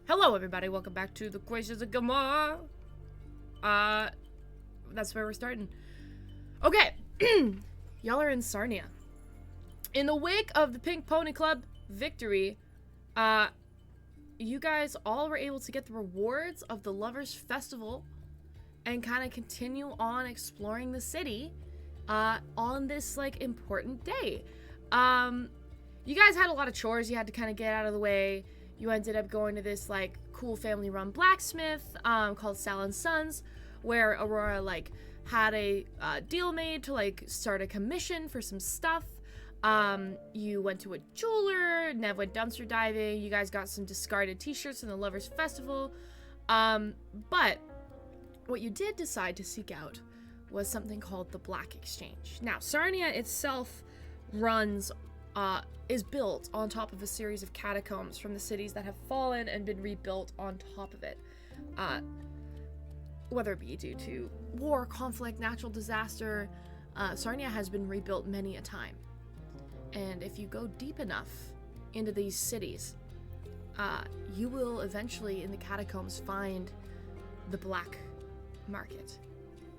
Hello, everybody. Welcome back to the Questions of Gildmoor. That's where we're starting. Okay, y'all are in Sarnia. In the wake of the Pink Pony Club victory, you guys all were able to get the rewards of the Lovers Festival and kind of continue on exploring the city on this, like, important day. You guys had a lot of chores you had to kind of get out of the way. You ended up going to this, like, cool family-run blacksmith called Sal & Sons, where Aurora, like, had a deal made to, like, start a commission for some stuff. You went to a jeweler, Nev went dumpster diving, you guys got some discarded t-shirts in the Lovers Festival. But what you did decide to seek out was something called the Black Exchange. Now, Sarnia itself is built on top of a series of catacombs from the cities that have fallen and been rebuilt on top of it. Whether it be due to war, conflict, natural disaster, Sarnia has been rebuilt many a time. And if you go deep enough into these cities, you will eventually, in the catacombs, find the Black Market,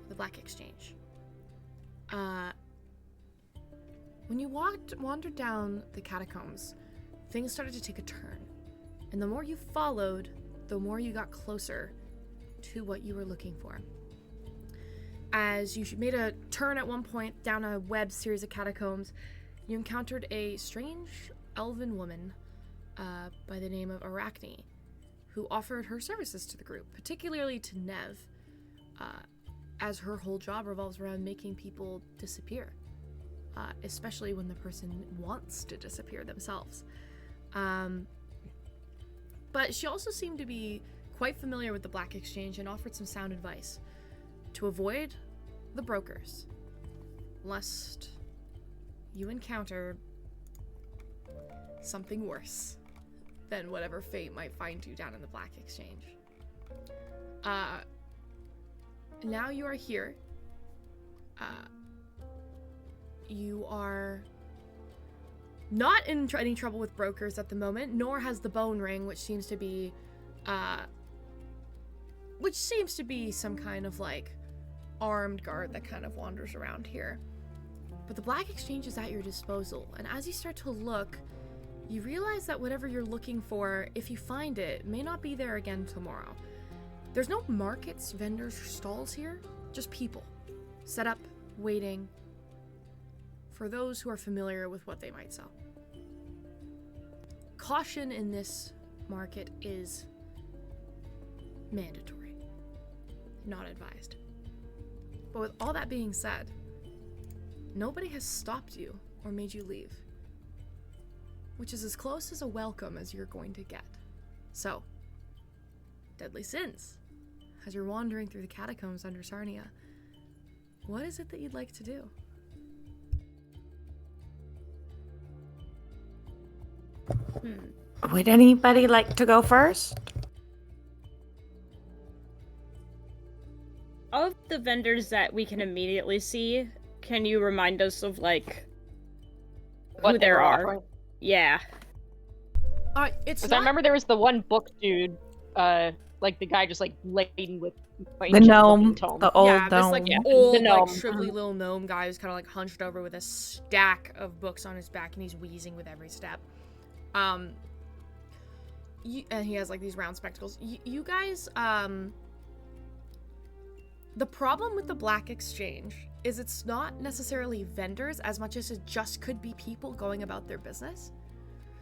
the Black Exchange. When you wandered down the catacombs, things started to take a turn. And the more you followed, the more you got closer to what you were looking for. As you made a turn at one point down a web series of catacombs, you encountered a strange elven woman by the name of Arachne, who offered her services to the group, particularly to Nev, as her whole job revolves around making people disappear. Especially when the person wants to disappear themselves. But she also seemed to be quite familiar with the Black Exchange and offered some sound advice to avoid the brokers, lest you encounter something worse than whatever fate might find you down in the Black Exchange. Now you are here. You are not in any trouble with brokers at the moment, nor has the bone ring, which seems to be some kind of, like, armed guard that kind of wanders around here. But the Black Exchange is at your disposal, and as you start to look, you realize that whatever you're looking for, if you find it, may not be there again tomorrow. There's no markets, vendors, or stalls here, just people set up, waiting for those who are familiar with what they might sell. Caution in this market is mandatory, not advised. But with all that being said, nobody has stopped you or made you leave, which is as close as a welcome as you're going to get. So, Deadly Sins, as you're wandering through the catacombs under Sarnia, what is it that you'd like to do? Would anybody like to go first? Of the vendors that we can immediately see, can you remind us of, like, who there are? Offering? Yeah. It's because I remember there was the one book dude, like the guy just like laden with the gnome, the old gnome. This like old, like shrivelly little gnome guy who's kind of like hunched over with a stack of books on his back, and he's wheezing with every step. And he has like these round spectacles. You guys, the problem with the Black Exchange is it's not necessarily vendors as much as it just could be people going about their business.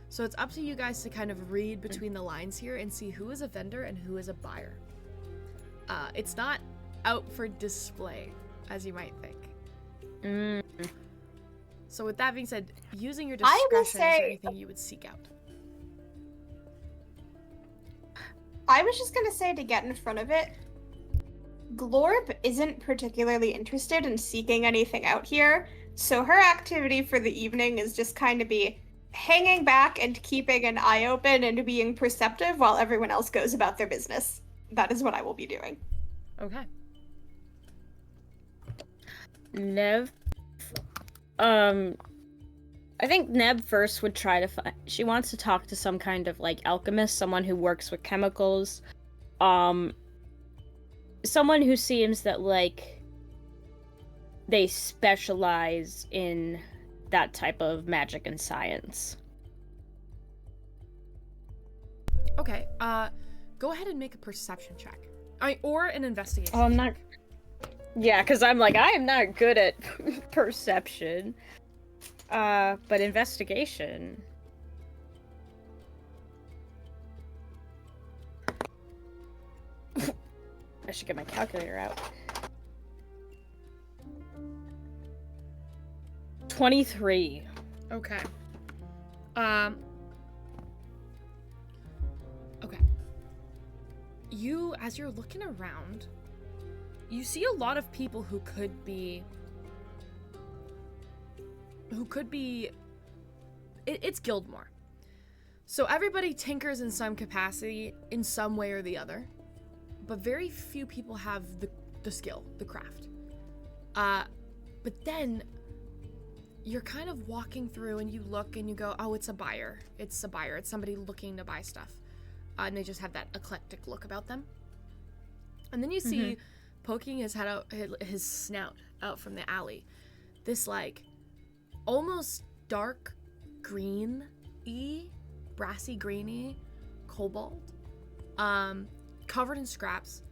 So it's up to you guys to kind of read between the lines here and see who is a vendor and who is a buyer. It's not out for display, as you might think. So with that being said, using your discretion, is there anything you would seek out? I was just gonna say, to get in front of it, Glorb isn't particularly interested in seeking anything out here, so her activity for the evening is just kind of be hanging back and keeping an eye open and being perceptive while everyone else goes about their business. That is what I will be doing. Okay. Nev, I think Neb first would try to find. She wants to talk to some kind of like alchemist, someone who works with chemicals, someone who seems that like they specialize in that type of magic and science. Okay, go ahead and make a perception check. Or an investigation. Oh, I'm not. Yeah, because I'm like, I am not good at perception. But investigation. I should get my calculator out. 23. Okay. Okay. As you're looking around, you see a lot of people who could be... It's Gildmoor. So everybody tinkers in some capacity, in some way or the other. But very few people have the skill, the craft. But then you're kind of walking through and you look and you go, oh, it's a buyer. It's a buyer. It's somebody looking to buy stuff. And they just have that eclectic look about them. And then you see, poking his head out, his snout out from the alley, this like almost dark green-y, brassy greeny kobold, covered in scraps,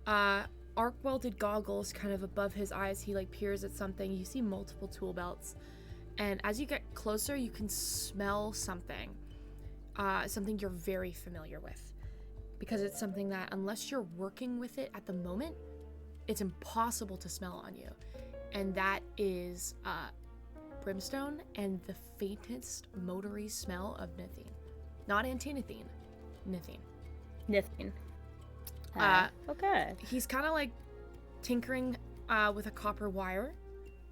arc welded goggles kind of above his eyes. He like peers at something. You see multiple tool belts, and as you get closer you can smell something you're very familiar with, because it's something that unless you're working with it at the moment, it's impossible to smell on you, and that is brimstone and the faintest motory smell of nithine. Not antinithine, nithine. Nithine. Okay. He's kind of like tinkering with a copper wire,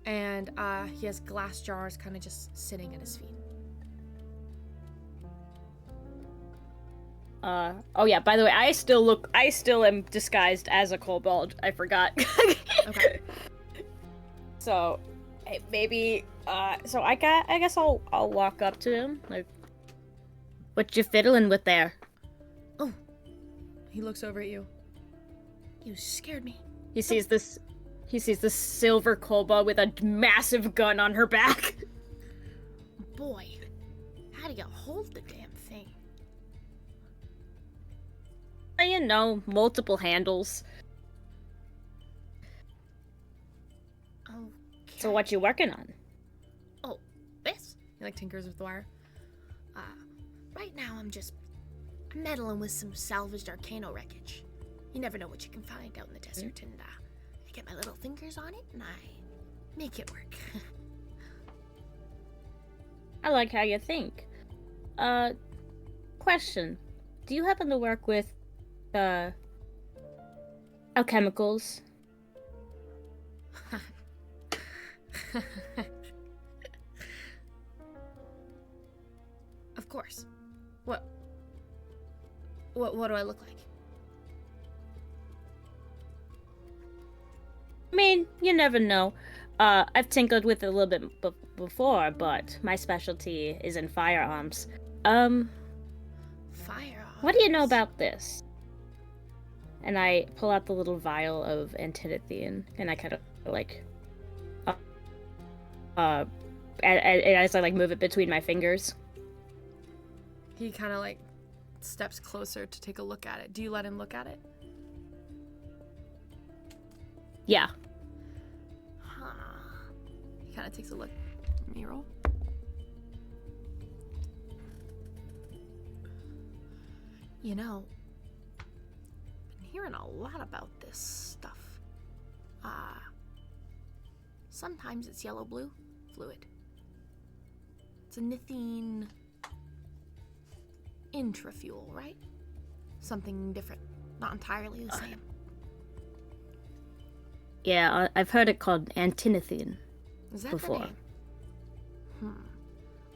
and he has glass jars kind of just sitting at his feet. Oh yeah, by the way, I still am disguised as a kobold. I forgot. Okay. So, maybe, so I guess I'll walk up to him, like, what you fiddling with there? Oh. He looks over at you. You scared me. He sees this silver kobold with a massive gun on her back. Boy, how do you hold the damn thing? You know, multiple handles. Okay. So what you working on? Oh, this? He like tinkers with the wire. Right now I'm just meddling with some salvaged Arcano wreckage. You never know what you can find out in the desert, and I get my little fingers on it and I make it work. I like how you think. Question. Do you happen to work with, alchemicals? Of course. What do I look like? I mean, you never know. I've tinkered with it a little bit before, but my specialty is in firearms. Firearms? What do you know about this? And I pull out the little vial of antinithine, and I kind of like, as I like move it between my fingers. He kind of like steps closer to take a look at it. Do you let him look at it? Yeah. Huh. He kind of takes a look. Me roll. You know, been hearing a lot about this stuff. Sometimes it's yellow-blue fluid. It's a nithine intrafuel, right? Something different, not entirely the same. Yeah, I've heard it called antinithine. Is that before. The name?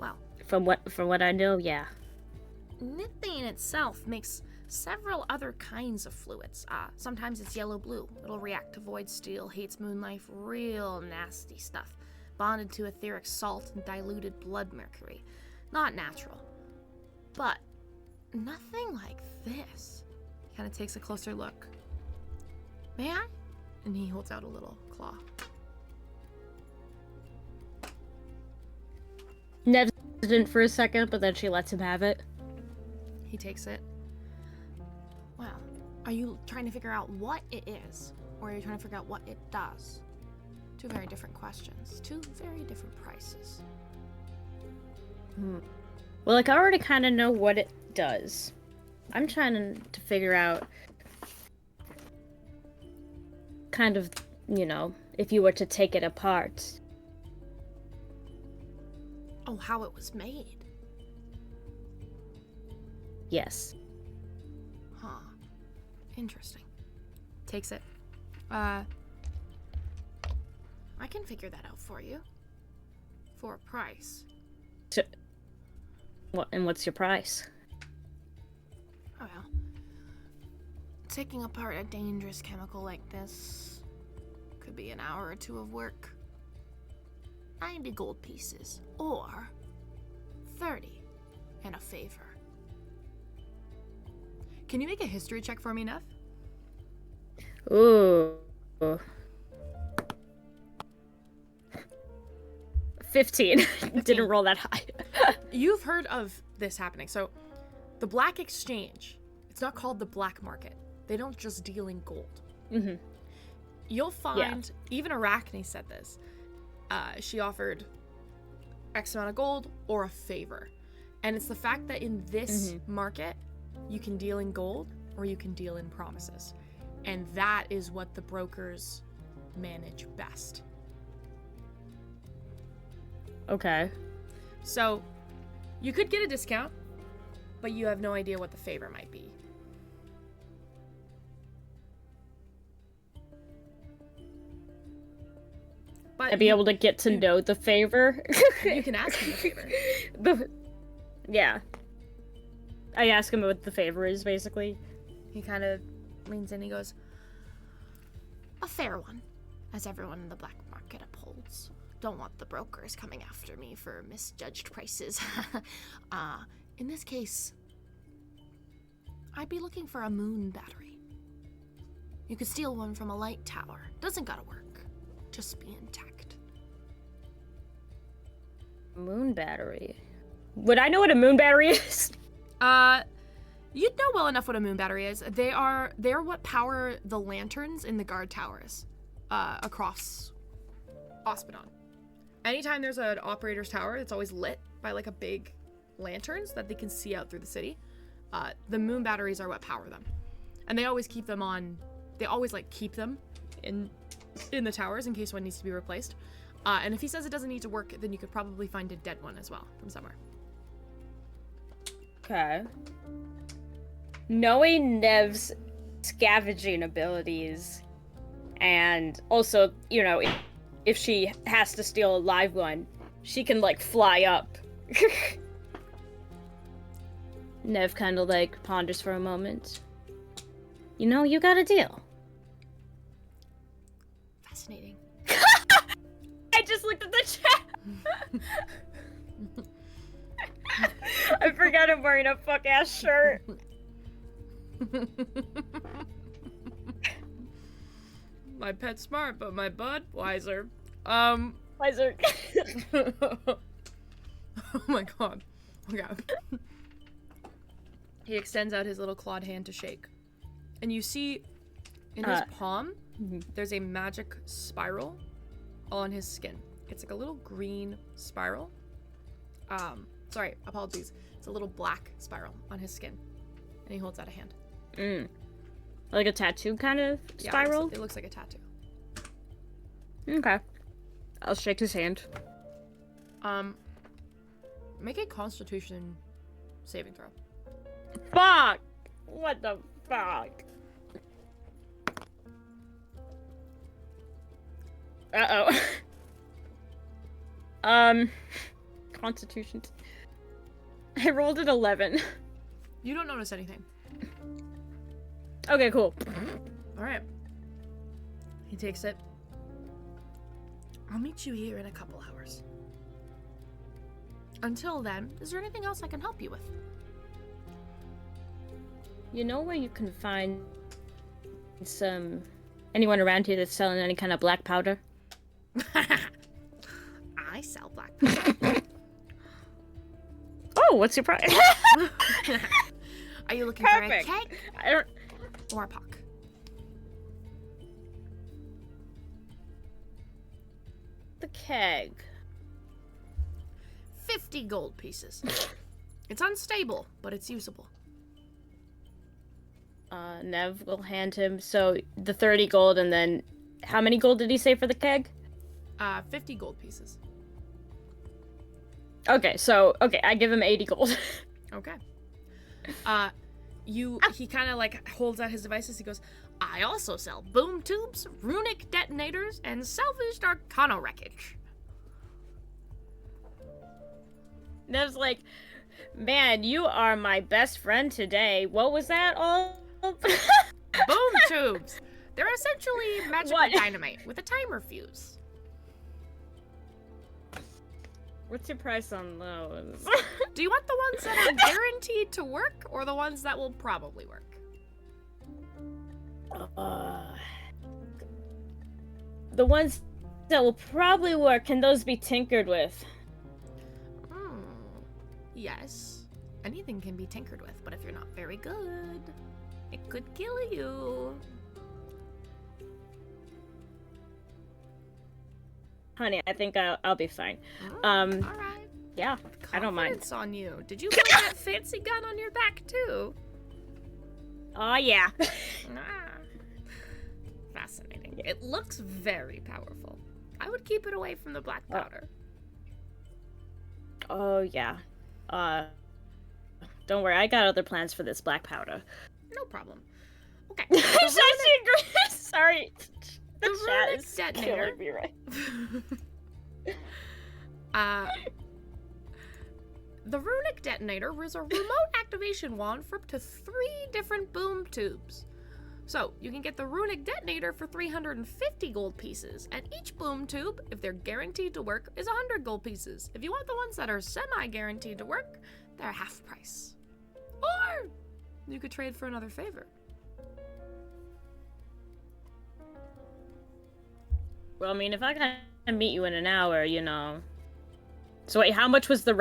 Well, from what I know, yeah. nithine itself makes several other kinds of fluids. Sometimes it's yellow-blue. It'll react to void steel, hates moonlight, real nasty stuff. bonded to etheric salt and diluted blood mercury. Not natural. But nothing like this. He kind of takes a closer look. May I? And he holds out a little claw. Nev's hesitant for a second, but then she lets him have it. He takes it. Well, are you trying to figure out what it is? Or are you trying to figure out what it does? Two very different questions. Two very different prices. Well, like, I already kind of know what it does. I'm trying to figure out kind of, you know, if you were to take it apart. Oh, how it was made. Yes. Huh. Interesting. Takes it. I can figure that out for you. For a price. What, and what's your price? Oh well. Taking apart a dangerous chemical like this could be an hour or two of work. 90 gold pieces, or 30 and a favor. Can you make a history check for me, Nev? Ooh. 15. Didn't roll that high. You've heard of this happening. So, the Black Exchange, it's not called the black market. They don't just deal in gold. Mm-hmm. You'll find, even Arachne said this, she offered X amount of gold or a favor. And it's the fact that in this market, you can deal in gold or you can deal in promises. And that is what the brokers manage best. Okay. So, you could get a discount, but you have no idea what the favor might be. But I'd be able to get to know the favor. You can ask him the favor. Yeah. I ask him what the favor is, basically. He kind of leans in, he goes, a fair one, as everyone in the black market upholds. Don't want the brokers coming after me for misjudged prices. In this case, I'd be looking for a moon battery. You could steal one from a light tower. Doesn't gotta work. Just be intact. Moon battery. Would I know what a moon battery is? You'd know well enough what a moon battery is. They're what power the lanterns in the guard towers across Ospedon. Anytime there's an operator's tower, it's always lit by like a big lanterns that they can see out through the city. The moon batteries are what power them, and they always keep them on. They always like keep them in the towers in case one needs to be replaced. And if he says it doesn't need to work, then you could probably find a dead one as well from somewhere. Okay. Knowing Nev's scavenging abilities, and also, you know, if she has to steal a live one, she can, like, fly up. Nev kind of, like, ponders for a moment. You know, you got a deal. Fascinating. I just looked at the chat! I forgot I'm wearing a fuck-ass shirt. My pet's smart, but my bud wiser. Wiser. Oh my god. Okay. He extends out his little clawed hand to shake. And you see in his palm, there's a magic spiral on his skin. It's like a little green spiral. Sorry, apologies. It's a little black spiral on his skin. And he holds out a hand. Like a tattoo kind of spiral? Yeah, it looks like a tattoo. Okay. I'll shake his hand. Make a constitution saving throw. Fuck! What the fuck? Uh-oh. Constitution. I rolled an 11. You don't notice anything. Okay, cool. Alright. He takes it. I'll meet you here in a couple hours. Until then, is there anything else I can help you with? You know where you can find anyone around here that's selling any kind of black powder? I sell black powder. Oh, what's your price? Are you looking Perfect. for a keg I don't... or a puck? The keg. 50 gold pieces. It's unstable, but it's usable. Nev will hand him, so the 30 gold, and then how many gold did he say for the keg? 50 gold pieces. Okay, I give him 80 gold. Okay. He kind of like holds out his devices. He goes, I also sell boom tubes, runic detonators, and salvaged arcana wreckage. Nev's like, man, you are my best friend today. What was that all? Boom tubes! They're essentially magical dynamite with a timer fuse. What's your price on those? Do you want the ones that are guaranteed to work, or the ones that will probably work? The ones that will probably work, can those be tinkered with? Yes. Anything can be tinkered with, but if you're not very good, it could kill you. Honey, I think I'll be fine. Alright. Yeah, I don't mind. Confidence on you. Did you put that fancy gun on your back too? Oh, yeah. Fascinating. It looks very powerful. I would keep it away from the black powder. Oh, yeah. Don't worry, I got other plans for this black powder. No problem. Okay. Sorry. The chat runic is detonator. killing me right. The runic detonator is a remote activation wand for up to 3 different boom tubes. So, you can get the runic detonator for 350 gold pieces, and each boom tube, if they're guaranteed to work, is 100 gold pieces. If you want the ones that are semi-guaranteed to work, they're half price. Or, you could trade for another favor. Well, I mean, if I can meet you in an hour, you know. So wait, how much was the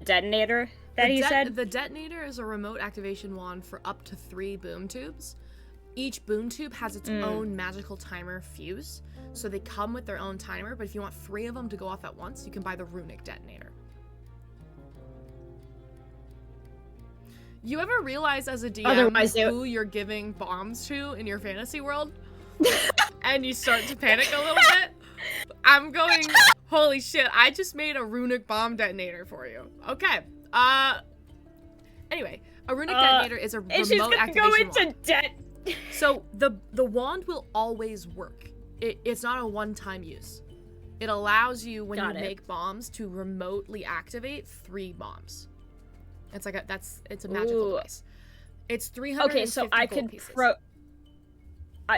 detonator that he said? The detonator is a remote activation wand for up to 3 boom tubes. Each boom tube has its own magical timer fuse, so they come with their own timer, but if you want 3 of them to go off at once, you can buy the runic detonator. You ever realize as a DM who you're giving bombs to in your fantasy world? And you start to panic a little bit? I'm going, holy shit, I just made a runic bomb detonator for you. Okay, anyway, a runic detonator is a remote activation wand. So the wand will always work. It's not a one-time use. It allows you, when you make bombs, to remotely activate 3 bombs. It's like it's a magical device. It's 350 Okay, so I could pieces.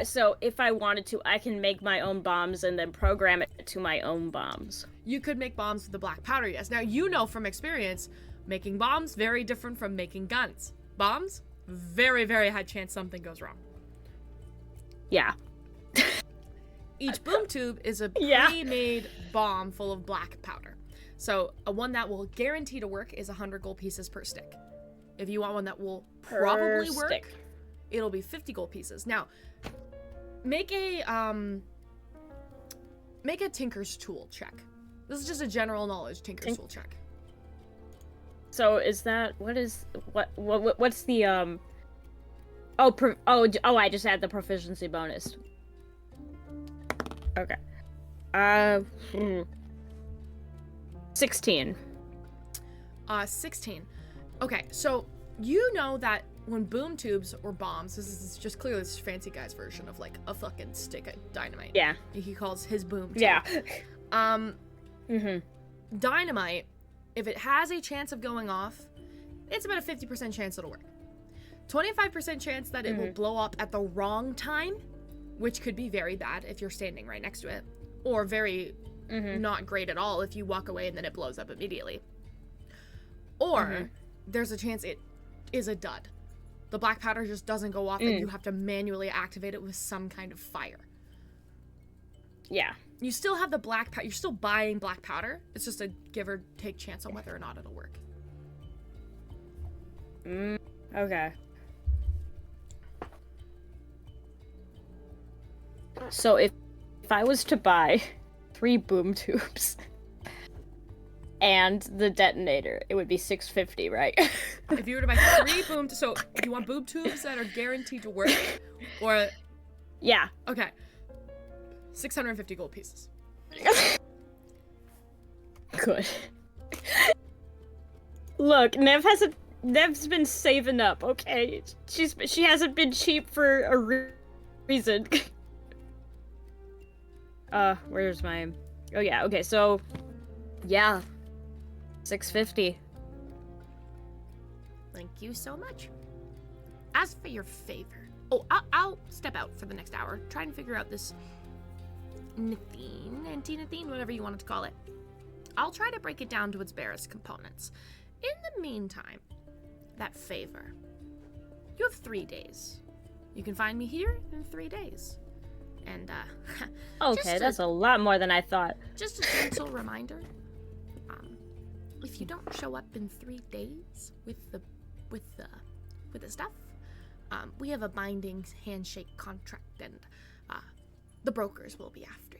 So if I wanted to, I can make my own bombs and then program it to my own bombs. You could make bombs with the black powder, yes. Now, you know from experience, making bombs, very different from making guns. Bombs, very, very high chance something goes wrong. Yeah. Each boom tube is a pre-made bomb full of black powder. So, a one that will guarantee to work is 100 gold pieces per stick. If you want one that will probably work, it'll be 50 gold pieces. Now, make a Tinker's Tool check. This is just a general knowledge Tinker's Tool check. So is that what's the I just had the proficiency bonus. Okay. 16. 16. Okay, so you know that when boom tubes or bombs, this is just clearly this fancy guy's version of like a fucking stick of dynamite. Yeah. He calls his boom tube. Yeah. Dynamite, if it has a chance of going off, it's about a 50% chance it'll work. 25% chance that it will blow up at the wrong time, which could be very bad if you're standing right next to it, or very not great at all if you walk away and then it blows up immediately. Or there's a chance it is a dud. The black powder just doesn't go off and you have to manually activate it with some kind of fire. Yeah. You still have the black powder. You're still buying black powder. It's just a give or take chance on whether or not it'll work. Okay. So if I was to buy 3 boom tubes and the detonator, it would be $650, right? If you were to buy 3 boom, so do you want boom tubes that are guaranteed to work, or Yeah. okay, 650 gold pieces. Good. Look, Nev's been saving up. Okay, she hasn't been cheap for a reason. Where's my? Oh yeah. Okay, so yeah, 650. Thank you so much. As for your favor, I'll step out for the next hour, try and figure out this Nithine, whatever you wanted to call it. I'll try to break it down to its barest components. In the meantime, that favor. You have 3 days. You can find me here in 3 days. And, Okay, that's a lot more than I thought. Just a gentle reminder. If you don't show up in 3 days with the stuff, we have a binding handshake contract, and the brokers will be after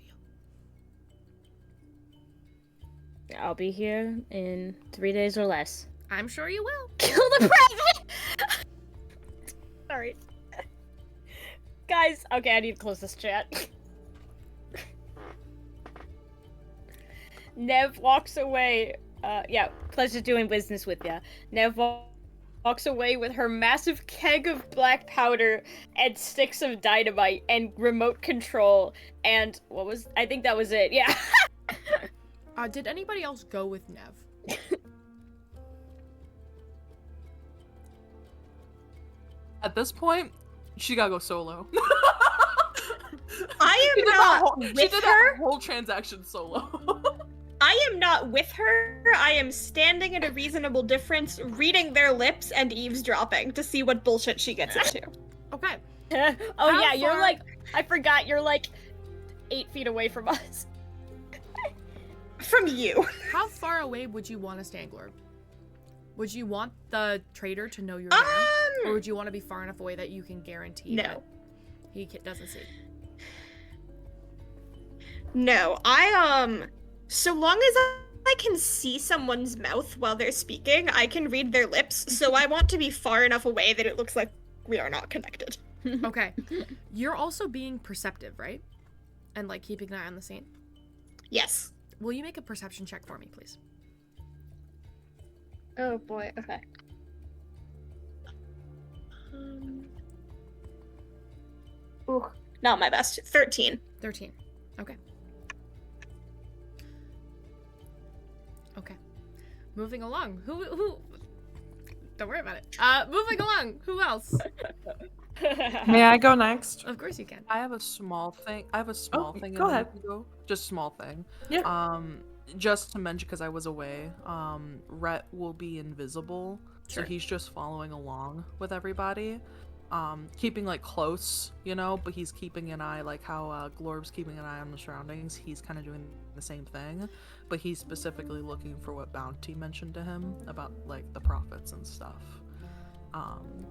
you. I'll be here in 3 days or less. I'm sure you will. Kill the president! Sorry. Guys, okay, I need to close this chat. Nev walks away. Yeah, pleasure doing business with ya. Nev walks away with her massive keg of black powder and sticks of dynamite and remote control and I think that was it, yeah. Did anybody else go with Nev? At this point, she gotta go solo. I am not with she did her. that whole transaction solo. I am not with her. I am standing at a reasonable distance, reading their lips and eavesdropping to see what bullshit she gets into. Okay. Oh How yeah, you're far- like, I forgot, you're like 8 feet away from us. From you. How far away would you want to stand, Glorb? Would you want the trader to know you're there? Or would you want to be far enough away that you can guarantee that he doesn't see? No, so long as I can see someone's mouth while they're speaking, I can read their lips, so I want to be far enough away that it looks like we are not connected. Okay. You're also being perceptive, right? And, like, keeping an eye on the scene? Yes. Will you make a perception check for me, please? Oh boy, okay. Ooh, not my best. 13. 13. Okay. Okay. Moving along. Who? Don't worry about it. Moving along. Who else? May I go next? Of course you can. I have a small thing. Go in ahead. Indigo. Just small thing. Yeah. Just to mention, because I was away, Rhett will be invisible, Sure. so he's just following along with everybody. Keeping, like, close, but he's keeping an eye, like how Glorb's keeping an eye on the surroundings. He's kind of doing the same thing, but he's specifically looking for what Bounty mentioned to him about, like, the profits and stuff.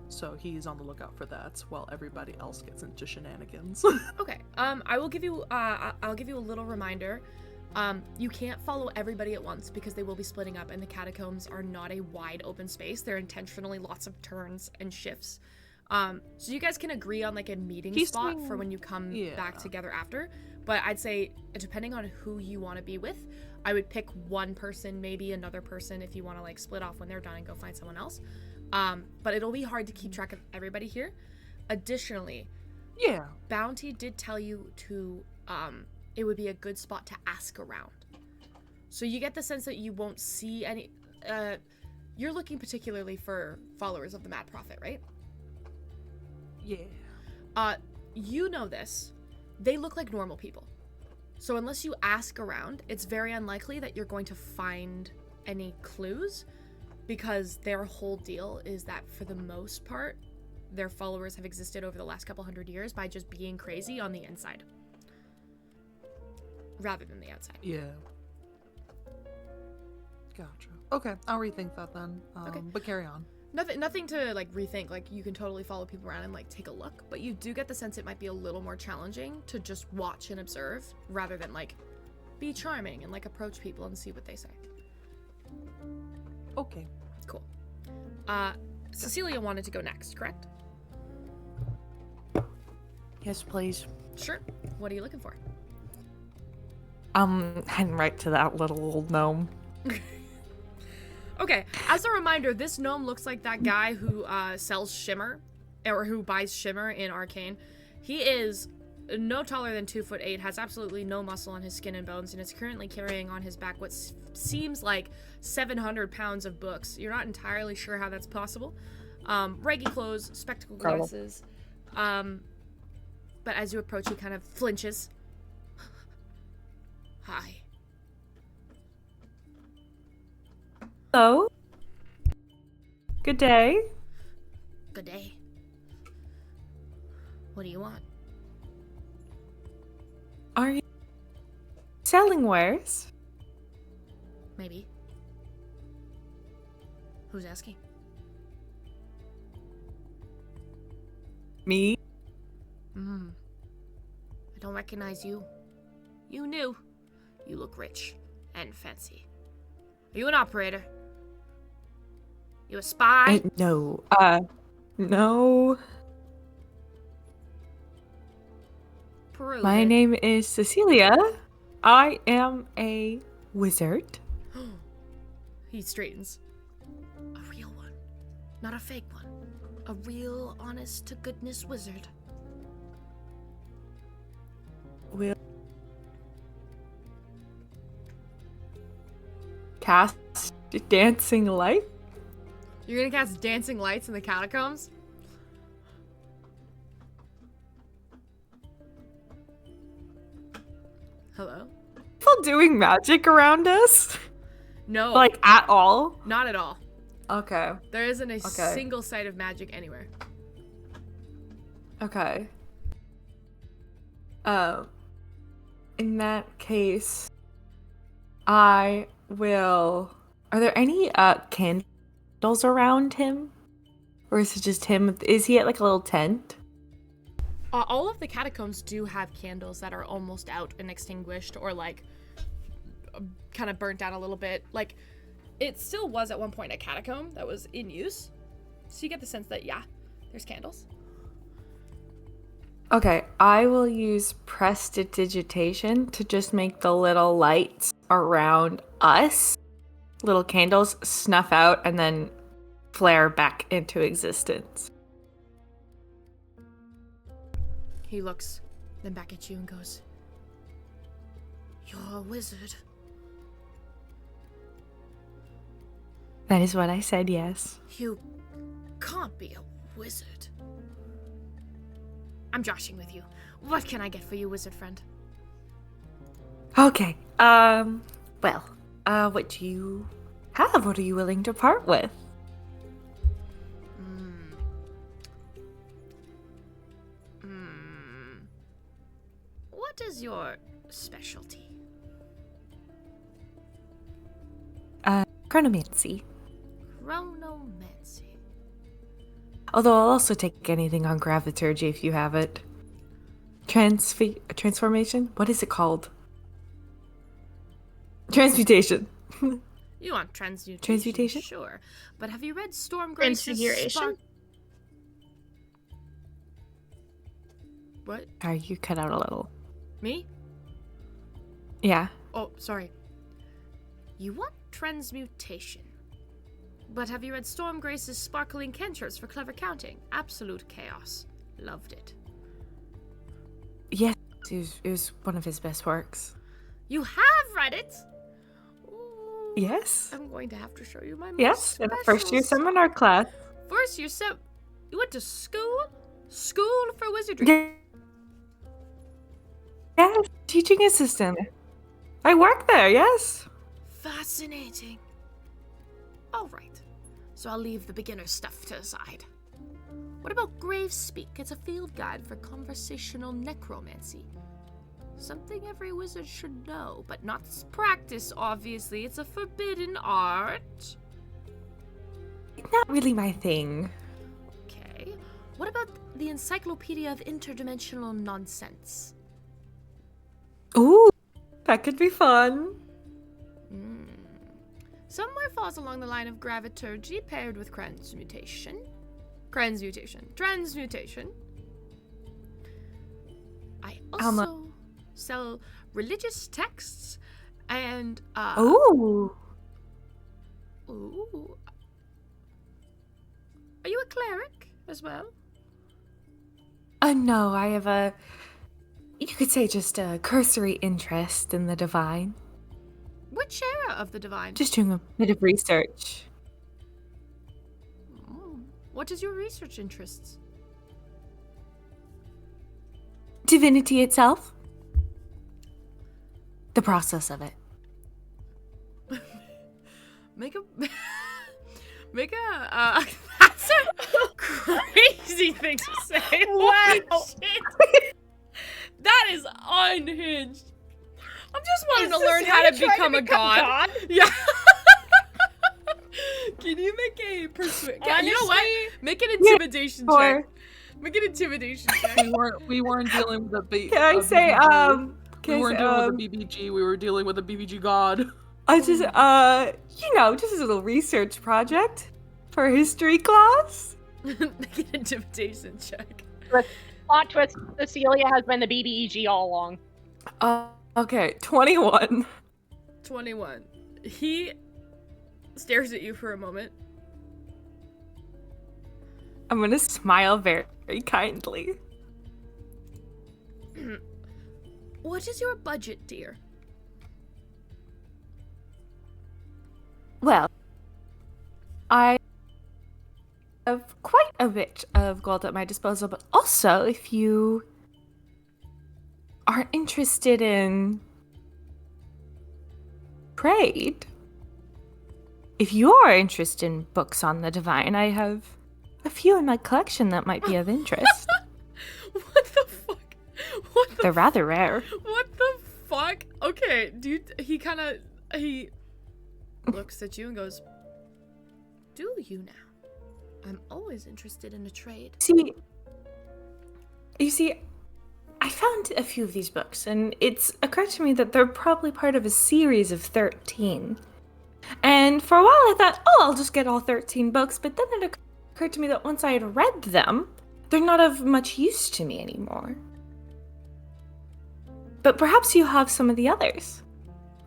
So he's on the lookout for that while everybody else gets into shenanigans. Okay. I will give you. I'll give you a little reminder. You can't follow everybody at once because they will be splitting up, and the catacombs are not a wide open space. They're intentionally lots of turns and shifts. So you guys can agree on, like, a meeting spot for when you come back together after. But I'd say, depending on who you want to be with, I would pick one person, maybe another person, if you want to, like, split off when they're done and go find someone else. But it'll be hard to keep track of everybody here. Additionally, Bounty did tell you to, it would be a good spot to ask around. So you get the sense that you won't see any, you're looking particularly for followers of the Mad Prophet, right? Yeah. You know this. They look like normal people. So unless you ask around, it's very unlikely that you're going to find any clues, because their whole deal is that for the most part, their followers have existed over the last couple hundred years by just being crazy on the inside rather than the outside. Yeah. Gotcha. Okay, I'll rethink that then. Okay. But carry on. Nothing to like rethink. Like, you can totally follow people around and like take a look, but you do get the sense it might be a little more challenging to just watch and observe rather than like be charming and like approach people and see what they say. Okay. Cool. Cecilia wanted to go next, correct? Yes, please. Sure. What are you looking for? Heading right to that little old gnome. Okay, as a reminder, this gnome looks like that guy who sells shimmer, or who buys shimmer in Arcane. He is no taller than 2'8", has absolutely no muscle on his skin and bones, and is currently carrying on his back what seems like 700 pounds of books. You're not entirely sure how that's possible. Reggie clothes, spectacle glasses. But as you approach, he kind of flinches. Hi. Hello. Good day. Good day. What do you want? Are you selling wares? Maybe. Who's asking? Me? I don't recognize you. You new. You look rich and fancy. Are you an operator? You a spy? No. No. Prove My it. name is Cecilia. I am a wizard. He straightens. A real one. Not a fake one. A real, honest-to-goodness wizard. Will cast dancing light? You're gonna cast dancing lights in the catacombs? Hello? People doing magic around us? No. Like, at all? Not at all. Okay. There isn't a Okay. single sight of magic anywhere. Okay. In that case, I will... Are there any, candles around him? Or is it just him? Is he at, like, a little tent? All of the catacombs do have candles that are almost out and extinguished, or like kind of burnt down a little bit. Like, it still was at one point a catacomb that was in use, so you get the sense that, yeah, there's candles. Okay, I will use prestidigitation to just make the little lights around us, little candles, snuff out and then flare back into existence. He looks then back at you and goes, "You're a wizard." That is what I said, yes. You can't be a wizard. I'm joshing with you. What can I get for you, wizard friend? Okay, well, what do you have? What are you willing to part with? What is your specialty? Chronomancy. Chronomancy. Although I'll also take anything on graviturgy if you have it. Transformation? What is it called? Transmutation. You want transmutation? Transmutation? Sure. But have you read Stormgrace's Transfiguration? What? Sorry, you cut out a little. Me? Yeah. Oh, sorry. You want transmutation. But have you read Stormgrace's sparkling cantrips for clever counting? Absolute chaos. Loved it. Yes, it was one of his best works. You have read it? Ooh, Yes. I'm going to have to show you my most Yes, in the first year special seminar class. First year You went to school? School for wizardry? Yeah. Yes, teaching assistant. I work there, yes. Fascinating. All right. So I'll leave the beginner stuff to the side. What about Grave Speak? It's a field guide for conversational necromancy. Something every wizard should know, but not practice, obviously. It's a forbidden art. Not really my thing. Okay. What about the Encyclopedia of Interdimensional Nonsense? Ooh, that could be fun. Somewhere falls along the line of graviturgy paired with transmutation. Transmutation. I also sell religious texts and Ooh. Ooh. Are you a cleric as well? No, I have you could say just a cursory interest in the divine. Which era of the divine? Just doing a bit of research. What is your research interests? Divinity itself. The process of it. Make a that's a crazy thing to say. Holy shit. That is unhinged. I'm just wanting to learn how to become a god. Yeah. Can you make a persuade? You know what? Make an intimidation check. Make an intimidation check. We weren't dealing with a Can I say we weren't dealing with a BBG. We were dealing with a BBG god. I just just a little research project for history class. Make an intimidation check. Plot twist: Cecilia has been the BBEG all along. Okay, 21. 21. He stares at you for a moment. I'm gonna smile very, very kindly. What is your budget, dear? Well, I have quite a bit of gold at my disposal, but also if you are interested in trade, if you are interested in books on the divine, I have a few in my collection that might be of interest. What the fuck? They're rather rare. What the fuck? Okay, dude, he looks at you and goes, "Do you now? I'm always interested in a trade." You see, I found a few of these books, and it's occurred to me that they're probably part of a series of 13. And for a while I thought, I'll just get all 13 books, but then it occurred to me that once I had read them, they're not of much use to me anymore. But perhaps you have some of the others.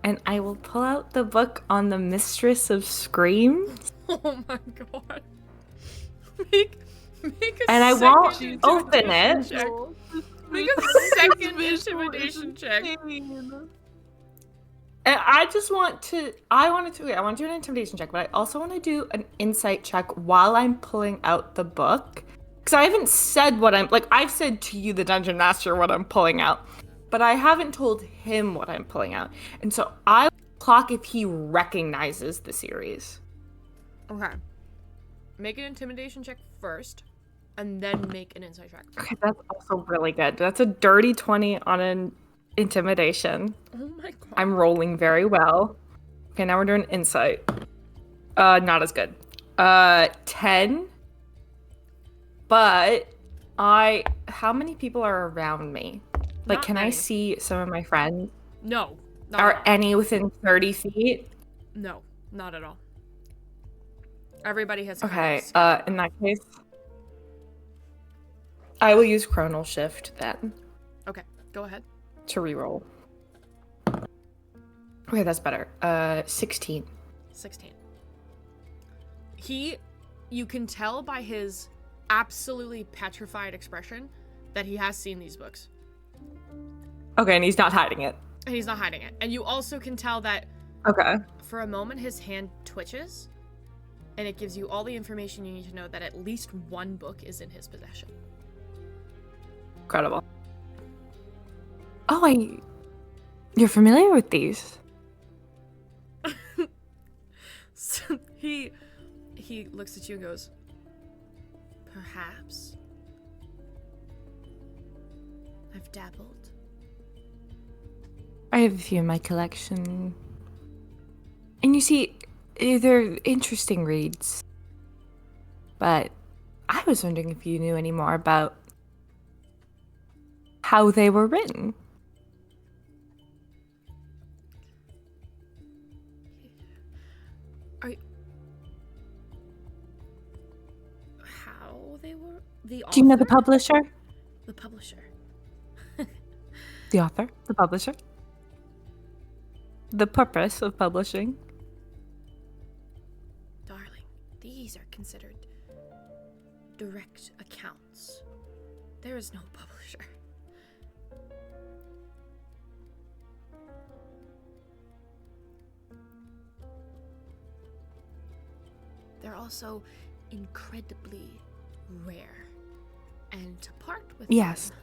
And I will pull out the book on the Mistress of Screams. Oh my god. Make a and I second won't open intimidation it. check. Make a second intimidation check. And I want to do an intimidation check, but I also want to do an insight check while I'm pulling out the book. Because I haven't said I've said to you, the Dungeon Master, what I'm pulling out. But I haven't told him what I'm pulling out. And so I'll clock if he recognizes the series. Okay. Make an intimidation check first, and then make an insight check. Okay, that's also really good. That's a dirty 20 on an intimidation. Oh my god. I'm rolling very well. Okay, now we're doing insight. Not as good. 10. But how many people are around me? Like, Not can many. I see some of my friends? No. Not Are at all. any within 30 feet? No, not at all. Everybody has Okay, cards. in that case, I will use Kernel Shift then Okay, go ahead. to reroll. Okay, that's better. 16. 16. You can tell by his absolutely petrified expression that he has seen these books. Okay, and he's not hiding it. And he's not hiding it. And you also can tell that Okay. for a moment his hand twitches, and it gives you all the information you need to know that at least one book is in his possession. Incredible. Oh, You're familiar with these? So he looks at you and goes, perhaps. I've dabbled. I have a few in my collection. And you see, they're interesting reads. But I was wondering if you knew any more about how they were written. How they were? The author? Do you know the publisher? The publisher. The author? The publisher? The purpose of publishing? Darling, these are considered direct accounts. There is no publisher. They're also incredibly rare. And to part with Yes. them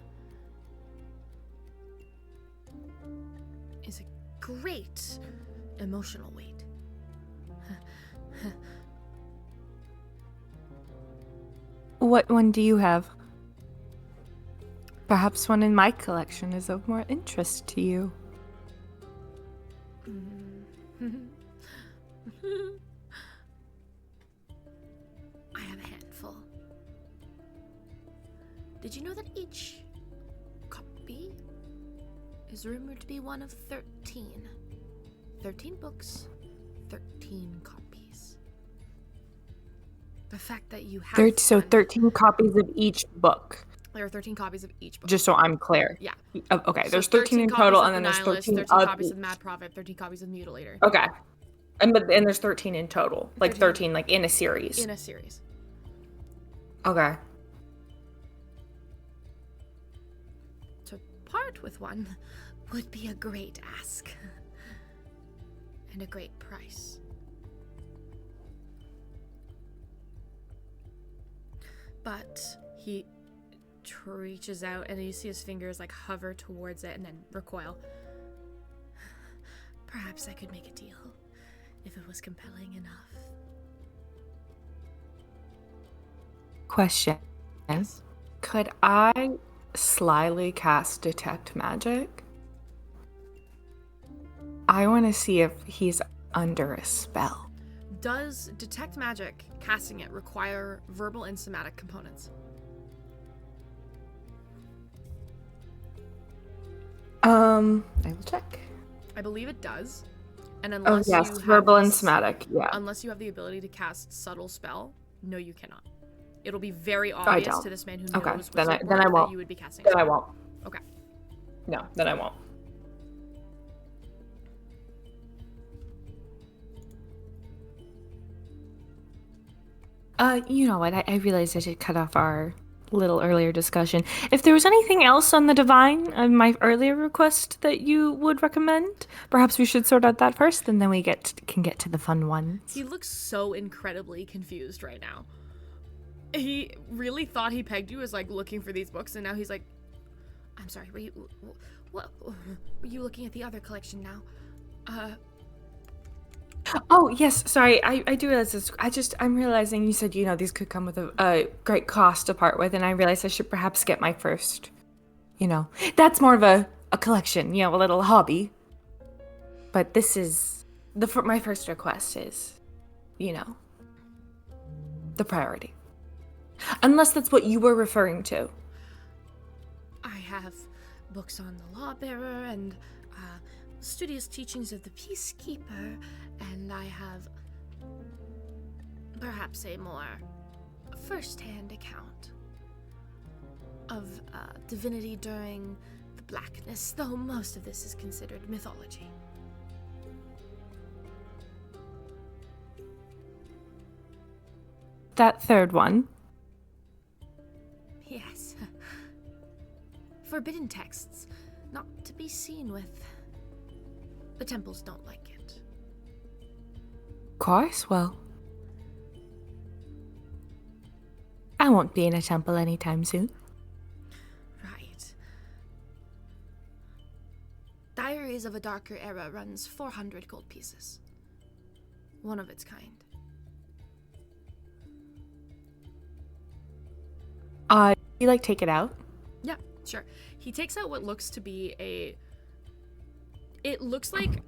is a great emotional weight. What one do you have? Perhaps one in my collection is of more interest to you. I have a handful. Did you know that each copy is rumored to be one of 13? 13 books, 13 copies. The fact that you have So one- 13 copies of each book. there are 13 copies of each book. Just so I'm clear. Yeah. Okay, So there's 13 in copies total, of and then the there's Nihilist, 13 13 of copies of each. Mad Prophet, 13 copies of Mutilator. Okay. And there's 13 in total. Like 13 like in a series. In a series. Okay. To part with one would be a great ask. And a great price. But he reaches out and you see his fingers like hover towards it and then recoil. Perhaps I could make a deal if it was compelling enough. Question. Yes. Could I slyly cast Detect Magic? I want to see if he's under a spell. Does Detect Magic, casting it, require verbal and somatic components? I will check. I believe it does. And Oh unless yes, you have verbal and this- somatic. Yeah. Unless you have the ability to cast subtle spell, no, you cannot. It'll be very obvious don't. to this man who Okay, knows then wizard I work that won't. you would be casting. Then I spell. won't. Okay. No, then I won't. You know what? I realized I should cut off our little earlier discussion. If there was anything else on the divine, my earlier request that you would recommend, perhaps we should sort out that first, and then we can get to the fun ones. He looks so incredibly confused right now. He really thought he pegged you as like looking for these books, and now he's like, "I'm sorry, were you looking at the other collection now?" Oh yes, sorry. I do realize this. I'm realizing you said these could come with a great cost to part with, and I realized I should perhaps get my first. That's more of a collection, a little hobby. But this is my first request is, the priority. Unless that's what you were referring to. I have books on the Lawbearer and studious teachings of the Peacekeeper, and I have perhaps a more first-hand account of divinity during the Blackness, though most of this is considered mythology. That third one. Yes. Forbidden texts, not to be seen with. The temples don't like it. Of course, well. I won't be in a temple anytime soon. Right. Diary Diaries of a Darker Era runs 400 gold pieces. One of its kind. You like take it out? Yeah, sure. He takes out what looks to be it looks like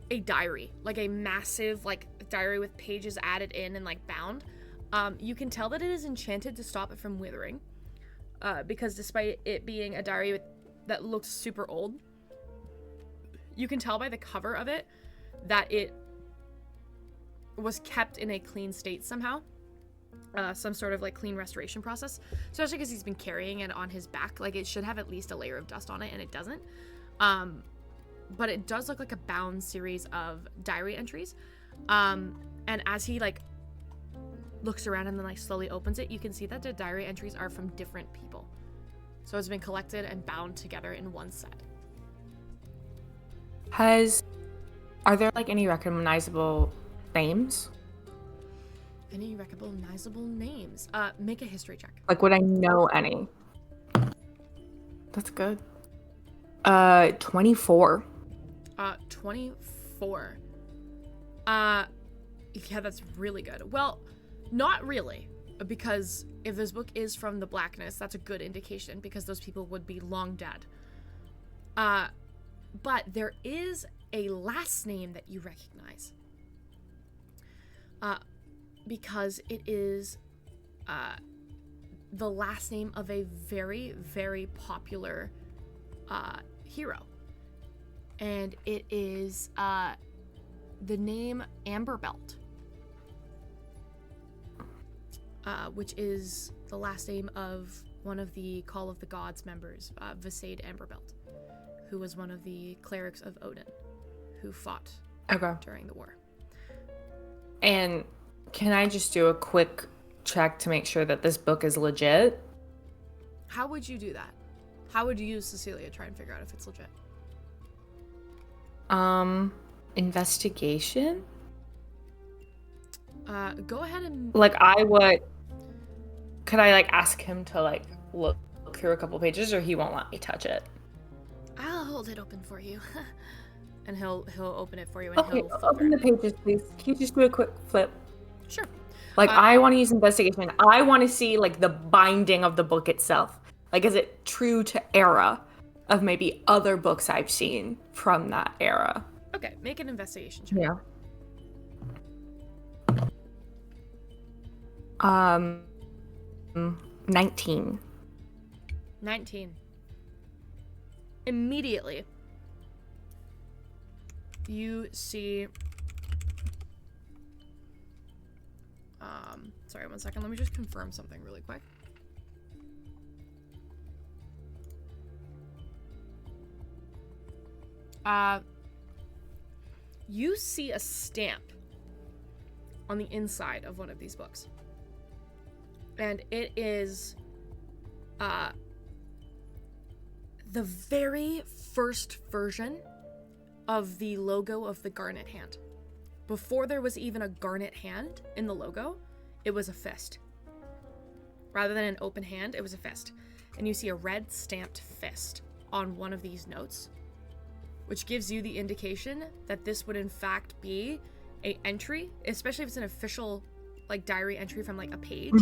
a diary, like a massive like diary with pages added in and like bound. You can tell that it is enchanted to stop it from withering, because despite it being a diary that looks super old, you can tell by the cover of it that it was kept in a clean state somehow. Some sort of like clean restoration process, especially because he's been carrying it on his back. Like it should have at least a layer of dust on it, and it doesn't. But it does look like a bound series of diary entries. And as he like looks around and then like slowly opens it, you can see that the diary entries are from different people. So it's been collected and bound together in one set. Are there like any recognizable names? Any recognizable names? Make a history check. Like, would I know any? That's good. 24. 24. Yeah, that's really good. Well, not really, because if this book is from the Blackness, that's a good indication, because those people would be long dead. But there is a last name that you recognize. Because it is the last name of a very, very popular hero. And it is the name Amberbelt, which is the last name of one of the Call of the Gods members, Visade Amberbelt, who was one of the clerics of Odin who fought during the war. And can I just do a quick check to make sure that this book is legit? How would you do that? How would you, Cecilia, try and figure out if it's legit? Investigation? Go ahead and... Like, could I, like, ask him to, like, look through a couple pages, or he won't let me touch it? I'll hold it open for you. And he'll open it for you, and Okay, he'll flip open the pages, please. Can you just do a quick flip? Sure. Like, I want to use investigation. I want to see, like, the binding of the book itself. Like, is it true to era of maybe other books I've seen from that era? Okay, make an investigation check. Yeah. 19. 19. Immediately, you see... Sorry, 1 second. Let me just confirm something really quick. You see a stamp on the inside of one of these books. And it is the very first version of the logo of the Garnet Hand. Before there was even a garnet hand in the logo, it was a fist. Rather than an open hand, it was a fist. And you see a red stamped fist on one of these notes, which gives you the indication that this would in fact be a entry, especially if it's an official like diary entry from like a page.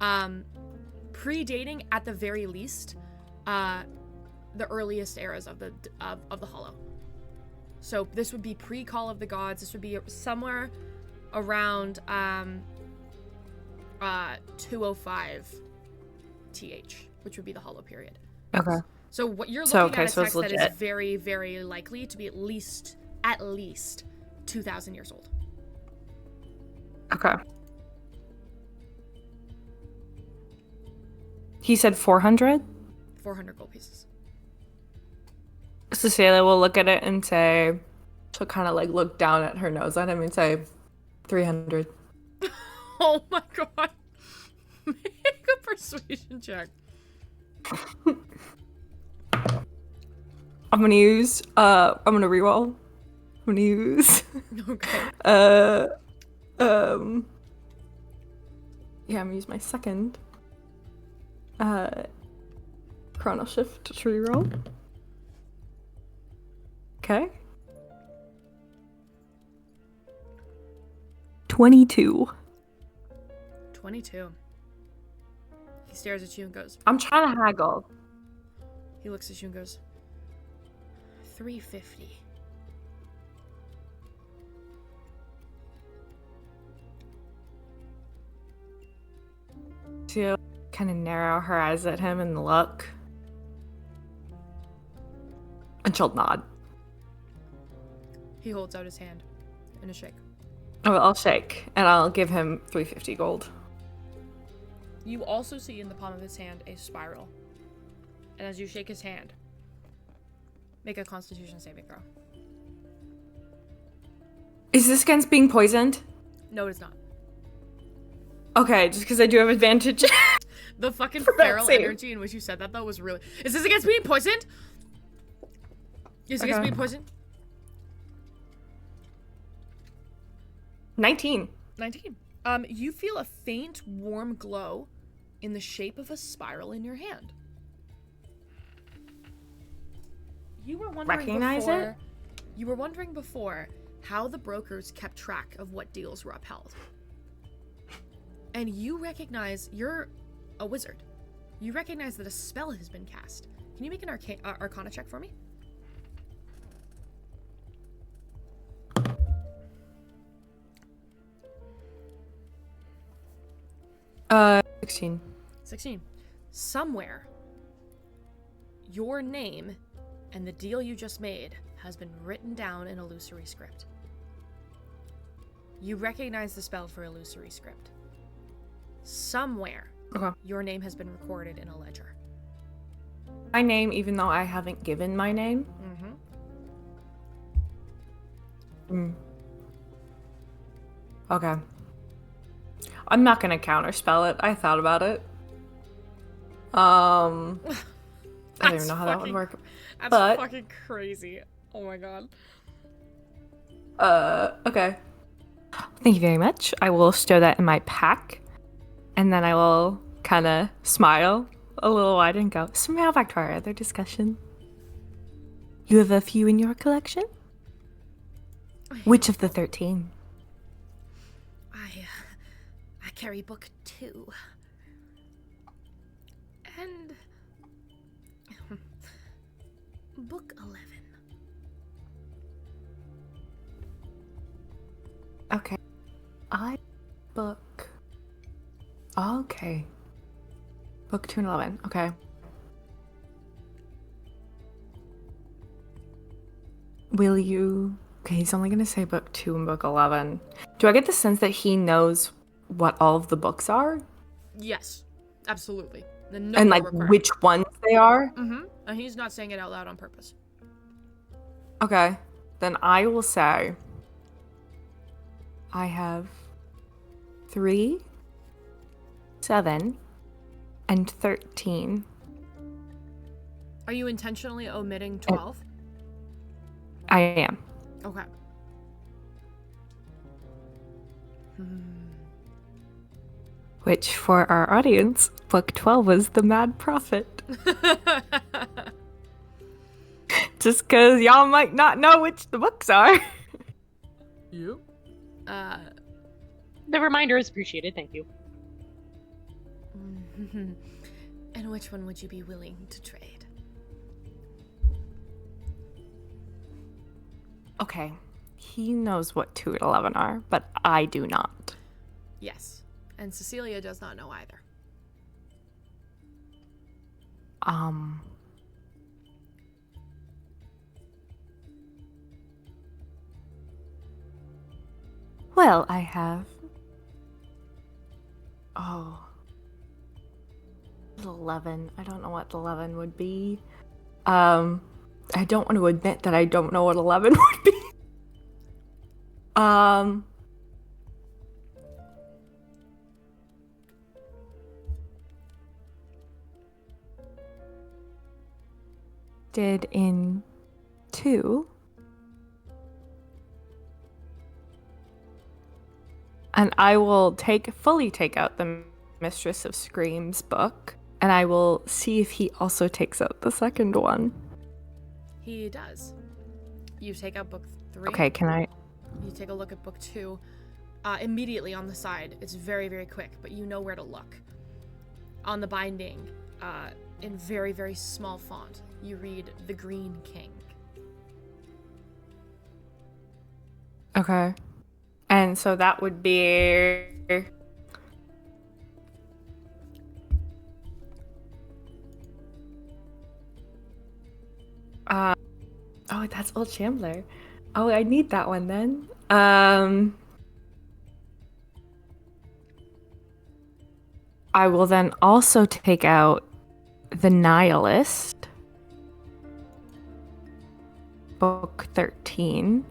Predating at the very least the earliest eras of the Hollow. So this would be pre-Call of the Gods. This would be somewhere around 205 TH, which would be the Hollow period. Okay. So what you're looking at a so text that legit. is very, very likely to be at least 2,000 years old. Okay. He said 400? 400 gold pieces. Cecilia will look at it and say, she'll kind of like look down at her nose at him and say, 300. Oh my god. Make a persuasion check. I'm gonna reroll. I'm gonna use Okay. I'm gonna use my second Chrono Shift to reroll. Okay. 22. 22. He stares at you and goes, I'm trying to haggle. he looks at you and goes, 350. She'll kind of narrow her eyes at him and look. And she'll nod. He holds out his hand in a shake. Oh, I'll shake, and I'll give him 350 gold. You also see in the palm of his hand a spiral. And as you shake his hand, make a Constitution saving throw. Is this against being poisoned? No, it's not. Okay, just because I do have advantage. The fucking For that feral save. energy in which you said that, though, was really... Is this against being poisoned? Is it against Okay. being poisoned? 19. 19. You feel a faint, warm glow in the shape of a spiral in your hand. You were wondering Recognize before, it? You were wondering before how the brokers kept track of what deals were upheld. And you recognize, you're a wizard. You recognize that a spell has been cast. Can you make an Arcana check for me? 16. 16. Somewhere, your name and the deal you just made has been written down in illusory script. You recognize the spell for illusory script. Somewhere, Okay. your name has been recorded in a ledger. My name, even though I haven't given my name. Mm-hmm. Okay. I'm not gonna counterspell it. I thought about it. I don't even know how that would work. That's But- fucking crazy. Oh my god. Okay. Thank you very much. I will stow that in my pack. And then I will kind of smile a little wider and go, so now back to our other discussion. You have a few in your collection? Which of the 13? I carry book 2. And book 11. Okay. Okay. Book 2 and 11. Okay. Will you... Okay, he's only going to say book 2 and book 11. Do I get the sense that he knows what all of the books are? Yes, absolutely. No And, more like, required. which ones they are? Mm-hmm. And he's not saying it out loud on purpose. Okay. Then I will say... I have 3, 7, and 13. Are you intentionally omitting 12? I am. Okay. Which, for our audience, book 12 was The Mad Prophet. Just because y'all might not know which the books are. You? The reminder is appreciated, thank you. And which one would you be willing to trade? Okay. He knows what 2 and 11 are, but I do not. Yes. And Cecilia does not know either. Well, I have... Oh. 11. I don't know what 11 would be. I don't want to admit that I don't know what 11 would be. Did in 2. And I will fully take out the Mistress of Screams book, and I will see if he also takes out the second one. He does. You take out book 3. Okay, can I? You take a look at book 2. Immediately on the side. It's very, very quick, but you know where to look. On the binding, in very, very small font, you read The Green King. Okay. And so that would be... oh, that's Old Shambler. Oh, I need that one then. I will then also take out The Nihilist, book 13,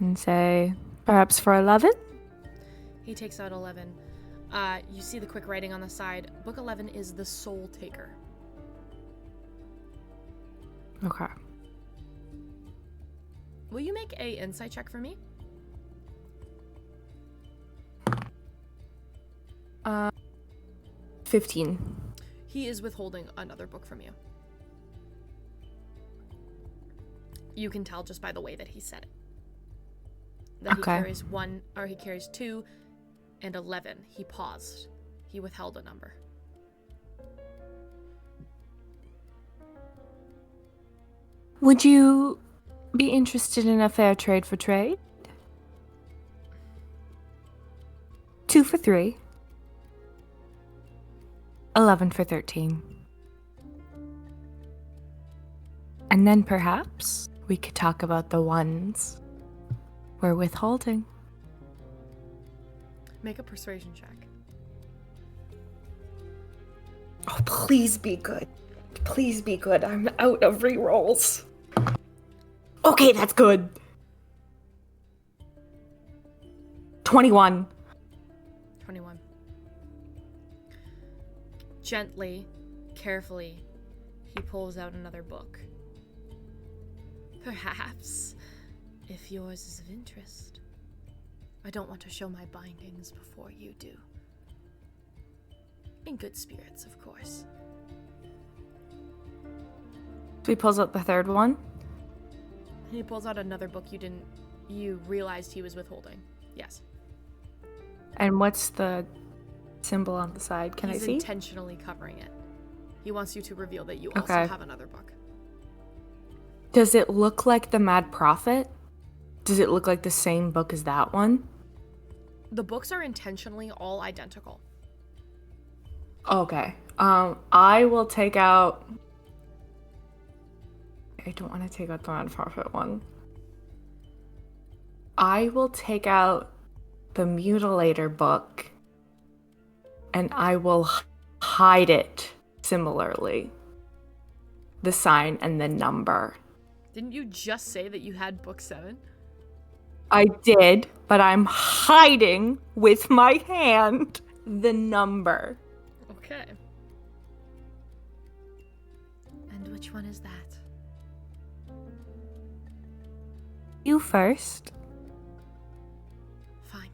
and say, perhaps for 11? He takes out 11. You see the quick writing on the side. Book 11 is The Soul Taker. Okay. Will you make a insight check for me? 15. He is withholding another book from you. You can tell just by the way that he said it. That Okay. he carries 1, or he carries 2 and 11. He paused. He withheld a number. Would you be interested in a fair trade for trade? 2 for 3. 11 for 13. And then perhaps we could talk about the ones we're withholding. Make a persuasion check. Oh, please be good. Please be good. I'm out of rerolls. Okay, that's good. 21. 21. Gently, carefully, he pulls out another book. Perhaps, if yours is of interest. I don't want to show my bindings before you do. In good spirits, of course. So he pulls out the third one. He pulls out another book you realized he was withholding. Yes. And what's the symbol on the side? Can He's I see? intentionally covering it. He wants you to reveal that you also Okay. have another book. Does it look like the Mad Prophet? Does it look like the same book as that one? The books are intentionally all identical. Okay. I will take out... I don't want to take out the Mad Prophet one. I will take out the Mutilator book and I will hide it similarly. The sign and the number. Didn't you just say that you had book 7? I did, but I'm hiding with my hand the number. Okay. And which one is that? You first. Fine.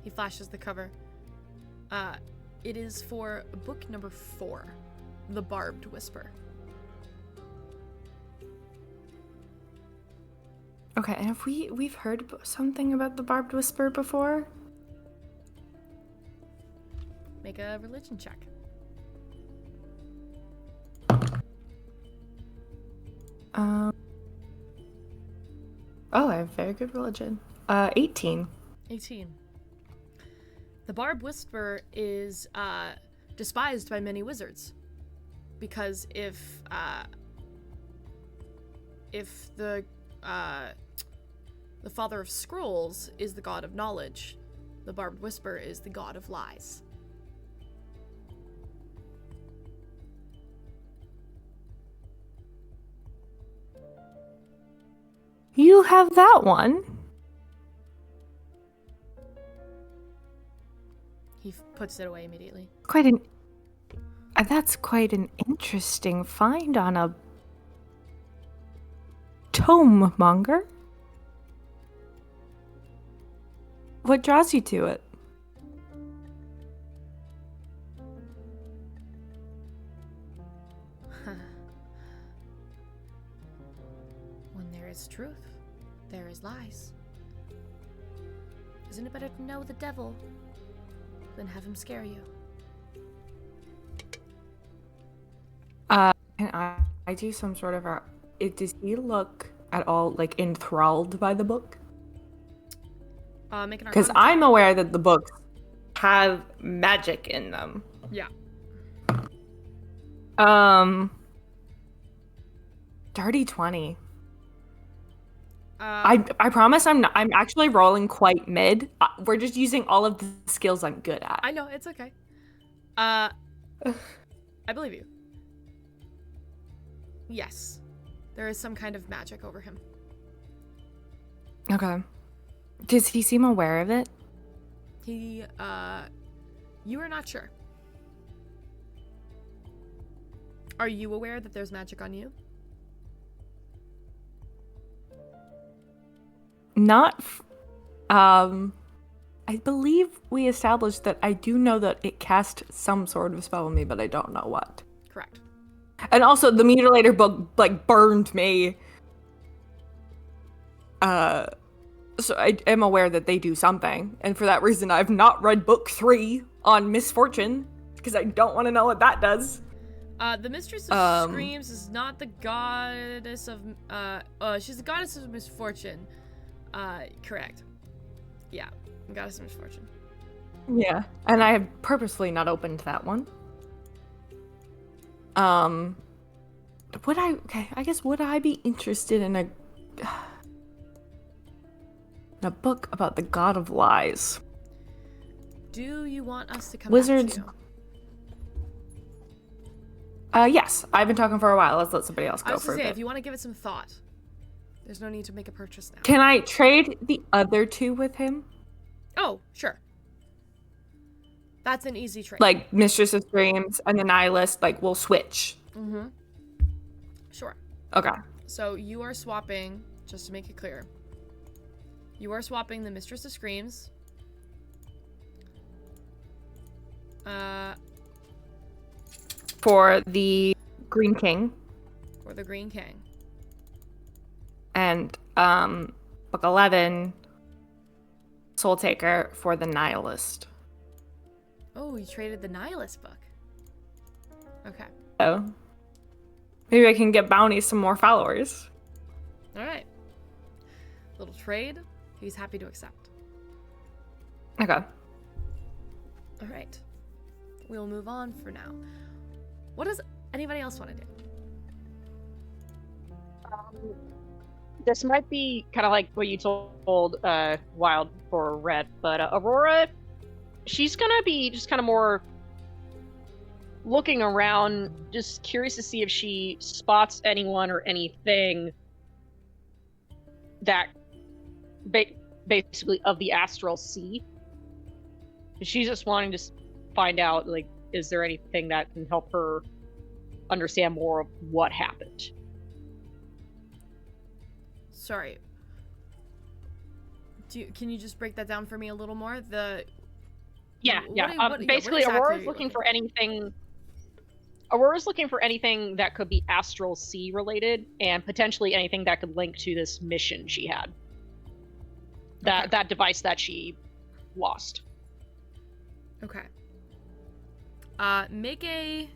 He flashes the cover. It is for book number 4, The Barbed Whisper. Okay, and have we've heard something about the Barbed Whisper before? Make a religion check. Oh, I have very good religion. 18. 18. The Barbed Whisper is despised by many wizards, because if the Father of Scrolls is the god of knowledge, the Barbed Whisper is the god of lies. You have that one. He puts it away immediately. That's quite an interesting find on a tome monger. What draws you to it? there is truth. There is lies. Isn't it better to know the devil than have him scare you? Can I do some sort of does he look at all like enthralled by the book? Make an Because Arcana check. I'm aware that the books have magic in them. Yeah. Dirty 20. Uh, I promise I'm actually rolling quite mid. We're just using all of the skills I'm good at. I know, it's okay. I believe you. Yes. There is some kind of magic over him. Okay. Does he seem aware of it? You are not sure. Are you aware that there's magic on you? Not. I believe we established that I do know that it cast some sort of spell on me, but I don't know what. Correct. And also, the Mutilator book, like, burned me. So I am aware that they do something. And for that reason, I've not read book 3 on misfortune, because I don't want to know what that does. The Mistress of Screams is not the goddess of, she's the goddess of misfortune. Correct. Yeah, goddess of misfortune. Yeah, and I have purposely not opened that one. Would I be interested in a book about the god of lies? Do you want us to come Wizards. back to you? Yes. I've been talking for a while. Let's let somebody else I go was for gonna a say, bit. if you want to give it some thought, there's no need to make a purchase now. Can I trade the other 2 with him? Oh, sure. That's an easy trade. Like Mistress of Dreams and the Nihilist, like we'll switch. Mm-hmm. Sure. Okay. So you are swapping, just to make it clear, you are swapping the Mistress of Screams. For the Green King. For the Green King. And book 11, Soul Taker for the Nihilist. Oh, you traded the Nihilist book. Okay. So maybe I can get Bounty some more followers. Alright. Little trade. He's happy to accept. Okay. Alright. We'll move on for now. What does anybody else want to do? This might be kind of like what you told Wild for Red, but Aurora, she's gonna be just kind of more looking around, just curious to see if she spots anyone or anything that basically of the astral sea. She's just wanting to find out, like, is there anything that can help her understand more of what happened? Sorry. Can you just break that down for me a little more? Basically, exactly Aurora's looking for anything. Aurora's looking for anything that could be astral sea related, and potentially anything that could link to this mission she had. That device that she lost. Okay. Make a...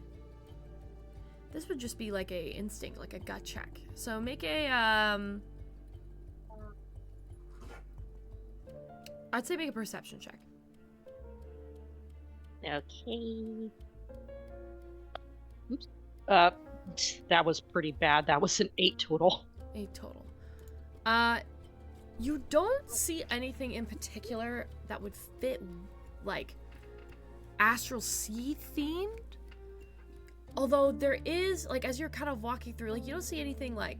This would just be like a instinct, like a gut check. So make a, I'd say make a perception check. Okay. Oops. That was pretty bad. That was an 8 total. 8 total. You don't see anything in particular that would fit, like, astral sea themed. Although there is, like, as you're kind of walking through, like, you don't see anything with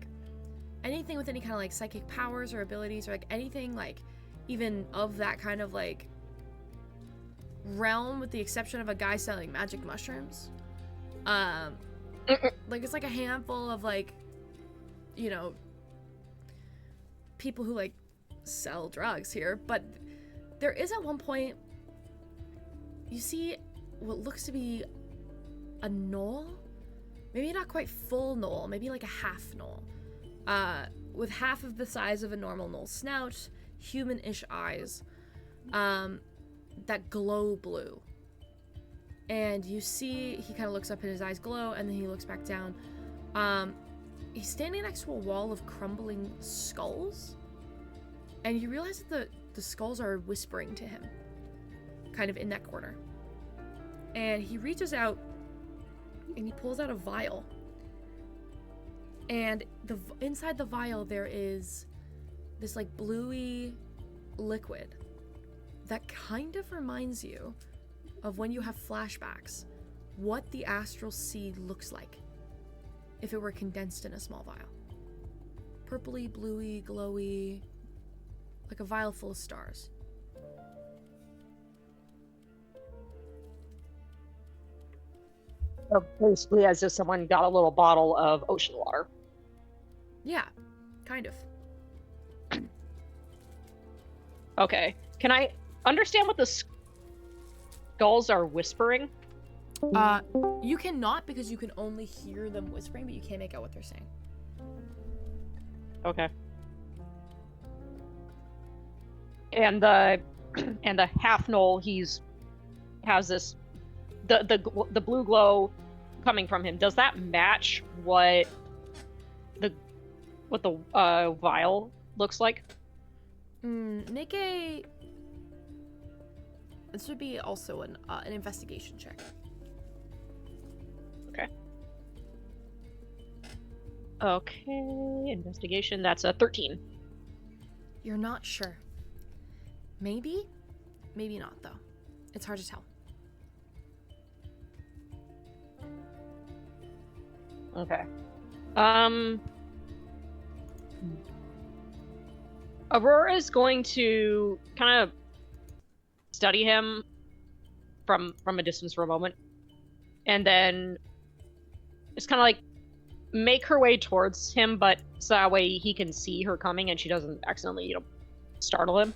any kind of, like, psychic powers or abilities or, like, anything, like, even of that kind of, like, realm, with the exception of a guy selling magic mushrooms. Like, it's, like, a handful of, like, you know, people who, like, sell drugs here. But there is at one point, you see what looks to be a knoll, maybe not quite full knoll, maybe like a half knoll, with half of the size of a normal gnoll snout, human-ish eyes, that glow blue. And you see, he kind of looks up and his eyes glow, and then he looks back down. He's standing next to a wall of crumbling skulls, and you realize that the skulls are whispering to him, kind of in that corner. And he reaches out, and he pulls out a vial. And inside the vial, there is this, like, bluey liquid that kind of reminds you of when you have flashbacks, what the astral sea looks like if it were condensed in a small vial. Purpley, bluey, glowy, like a vial full of stars. So basically, as if someone got a little bottle of ocean water. Yeah, kind of. Okay. Can I understand what the skulls are whispering? You cannot, because you can only hear them whispering, but you can't make out what they're saying. Okay. And the half gnoll, has this the blue glow coming from him. Does that match what the vial looks like? Make a. This would be also an investigation check. Okay, investigation. That's a 13. You're not sure. Maybe not, though. It's hard to tell. Okay. Aurora is going to kind of study him from a distance for a moment, and then just kind of like make her way towards him, but so that way he can see her coming and she doesn't accidentally, startle him.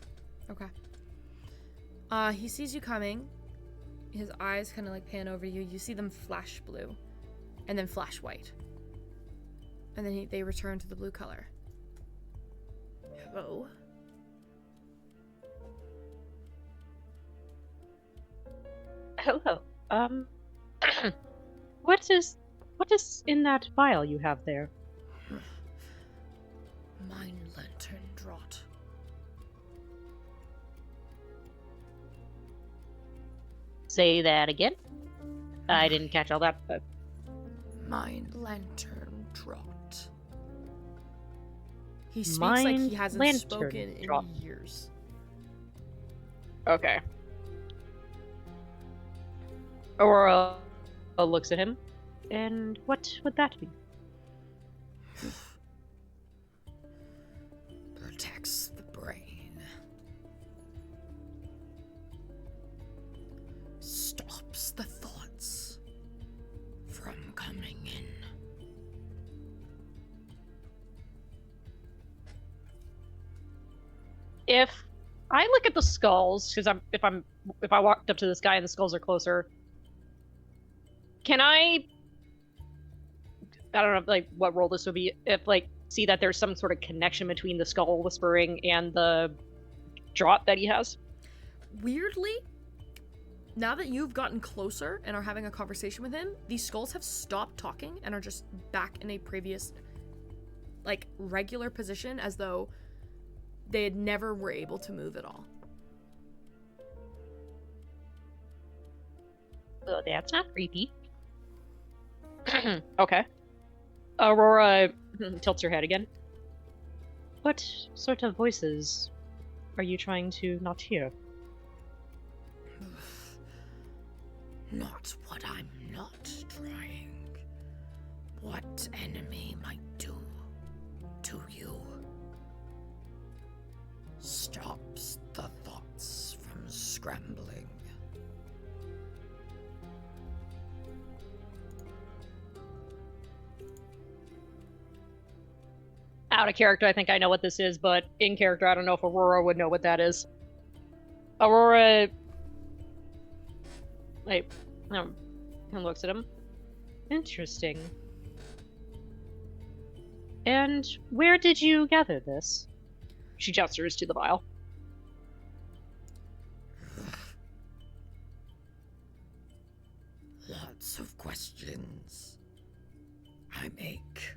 Okay. He sees you coming. His eyes kind of like pan over you. You see them flash blue, and then flash white, and then they return to the blue color. Hello. Hello. What is in that vial you have there? Mine lantern draught. Say that again. I didn't catch all that. Mine lantern draught. He speaks like he hasn't spoken in years. Okay. Aurora looks at him. And what would that be? Protects the brain. Stops the thoughts from coming in. If I look at the skulls, because if I walked up to this guy and the skulls are closer, can I don't know, like, what role this would be, if, like, see that there's some sort of connection between the skull whispering and the drop that he has? Weirdly, now that you've gotten closer and are having a conversation with him, these skulls have stopped talking and are just back in a previous, like, regular position, as though they had never were able to move at all. Oh, that's not creepy. Okay. Aurora tilts her head again. What sort of voices are you trying to not hear? Not what I'm not trying. What enemy might do to you. Stops the thoughts from scrambling. Out of character, I think I know what this is, but in character, I don't know if Aurora would know what that is. Aurora, like, and looks at him. Interesting. And where did you gather this? She gestures to the vial. Lots of questions I make.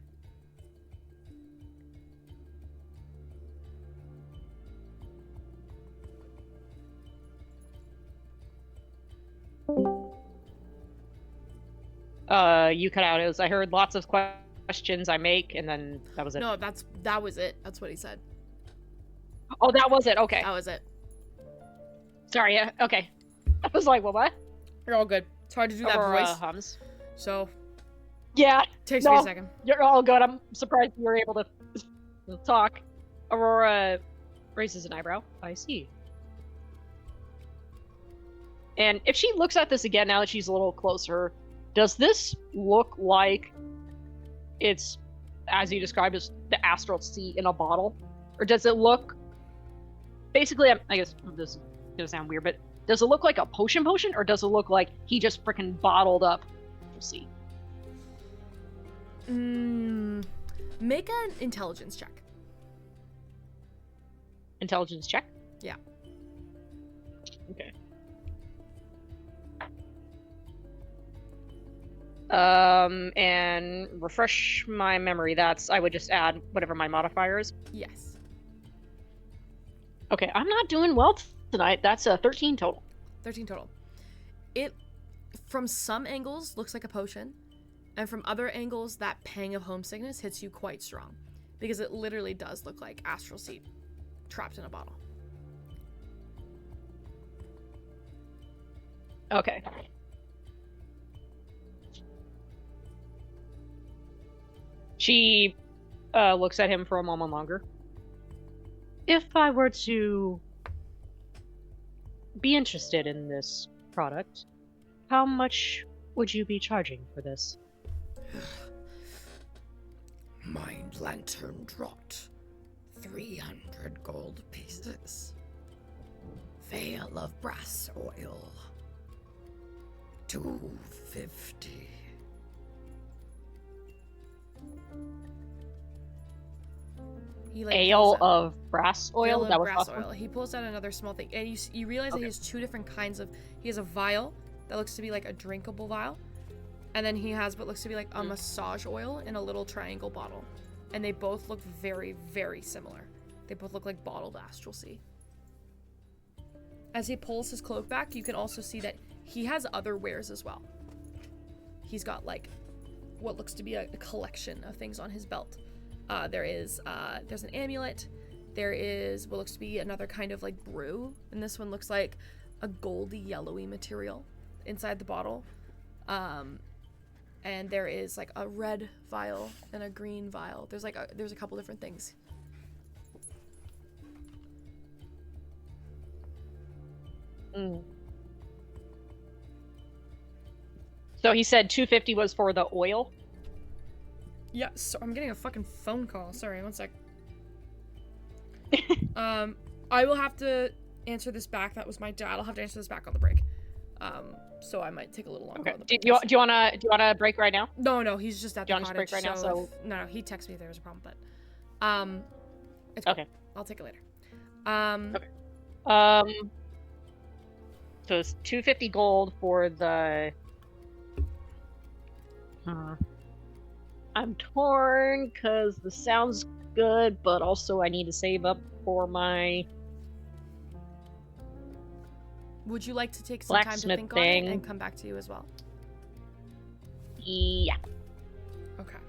You cut out. I heard lots of questions I make, and then that was it. No, that was it. That's what he said. Oh, that was it. Okay. That was it. Sorry. Yeah. Okay. I was like, well, what? You're all good. It's hard to do that Aurora voice. hums. So, Yeah. takes me a second. You're all good. I'm surprised you were able to talk. Aurora raises an eyebrow. I see. And if she looks at this again now that she's a little closer, does this look like it's, as you described, as the astral sea in a bottle? Or does it look... Basically, I guess this is going to sound weird, but does it look like a potion, or does it look like he just freaking bottled up the sea? Make an intelligence check. Intelligence check? Yeah. Okay. And refresh my memory. I would just add whatever my modifier is. Yes. Okay, I'm not doing well tonight. That's a 13 total. 13 total. It, from some angles, looks like a potion, and from other angles, that pang of homesickness hits you quite strong, because it literally does look like astral seed trapped in a bottle. Okay. She looks at him for a moment longer. If I were to be interested in this product, how much would you be charging for this? Mind lantern dropped 300 gold pieces. Veil of brass oil 250. He, Ale pulls out- of brass oil? vial of That was brass awesome. oil. He pulls out another small thing, and you realize that he has two different kinds of. He has a vial that looks to be like a drinkable vial, and then he has what looks to be like a massage oil in a little triangle bottle, and they both look very, very similar. They both look like bottled astral sea. As he pulls his cloak back, you can also see that he has other wares as well. He's got like what looks to be a collection of things on his belt. There's an amulet. There is what looks to be another kind of like brew, and this one looks like a goldy yellowy material inside the bottle. And there is like a red vial and a green vial. There's a couple different things. So he said 250 was for the oil? Yeah, so I'm getting a fucking phone call. Sorry, one sec. I will have to answer this back. That was my dad. I'll have to answer this back on the break. So I might take a little longer Okay. on the Do break. you wanna break right now? No, he's just at Do you the want us to cottage. break right now, so no, he texted me if there was a problem, but it's cool. Okay. I'll take it later. Okay. So it's 250 gold for the. I'm torn because this sounds good, but also I need to save up for my Would you like to take some time to blacksmith think on thing. it and come back to you as well? Yeah. Okay.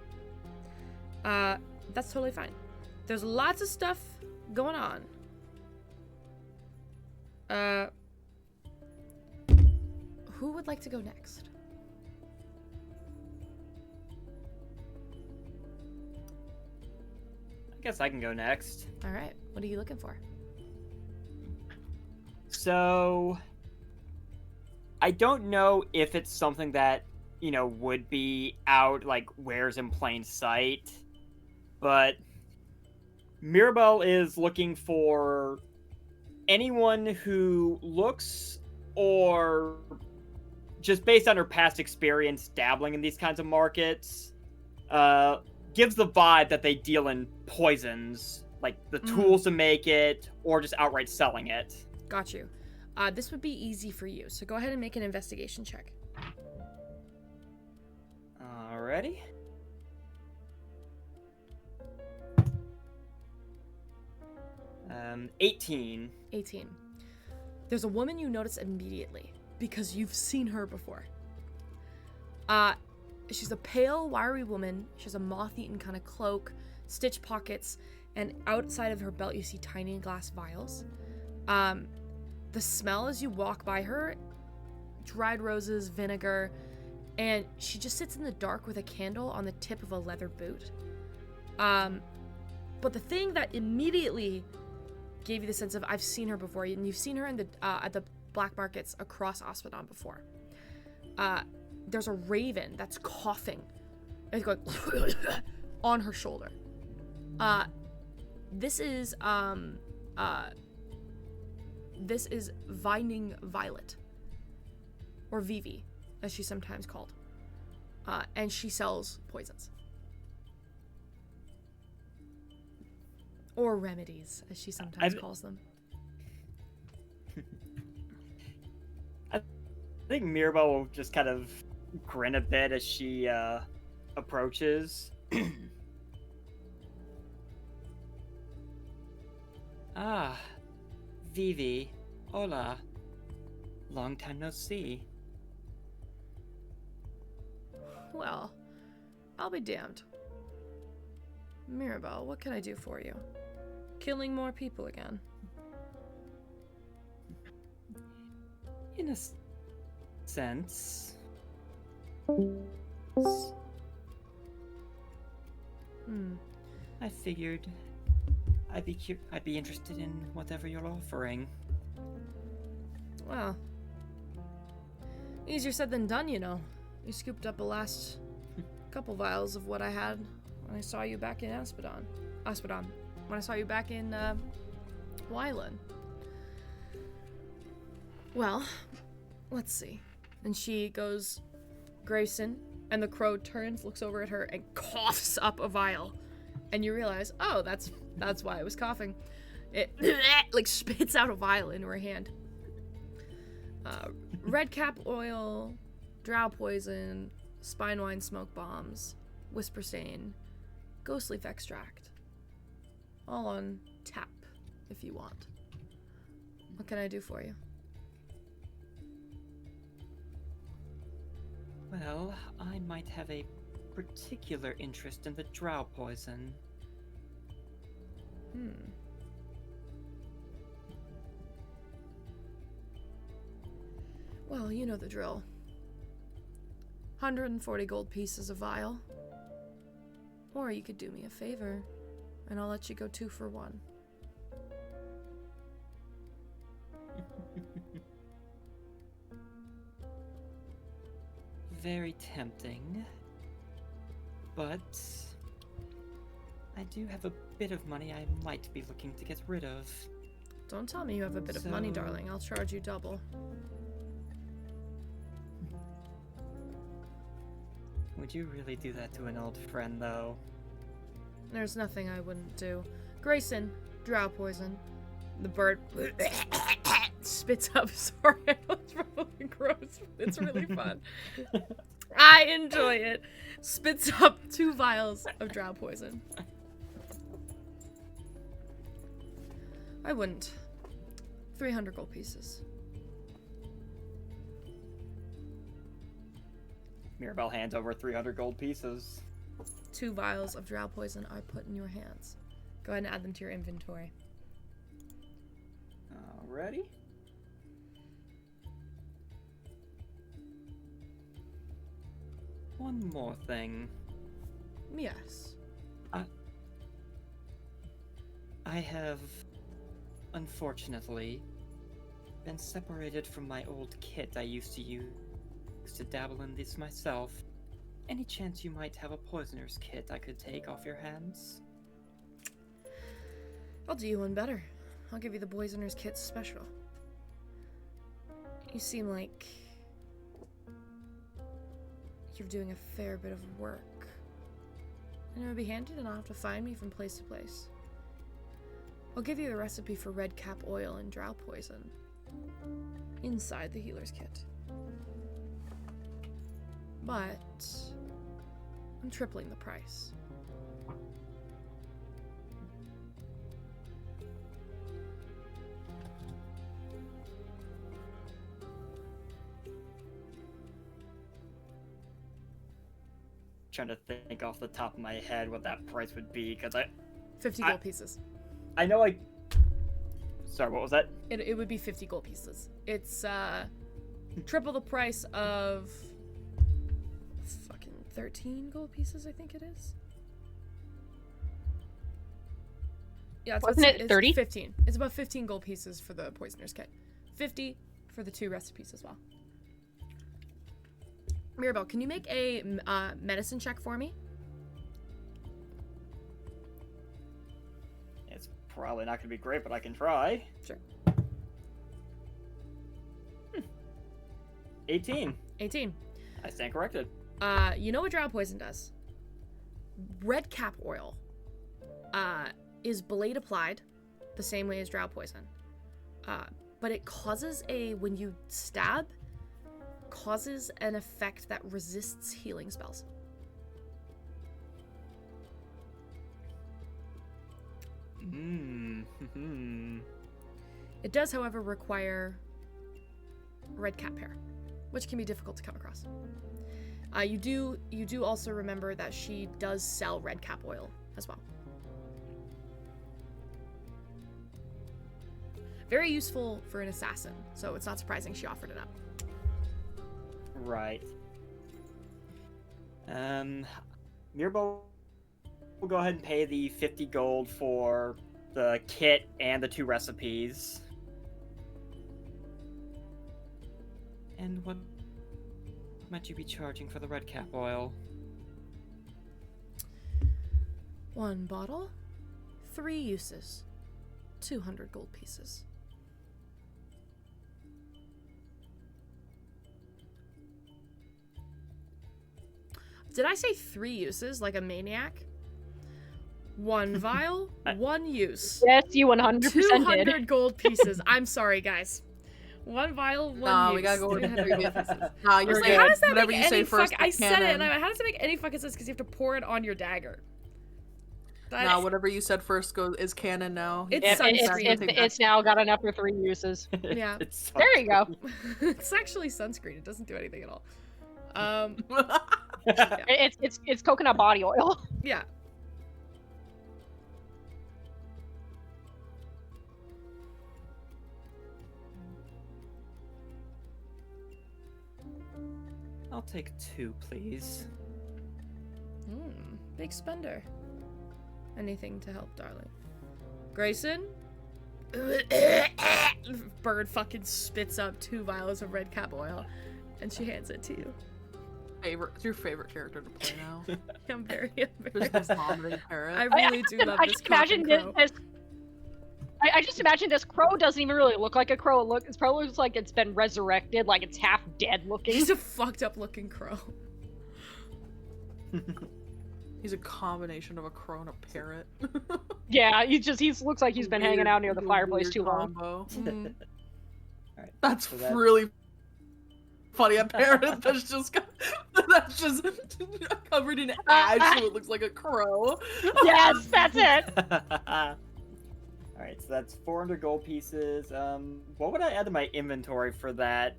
That's totally fine. There's lots of stuff going on. Who would like to go next? I guess I can go next. All right. What are you looking for? So, I don't know if it's something that, would be out, like, where's in plain sight, but Mirabelle is looking for anyone who looks, or just based on her past experience dabbling in these kinds of markets, gives the vibe that they deal in poisons, like the tools to make it, or just outright selling it. Got you. This would be easy for you, so go ahead and make an investigation check. Alrighty. Um, 18. 18. There's a woman you notice immediately because you've seen her before. She's a pale, wiry woman. She has a moth-eaten kind of cloak, stitch pockets, and outside of her belt you see tiny glass vials. The smell as you walk by her, dried roses, vinegar, and she just sits in the dark with a candle on the tip of a leather boot. But the thing that immediately gave you the sense of I've seen her before, and you've seen her in the at the black markets across Asphodon before. There's a raven that's coughing. It's going on her shoulder. This is Vining Violet, or Vivi, as she's sometimes called, and she sells poisons. Or remedies, as she sometimes calls them. I think Mirabelle will just kind of grin a bit as she approaches. Ah, Vivi, hola. Long time no see. Well, I'll be damned. Mirabelle, what can I do for you? Killing more people again. In a sense. I figured I'd be interested in whatever you're offering. Well, easier said than done, you know. You scooped up the last couple vials of what I had when I saw you back in Asphodon. When I saw you back in, Wyland. Well, let's see. And she goes, Grayson, and the crow turns, looks over at her, and coughs up a vial. And you realize, oh, that's why I was coughing. It, like, spits out a vial into her hand. Red cap oil, drow poison, spine wine smoke bombs, whisper stain, ghost leaf extract. All on tap, if you want. What can I do for you? Well, I might have a particular interest in the drow poison. Well, you know the drill. 140 gold pieces a vial. Or you could do me a favor, and I'll let you go 2 for 1. Very tempting. But I do have a bit of money I might be looking to get rid of. Don't tell me you have a bit of money, darling. I'll charge you double. Would you really do that to an old friend, though? There's nothing I wouldn't do. Grayson, drow poison. The bird spits up. Sorry, I know it's probably gross, but it's really fun. I enjoy it. Spits up 2 vials of drow poison. I wouldn't. 300 gold pieces. Mirabelle hands over 300 gold pieces. 2 vials of drow poison I put in your hands. Go ahead and add them to your inventory. Alrighty. One more thing. Yes. I have, unfortunately, been separated from my old kit I used to use to dabble in this myself. Any chance you might have a poisoner's kit I could take off your hands? I'll do you one better. I'll give you the poisoner's kit special. You seem like you're doing a fair bit of work. and it'll be handy to not have to find me from place to place. I'll give you the recipe for red cap oil and drow poison inside the healer's kit. But I'm tripling the price. Trying to think off the top of my head what that price would be, because 50 gold pieces. I know I... Sorry, what was that? It would be 50 gold pieces. It's triple the price of fucking 13 gold pieces, I think it is. Yeah, Wasn't it 30? 15. It's about 15 gold pieces for the poisoner's kit. 50 for the 2 recipes as well. Mirabelle, can you make a medicine check for me? It's probably not going to be great, but I can try. Sure. 18. 18. I stand corrected. You know what drow poison does? Red cap oil is blade applied the same way as drow poison. But it causes when you stab, causes an effect that resists healing spells. It does, however, require red cap hair, which can be difficult to come across. You do also remember that she does sell red cap oil as well. Very useful for an assassin, so it's not surprising she offered it up. Right. Mirabelle will go ahead and pay the 50 gold for the kit and the 2 recipes. And what might you be charging for the red cap oil? 1 bottle, 3 uses, 200 gold pieces. Did I say 3 uses like a maniac? 1 vial, 1 use. Yes, you 100% 200 did. gold pieces. I'm sorry, guys. 1 vial, 1 Nah, use. we gotta go with 300 gold pieces. Nah, I you're was like, good. how does that Whatever make you any say first, I said it, and canon. how does it make any fucking sense? Because you have to pour it on your dagger. Nah, whatever you said first is canon now. It's It- sunscreen. it's now got enough for 3 uses. Yeah. It's There you go. It's actually sunscreen. It doesn't do anything at all. It's coconut body oil. Yeah. I'll take 2, please. Big spender. Anything to help, darling. Grayson? Bird fucking spits up 2 vials of red cap oil, and she hands it to you. It's your favorite character to play now. I'm very Just this vomiting parrot. I really do love this imagine coffin crow. I just imagine this crow doesn't even really look like a crow. This crow looks like it's been resurrected, like it's half dead looking. He's a fucked up looking crow. He's a combination of a crow and a parrot. Yeah, he looks like he's been hanging out near the Weird fireplace too long. combo. Alright. That's so that- really funny. A parrot that's just covered in ash, so it looks like a crow. Yes, that's it. Alright, so that's 400 gold pieces. What would I add to my inventory for that?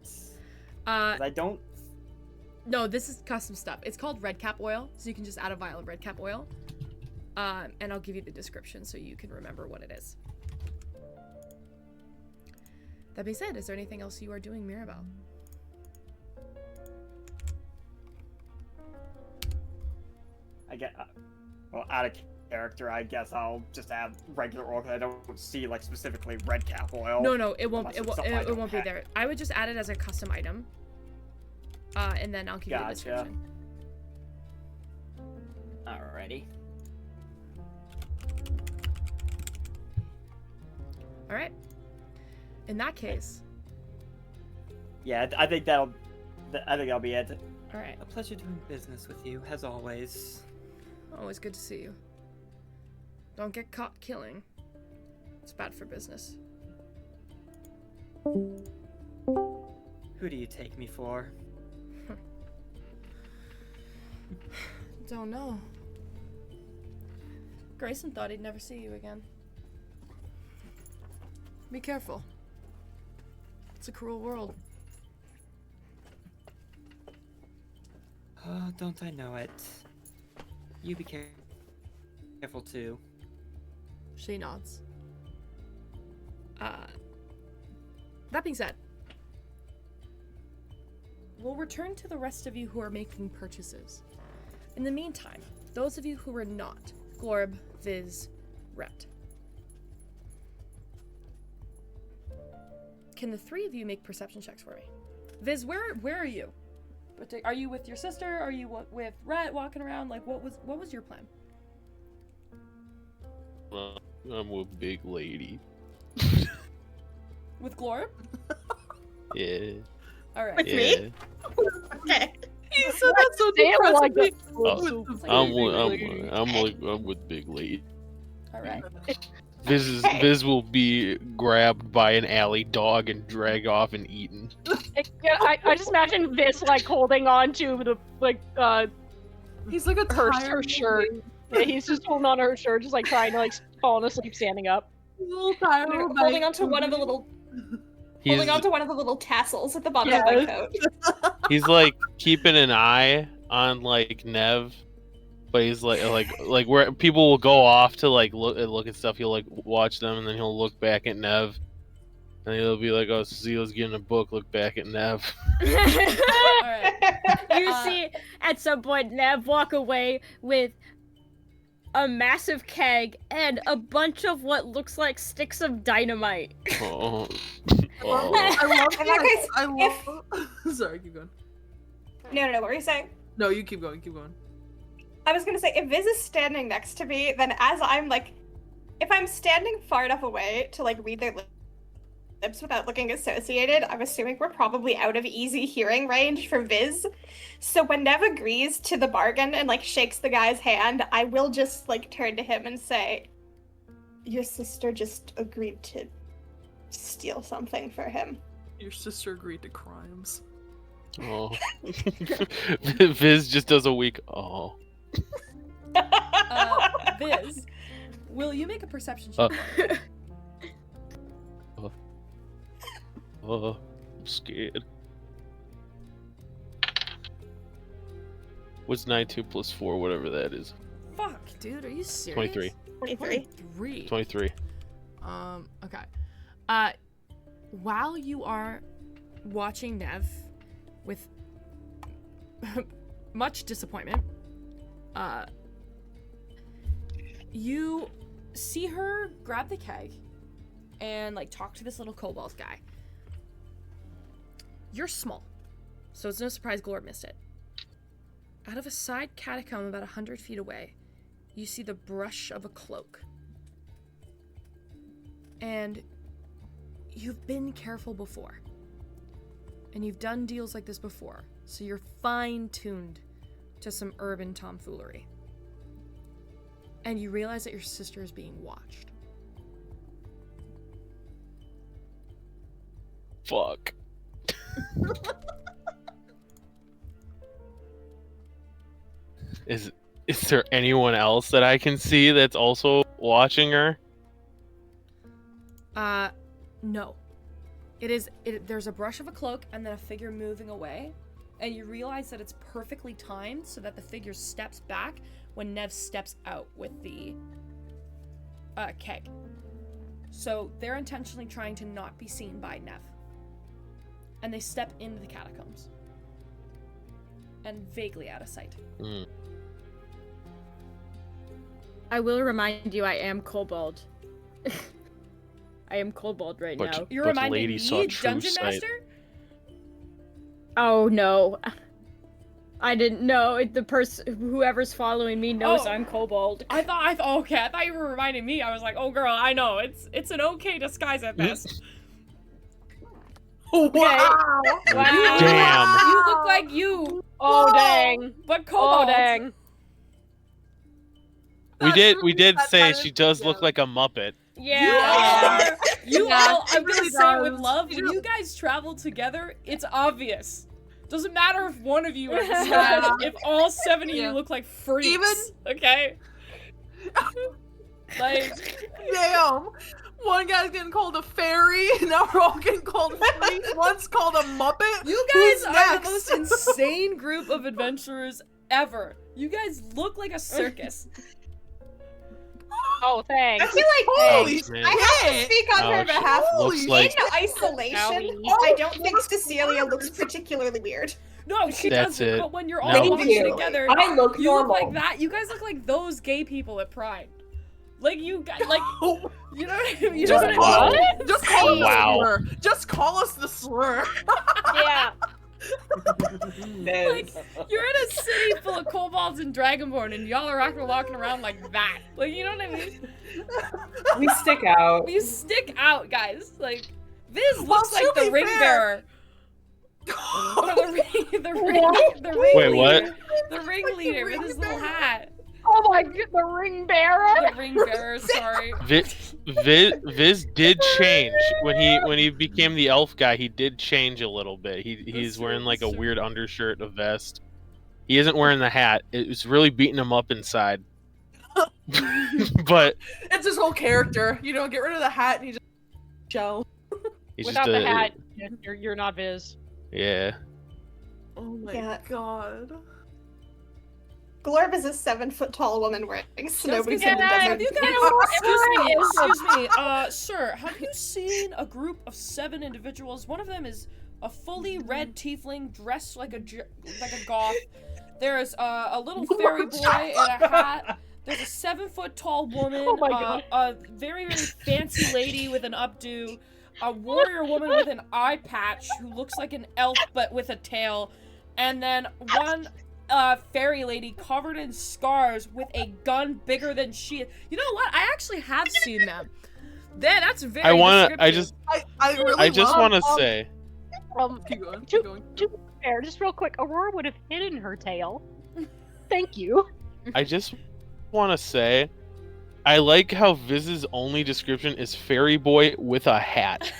'Cause I don't... No, this is custom stuff. It's called red cap oil, so you can just add a vial of red cap oil. And I'll give you the description so you can remember what it is. That being said, is there anything else you are doing, Mirabelle? I get... well, out of character, I guess I'll just add regular oil because I don't see, like, specifically red cap oil. No, it won't. Unless It it's won't. something I It don't won't be have. there. I would just add it as a custom item. And then I'll give you the Gotcha. description. Alrighty. All right. In that case, Yeah, I think that'll be it. all right. A pleasure doing business with you, as always. Always good to see you. Don't get caught killing. It's bad for business. Who do you take me for? Don't know. Grayson thought he'd never see you again. Be careful. It's a cruel world. Oh, don't I know it? You be careful too. She nods. That being said, we'll return to the rest of you who are making purchases. In the meantime, those of you who are not, Glorb, Viz, Rhett. Can the three of you make perception checks for me? Viz, where are you? Are you with your sister? Are you with Rhett walking around? Like, what was your plan? I'm with big lady. With Glorb? Yeah. All right. With Yeah. me? Okay. He said that so They were like depressingly. I'm with big lady. All right. Viz will be grabbed by an alley dog and dragged off and eaten. Yeah, I just imagine Viz like holding on to the He's like a her tired shirt. Yeah, he's just holding on to her shirt, just like trying to like falling asleep standing up. little tired Holding onto one of the little tassels at the bottom of my coat. He's like keeping an eye on like Nev, but he's like where people will go off to like look at stuff. He'll like watch them and then he'll look back at Nev, and he'll be like, "Oh, Zeal's getting a book. Look back at Nev." Alright. You see, at some point, Nev walk away with a massive keg and a bunch of what looks like sticks of dynamite. Oh. I love In that case, I love. Sorry, keep going. No, what were you saying? No, you keep going. Keep going. I was gonna say, if Viz is standing next to me, then as I'm like, if I'm standing far enough away to like read their lips without looking associated, I'm assuming we're probably out of easy hearing range for Viz. So when Nev agrees to the bargain and like shakes the guy's hand, I will just like turn to him and say, "Your sister just agreed to steal something for him." Your sister agreed to crimes. Oh. Viz just does a weak. Oh. Viz, will you make a perception check? Oh, I'm scared. What's 9 2 + 4, whatever that is? Fuck, dude, are you serious? 23. 23. 23. Okay. While you are watching Nev with much disappointment, you see her grab the keg and like talk to this little kobold guy. You're small, so it's no surprise Glor missed it. Out of a side catacomb about 100 feet away, you see the brush of a cloak. And you've been careful before. And you've done deals like this before, so you're fine-tuned to some urban tomfoolery. And you realize that your sister is being watched. Fuck. Is there anyone else that I can see that's also watching her? No. There's a brush of a cloak and then a figure moving away, and you realize that it's perfectly timed so that the figure steps back when Nev steps out with the keg. So they're intentionally trying to not be seen by Nev. And they step into the catacombs. And vaguely out of sight. Mm. I will remind you, I am kobold. I am kobold right now. You're But reminding lady me, saw true Dungeon sight. Master? Oh no. I didn't know. The person, whoever's following me knows Oh. I'm kobold. I thought you were reminding me. I was like, oh girl, I know. It's an okay disguise at best. Wow! Wow. Damn. You look like you, Oh dang! but Oh kobold. dang! We did That say kind of- she does look yeah. like a Muppet. Yeah. You Yeah, all, she I'm gonna really say it with does. love, She when just- you guys travel together, it's obvious. Doesn't matter if one of you are Yeah. smashed, if all 7 of you Yeah. look like freaks. Even- okay? Like, Damn. One guy's getting called a fairy, now we're all getting called freaks. One's called a Muppet. you Who's guys are next? the most insane group of adventurers ever. You guys look like a circus. Oh, thanks. I feel like Holy Man. I have to shit. speak on her Ouch. behalf. Looks Holy like In isolation, Owie. I don't think Cecilia looks particularly weird. No, she That's doesn't, it. but when you're all No. watching Thank you. together, I look you look normal. like that. You guys look like those gay people at Pride. Like, you guys, like, you know what I mean? You know Just what I mean? call, just call Wow. us the slur. Just call us the slur. Yeah. Like, you're in a city full of kobolds and dragonborn, and y'all are walking around like that. Like, you know what I mean? We stick out. You stick out, guys. Like, Viz Well, looks like to the be ring fair- bearer. Or the ring Wait, what? leader. The ringleader with his little hat. Oh my god, the ring bearer. The ring bearer, sorry. Viz did change when he became the elf guy. He did change a little bit. He's wearing like a weird undershirt, a vest. He isn't wearing the hat. It was really beating him up inside. But It's his whole character. You know, get rid of the hat and he just shell. he's Without just the hat, you're not Viz. Yeah. Oh my Yeah. god. Glorb is a 7-foot-tall woman wearing snow boots Yeah, in the have desert. you guys, excuse me, sir, have you seen a group of 7 individuals? One of them is a fully red tiefling dressed like a goth. There's a little fairy boy in a hat. There's a 7-foot-tall woman. Oh my God. A very, very fancy lady with an updo. A warrior woman with an eye patch who looks like an elf but with a tail. And then one fairy lady covered in scars with a gun bigger than she. You know what? I actually have seen them. That's very. I I just want to say Keep going. to- Keep going. To be fair, just real quick, Aurora would have hidden her tail. Thank you. I just want to say I like how Viz's only description is fairy boy with a hat.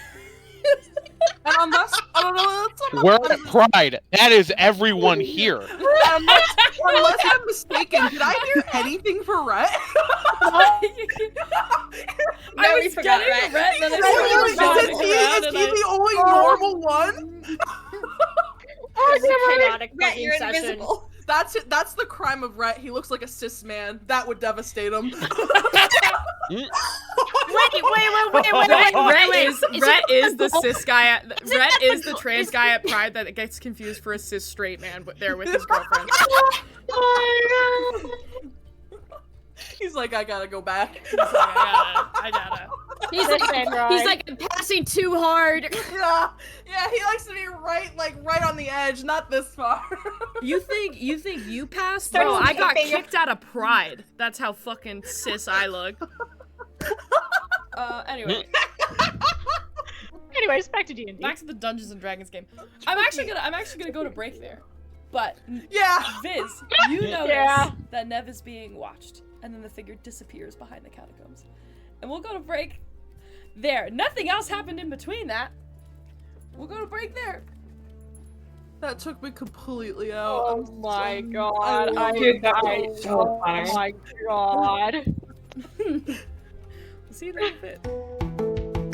And unless I don't know, that's We're at Pride. That is everyone here. unless I'm mistaken, did I hear anything for Rhett? I we was forgot getting Rhett. a red, then I Is started he, walking around is and he the only normal one? It was a chaotic Rhett, fucking you're session. invisible. That's it. That's the crime of Rhett. He looks like a cis man. That would devastate him. Wait. Rhett is the cis guy at Rhett is the trans guy at Pride that gets confused for a cis straight man there with his girlfriend. He's like, I gotta go back. I gotta. He's like, I'm passing too hard. Yeah, he likes to be right on the edge, not this far. You think you passed? Starts Bro, I got taping your- kicked out of Pride. That's how fucking cis I look. Anyway, Anyways, back to D&D. back to the Dungeons and Dragons game. I'm actually gonna go to break there, but Yeah. Viz, you notice Yeah. that Nev is being watched, and then the figure disappears behind the catacombs, and we'll go to break there. Nothing else happened in between that. We'll go to break there. That took me completely out. Oh my god. Dude, that was so funny. Oh my god. We'll see you in a little bit.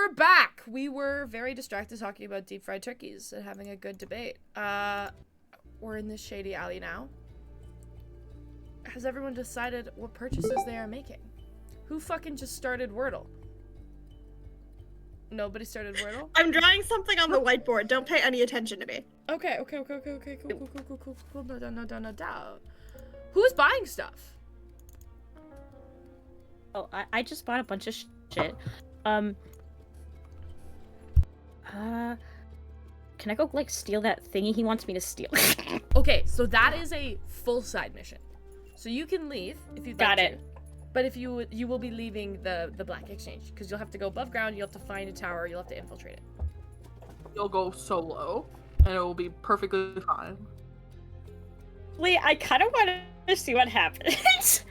we're back. We were very distracted talking about deep fried turkeys and having a good debate. We're in this shady alley now. Has everyone decided what purchases they are making? Who fucking just started Wordle? Nobody started Wordle? I'm drawing something on the whiteboard. Don't pay any attention to me. Okay. Cool. No doubt. Who's buying stuff? Oh, I just bought a bunch of shit. Can I go, like, steal that thingy he wants me to steal? Okay, so that is a full side mission. So you can leave if you'd like Got it. to. But if you will be leaving the Black Exchange, because you'll have to go above ground, you'll have to find a tower, you'll have to infiltrate it. You'll go solo, and it will be perfectly fine. Lee, I kind of want to see what happens.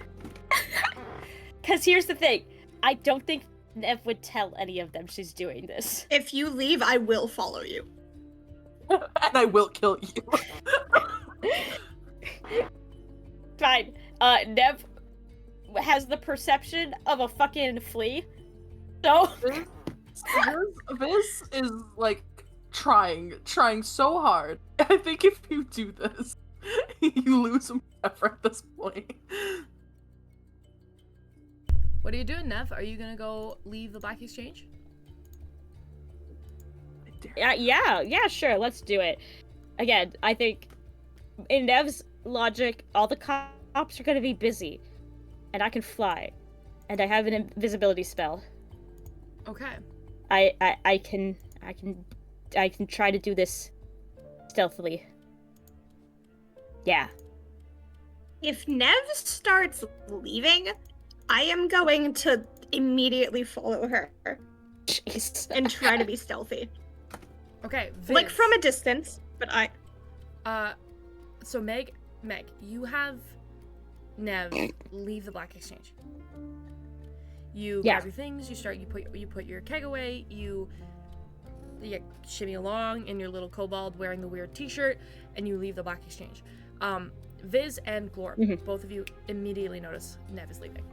Because here's the thing. I don't think Nev would tell any of them she's doing this. If you leave, I will follow you. And I will kill you. Fine. Nev has the perception of a fucking flea. So... This is, like, trying so hard. I think if you do this, you lose some effort at this point. What are you doing, Nev? Are you gonna go leave the Black Exchange? Yeah, sure, let's do it. Again, I think in Nev's logic, all the cops are gonna be busy. And I can fly. And I have an invisibility spell. Okay. I can try to do this stealthily. Yeah. If Nev starts leaving, I am going to immediately follow her Jeez. and try to be stealthy. Okay, Viz. Like from a distance, but So Meg, you have Nev leave the Black Exchange. You grab your things, you put your keg away, you shimmy along in your little kobold wearing the weird t-shirt, and you leave the Black Exchange. Viz and Glorb, both of you immediately notice Nev is leaving.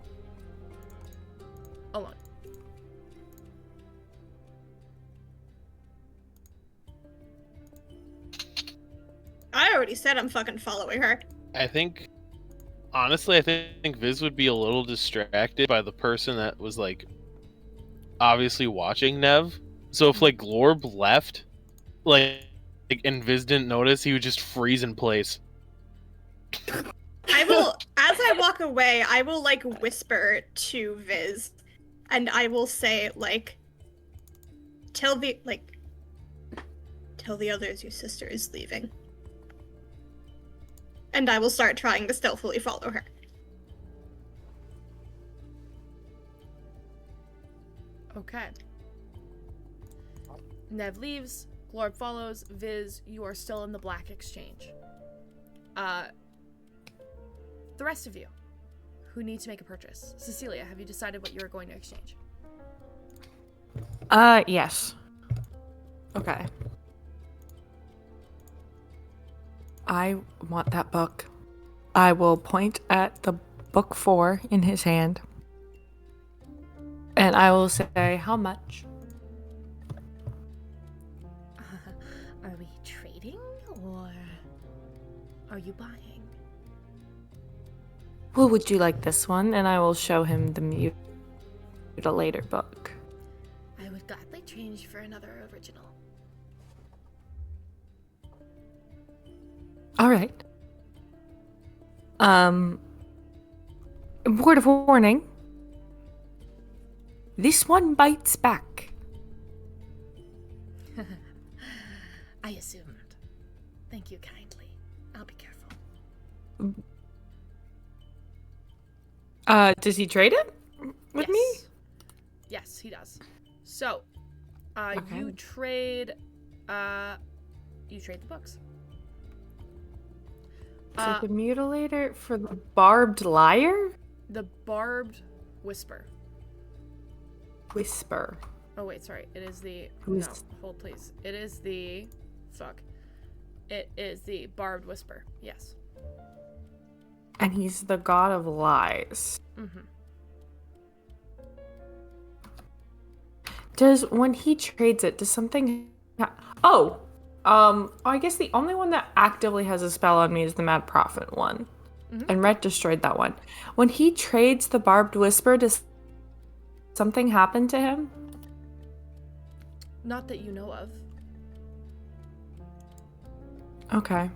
Alone. I already said I'm fucking following her. Honestly, I think Viz would be a little distracted by the person that was, like, obviously watching Nev. So if, like, Glorb left, and Viz didn't notice, he would just freeze in place. I will, as I walk away, I will, like, whisper to Viz, and I will say, like, tell the others your sister is leaving. And I will start trying to stealthily follow her. Okay. Nev leaves, Glorb follows, Viz, you are still in the Black Exchange. The rest of you, who need to make a purchase. Cecilia, have you decided what you are going to exchange? Yes. Okay. I want that book. I will point at the book 4 in his hand. And I will say, how much? Are we trading, or are you buying? Well, would you like this one? And I will show him the mutilator book. I would gladly change for another original. All right. Word of warning. This one bites back. I assumed. Thank you kindly. I'll be careful. Does he trade it with me? Yes, he does. So, Okay. you trade the books. So the mutilator for the barbed lyre? The barbed whisper. Whisper. Oh wait, sorry. It is the Who's- no. Hold please. It is the fuck. It is the barbed whisper. Yes. And he's the god of lies. Mm-hmm. When he trades it, does something I guess the only one that actively has a spell on me is the Mad Prophet one. And Rhett destroyed that one. When he trades the Barbed Whisper, does something happen to him? Not that you know of. Okay.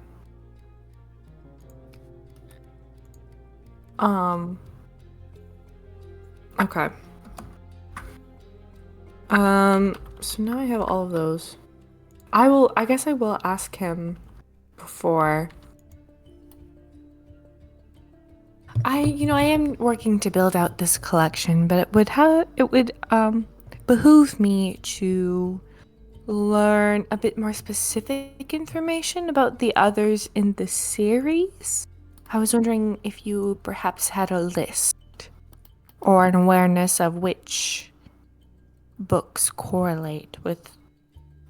Okay. So now I have all of those. I guess I will ask him before. I am working to build out this collection, but it would behoove me to learn a bit more specific information about the others in the series. I was wondering if you perhaps had a list or an awareness of which books correlate with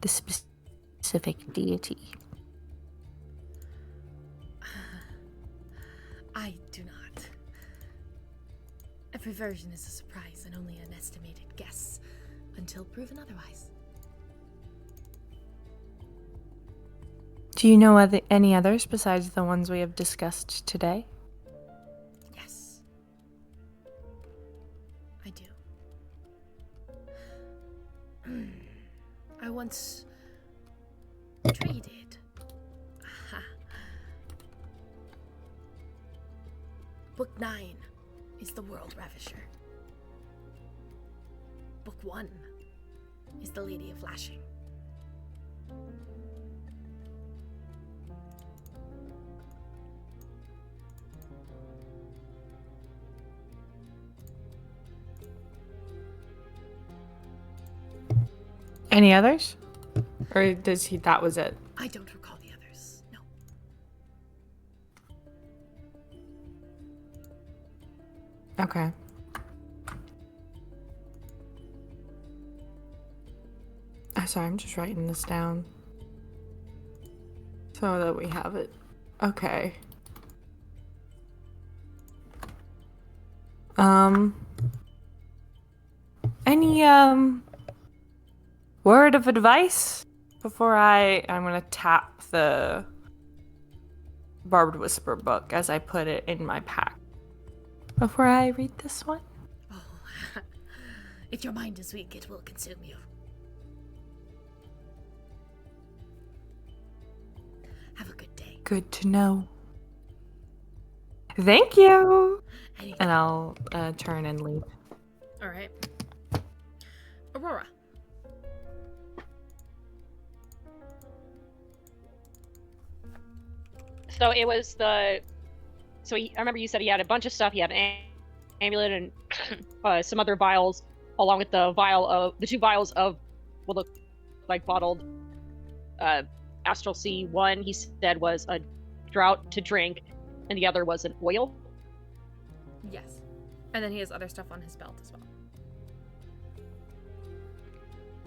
the specific deity. I do not. Every version is a surprise and only an estimated guess until proven otherwise. Do you know any others besides the ones we have discussed today? Yes. I do. I once traded. Book 9 is the World Ravisher. Book 1 is the Lady of Lashing. Any others? Or that was it? I don't recall the others, no. Okay. Sorry, I'm just writing this down so that we have it. Okay. Any word of advice before I'm gonna tap the Barbed Whisper book as I put it in my pack before I read this one? Oh, if your mind is weak, it will consume you. Have a good day. Good to know. Thank you. Anything. And I'll turn and leave. All right. Aurora. So it was I remember you said he had a bunch of stuff. He had an amulet and some other vials, along with the two vials of what looked like bottled Astral Sea. One he said was a drought to drink, and the other was an oil. Yes. And then he has other stuff on his belt as well.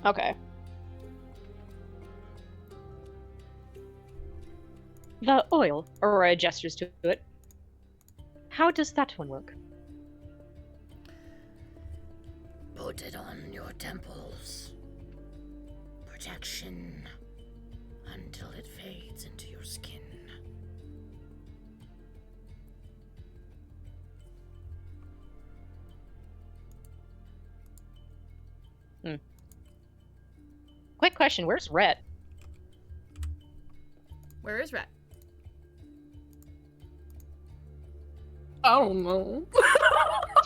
Okay. The oil, Aurora gestures to it. How does that one work? Put it on your temples. Protection until it fades into your skin. Quick question, where's Rhett? Where is Rhett? I don't know.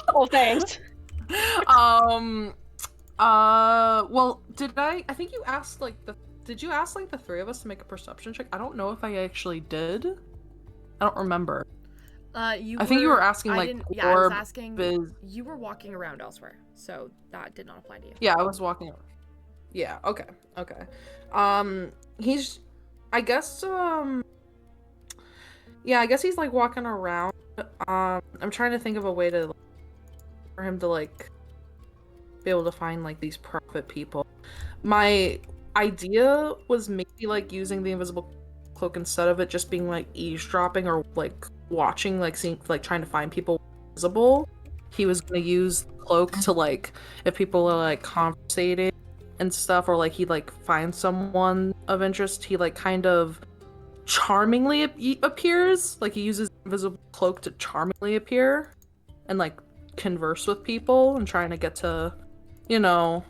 Oh, thanks. Well, I think you asked did you ask the three of us to make a perception check? I don't know if I actually did. I don't remember. I think you were asking I was asking. is... You were walking around elsewhere, so that did not apply to you. Yeah, I was walking around. Yeah, okay. He's, I guess, yeah, I guess he's walking around. I'm trying to think of a way to, for him to be able to find these prophet people. My idea was maybe using the invisible cloak instead of it just being eavesdropping or watching, seeing, trying to find people visible. He was gonna use the cloak to if people are conversating and stuff, or like he like finds someone of interest, he like kind of charmingly appears. Like he uses invisible cloak to charmingly appear and like converse with people and trying to get to, you know,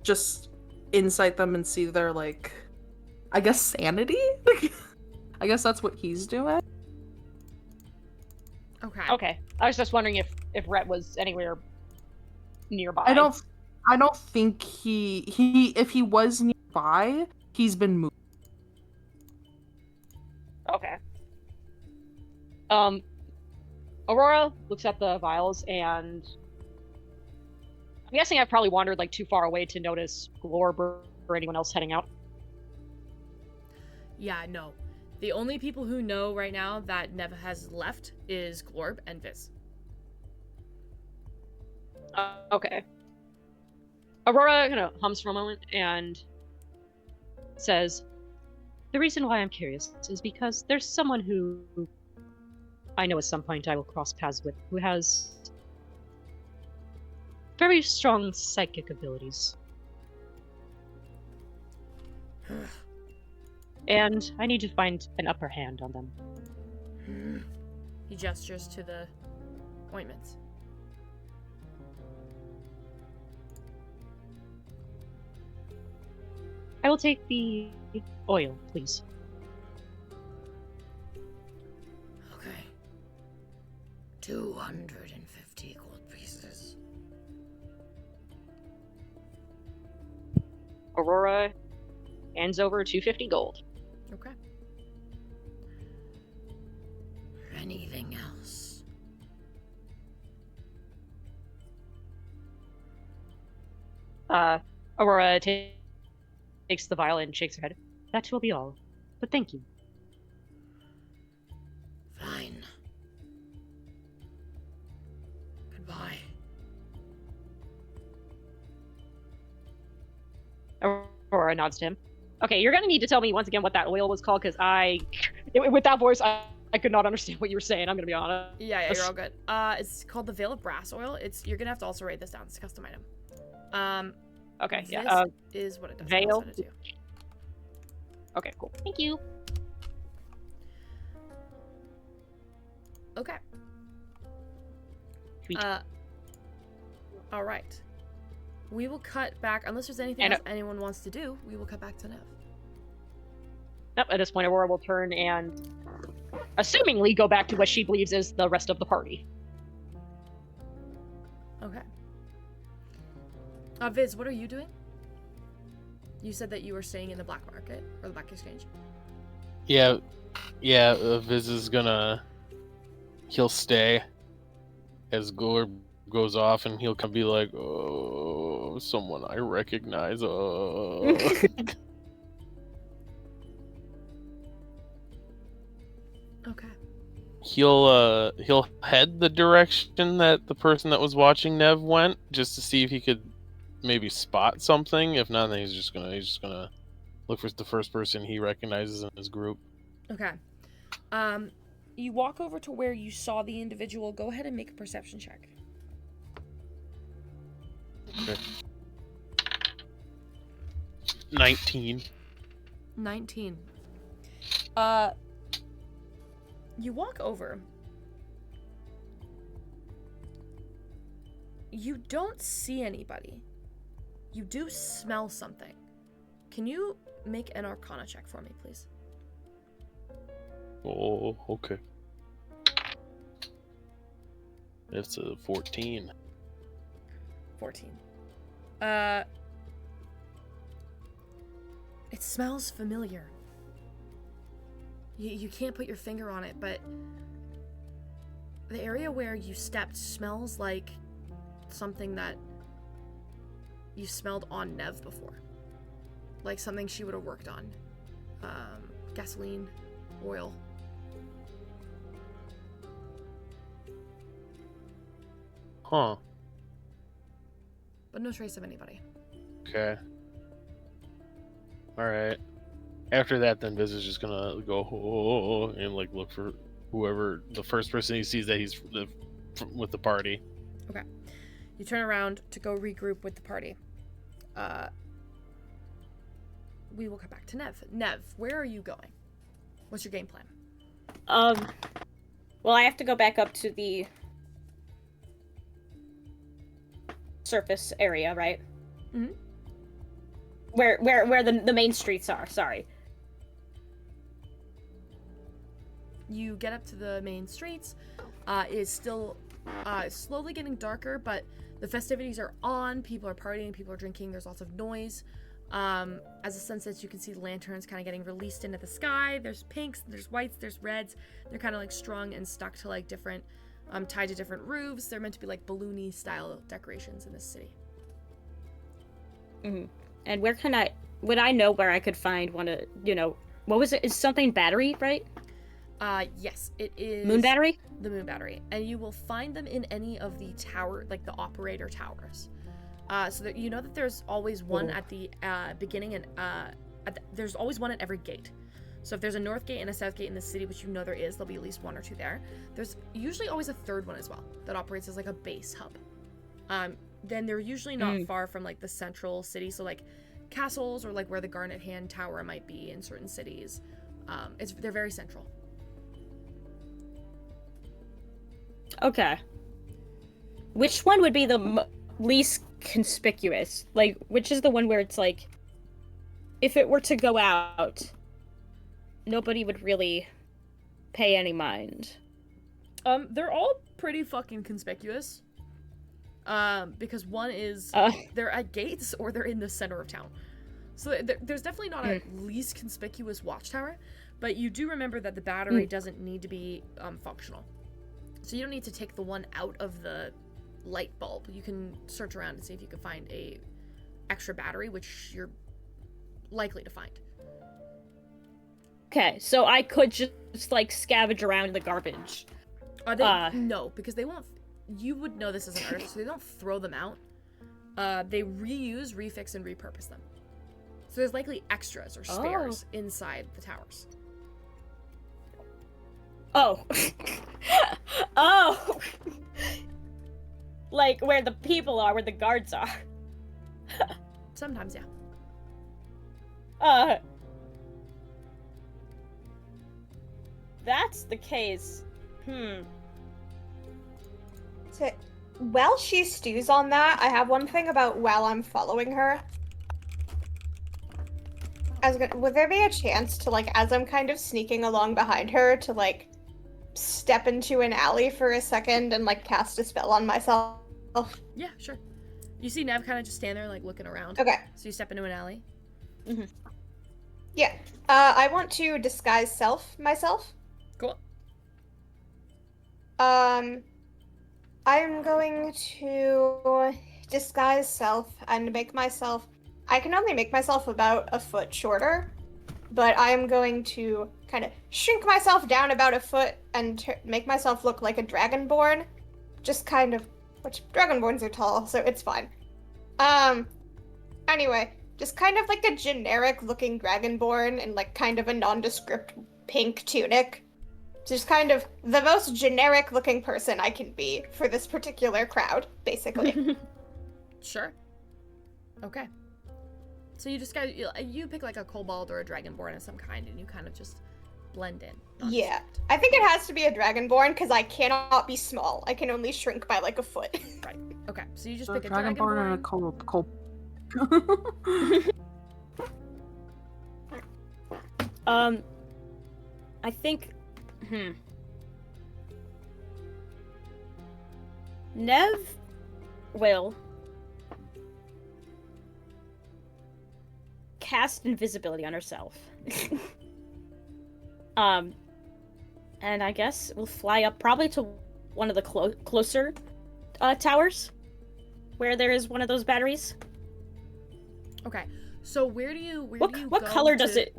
just insight them and see their like, I guess, sanity. I guess that's what he's doing. Okay. Okay. I was just wondering if Rhett was anywhere nearby. I don't think he if he was nearby, he's been moved. Okay. Aurora looks at the vials, and I'm guessing I've probably wandered like too far away to notice Glorb or anyone else heading out. Yeah, no. The only people who know right now that Neva has left is Glorb and Viz. Okay. Aurora kind of hums for a moment and says, "The reason why I'm curious is because there's someone who I know at some point I will cross paths with who has very strong psychic abilities. And I need to find an upper hand on them." He gestures to the ointments. I will take the oil, please. Okay. 250 gold pieces. Aurora hands over 250 gold. Okay. Anything else? Aurora takes the vial and shakes her head. That will be all. But thank you. Fine. Goodbye. Aurora nods to him. Okay, you're gonna need to tell me once again what that oil was called, because with that voice, I could not understand what you were saying. I'm gonna be honest. Yeah, you're all good. It's called the Veil of Brass Oil. You're gonna have to also write this down. It's a custom item. Okay, this yeah. is what it does. Veil. I'll send it to you. Okay, cool. Thank you. Okay. Sweet. All right. We will cut back, unless there's anything else anyone wants to do, we will cut back to Nev. Yep, at this point, Aurora will turn and, assumingly, go back to what she believes is the rest of the party. Okay. Viz, what are you doing? You said that you were staying in the black market, or the black exchange. Yeah, Viz is he'll stay as Glorb goes off, and he'll come be like, "Oh, someone I recognize." Oh. Okay. He'll head the direction that the person that was watching Nev went, just to see if he could maybe spot something. If not, then he's just gonna look for the first person he recognizes in his group. Okay. You walk over to where you saw the individual. Go ahead and make a perception check. Okay. 19. 19. You walk over. You don't see anybody. You do smell something. Can you make an Arcana check for me, please? Oh, okay. It's a 14. 14. It smells familiar. You can't put your finger on it, but the area where you stepped smells like something that you smelled on Nev before. Like something she would have worked on. Gasoline, oil. Huh. But no trace of anybody. Okay. Alright. After that, then Viz is just gonna go and like look for whoever, the first person he sees that he's with the party. Okay. You turn around to go regroup with the party. we will come back to Nev. Nev, where are you going? What's your game plan? Well, I have to go back up to the surface area, right? Mhm. Where the main streets are. Sorry. You get up to the main streets. It is still slowly getting darker, but the festivities are on. People are partying, people are drinking, there's lots of noise. As the sun sets, you can see the lanterns kind of getting released into the sky. There's pinks, there's whites, there's reds. They're kind of like strung and stuck to like different, tied to different roofs. They're meant to be like balloony style decorations in this city. Mm-hmm. And would I know where I could find one of, what was it? It's something battery, right? Yes, it is Moon battery? The moon battery, and you will find them in any of the tower, like the operator towers. So that you know that there's always one at the beginning, and there's always one at every gate. So if there's a north gate and a south gate in the city, which you know there is, there'll be at least one or two there. There's usually always a third one as well that operates as like a base hub. Then they're usually not far from like the central city, so like castles or like where the Garnet Hand Tower might be in certain cities. They're very central. Okay. Which one would be the least conspicuous? Like, which is the one where it's like, if it were to go out, nobody would really pay any mind? They're all pretty fucking conspicuous. Because one is they're at gates or they're in the center of town. So there's definitely not a least conspicuous watchtower, but you do remember that the battery doesn't need to be functional. So you don't need to take the one out of the light bulb. You can search around and see if you can find a extra battery, which you're likely to find. Okay, so I could just like scavenge around in the garbage. No, because they won't. You would know this as an artist, so they don't throw them out. They reuse, refix, and repurpose them. So there's likely extras or spares inside the towers. Oh. Oh! Like where the people are, where the guards are. Sometimes, yeah. That's the case. So, while she stews on that, I have one thing about while I'm following her. Would there be a chance to, like, as I'm kind of sneaking along behind her, to, like, step into an alley for a second and, like, cast a spell on myself? Yeah, sure. You see Nev kind of just stand there, like, looking around. Okay. So you step into an alley. Mm-hmm. Yeah. I want to disguise myself. Cool. I'm going to disguise self and make myself... I can only make myself about a foot shorter, but I'm going to kind of shrink myself down about a foot and make myself look like a dragonborn. Just kind of... Which dragonborns are tall, so it's fine. Anyway, just kind of like a generic-looking dragonborn in, like, kind of a nondescript pink tunic. Just kind of the most generic-looking person I can be for this particular crowd, basically. Sure. Okay. So you just you pick like a kobold or a dragonborn of some kind, and you kind of just blend in. Yeah. I think it has to be a dragonborn, because I cannot be small. I can only shrink by like a foot. Right. Okay, so you just So pick a dragonborn or a dragonborn. cold. I think... Nev will cast invisibility on herself. And I guess we'll fly up probably to one of the closer towers where there is one of those batteries. Okay, so where do you what go color does it?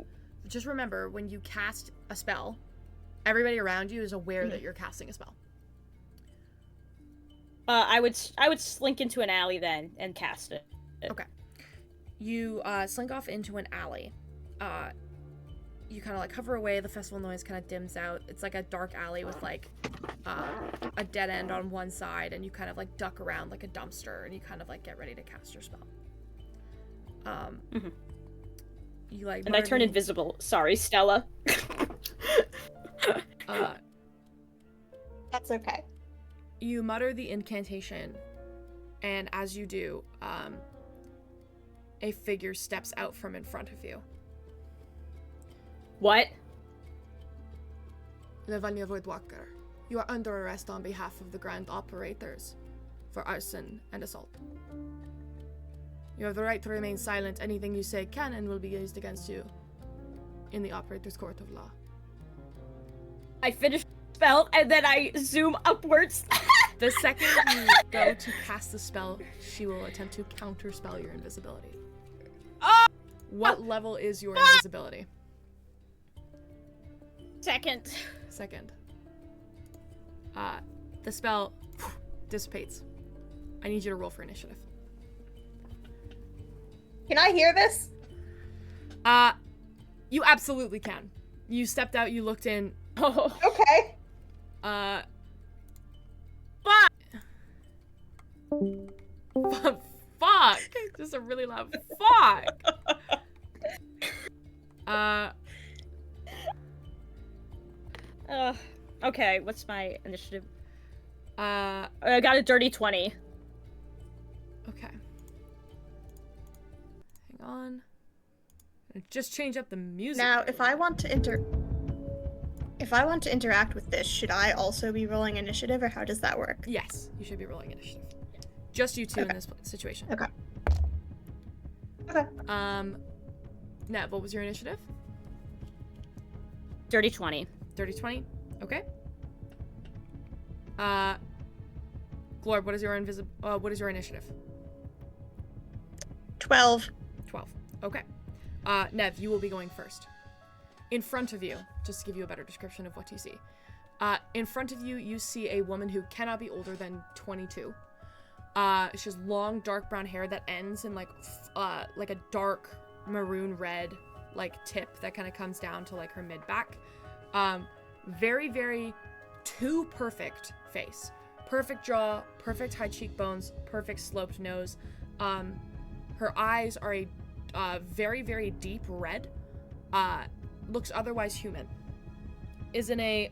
Just remember, when you cast a spell, everybody around you is aware that you're casting a spell. I would slink into an alley then and cast it. Okay. You slink off into an alley. You kind of like hover away. The festival noise kind of dims out. It's like a dark alley with like a dead end on one side, and you kind of like duck around like a dumpster, and you kind of like get ready to cast your spell. Mhm. You like. And I turn invisible. Sorry, Stella. That's okay. You mutter the incantation, and as you do, a figure steps out from in front of you. What? Levanya Voidwalker, you are under arrest on behalf of the Grand Operators for arson and assault. You have the right to remain silent. Anything you say can and will be used against you in the Operator's Court of Law. I finish the spell and then I zoom upwards. The second you go to cast the spell, she will attempt to counterspell your invisibility. What level is your invisibility? Second. The spell dissipates. I need you to roll for initiative. Can I hear this? You absolutely can. You stepped out, you looked in. Oh. Okay. Fuck! Just a really loud fuck! Okay, what's my initiative? I I got a dirty 20. Okay. Hang on. Just change up the music. Now, there if a I little. want to interact with this, should I also be rolling initiative, or how does that work? Yes, you should be rolling initiative. Just you two in this situation. Okay. Nat, what was your initiative? Dirty 20. Dirty 20? Okay. Glorb, what is your initiative? 12. 12. Okay. Nev, you will be going first. In front of you, just to give you a better description of what you see. In front of you, you see a woman who cannot be older than 22. She has long, dark brown hair that ends in like a dark maroon red tip that kind of comes down to her mid back. Very, very too perfect face. Perfect jaw, perfect high cheekbones, perfect sloped nose. Her eyes are a very, very deep red. Looks otherwise human. Is in a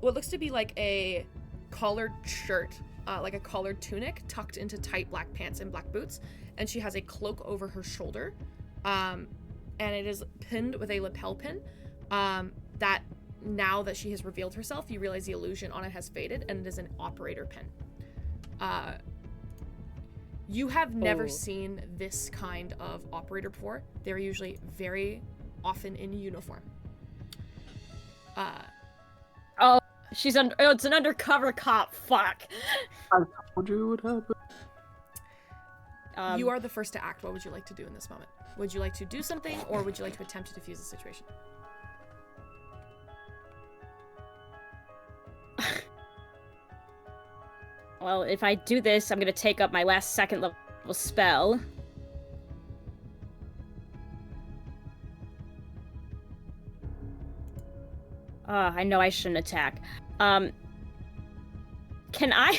what looks to be like a collared shirt, like a collared tunic tucked into tight black pants and black boots, and she has a cloak over her shoulder, and it is pinned with a lapel pin. That now that she has revealed herself, you realize the illusion on it has faded, and it is an operator pin. You have never seen this kind of operator before. They're usually very often in uniform. It's an undercover cop. Fuck. I told you what happened. You are the first to act. What would you like to do in this moment? Would you like to do something, or would you like to attempt to defuse the situation? Well, if I do this, I'm gonna take up my last second level spell. I know I shouldn't attack. Can I?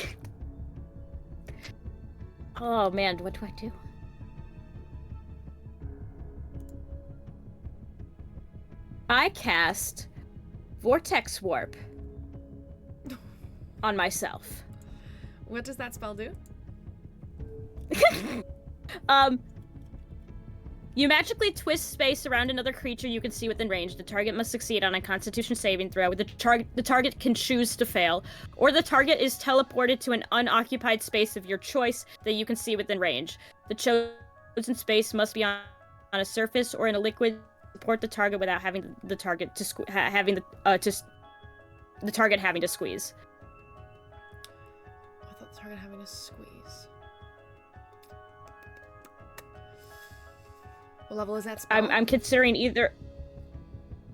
Oh man, what do I do? I cast Vortex Warp on myself. What does that spell do? You magically twist space around another creature you can see within range. The target must succeed on a Constitution saving throw. The target can choose to fail, or the target is teleported to an unoccupied space of your choice that you can see within range. The chosen space must be on a surface or in a liquid. Support the target without having the target to the target having to squeeze. I thought the target having to squeeze. What level is that spell? I'm considering either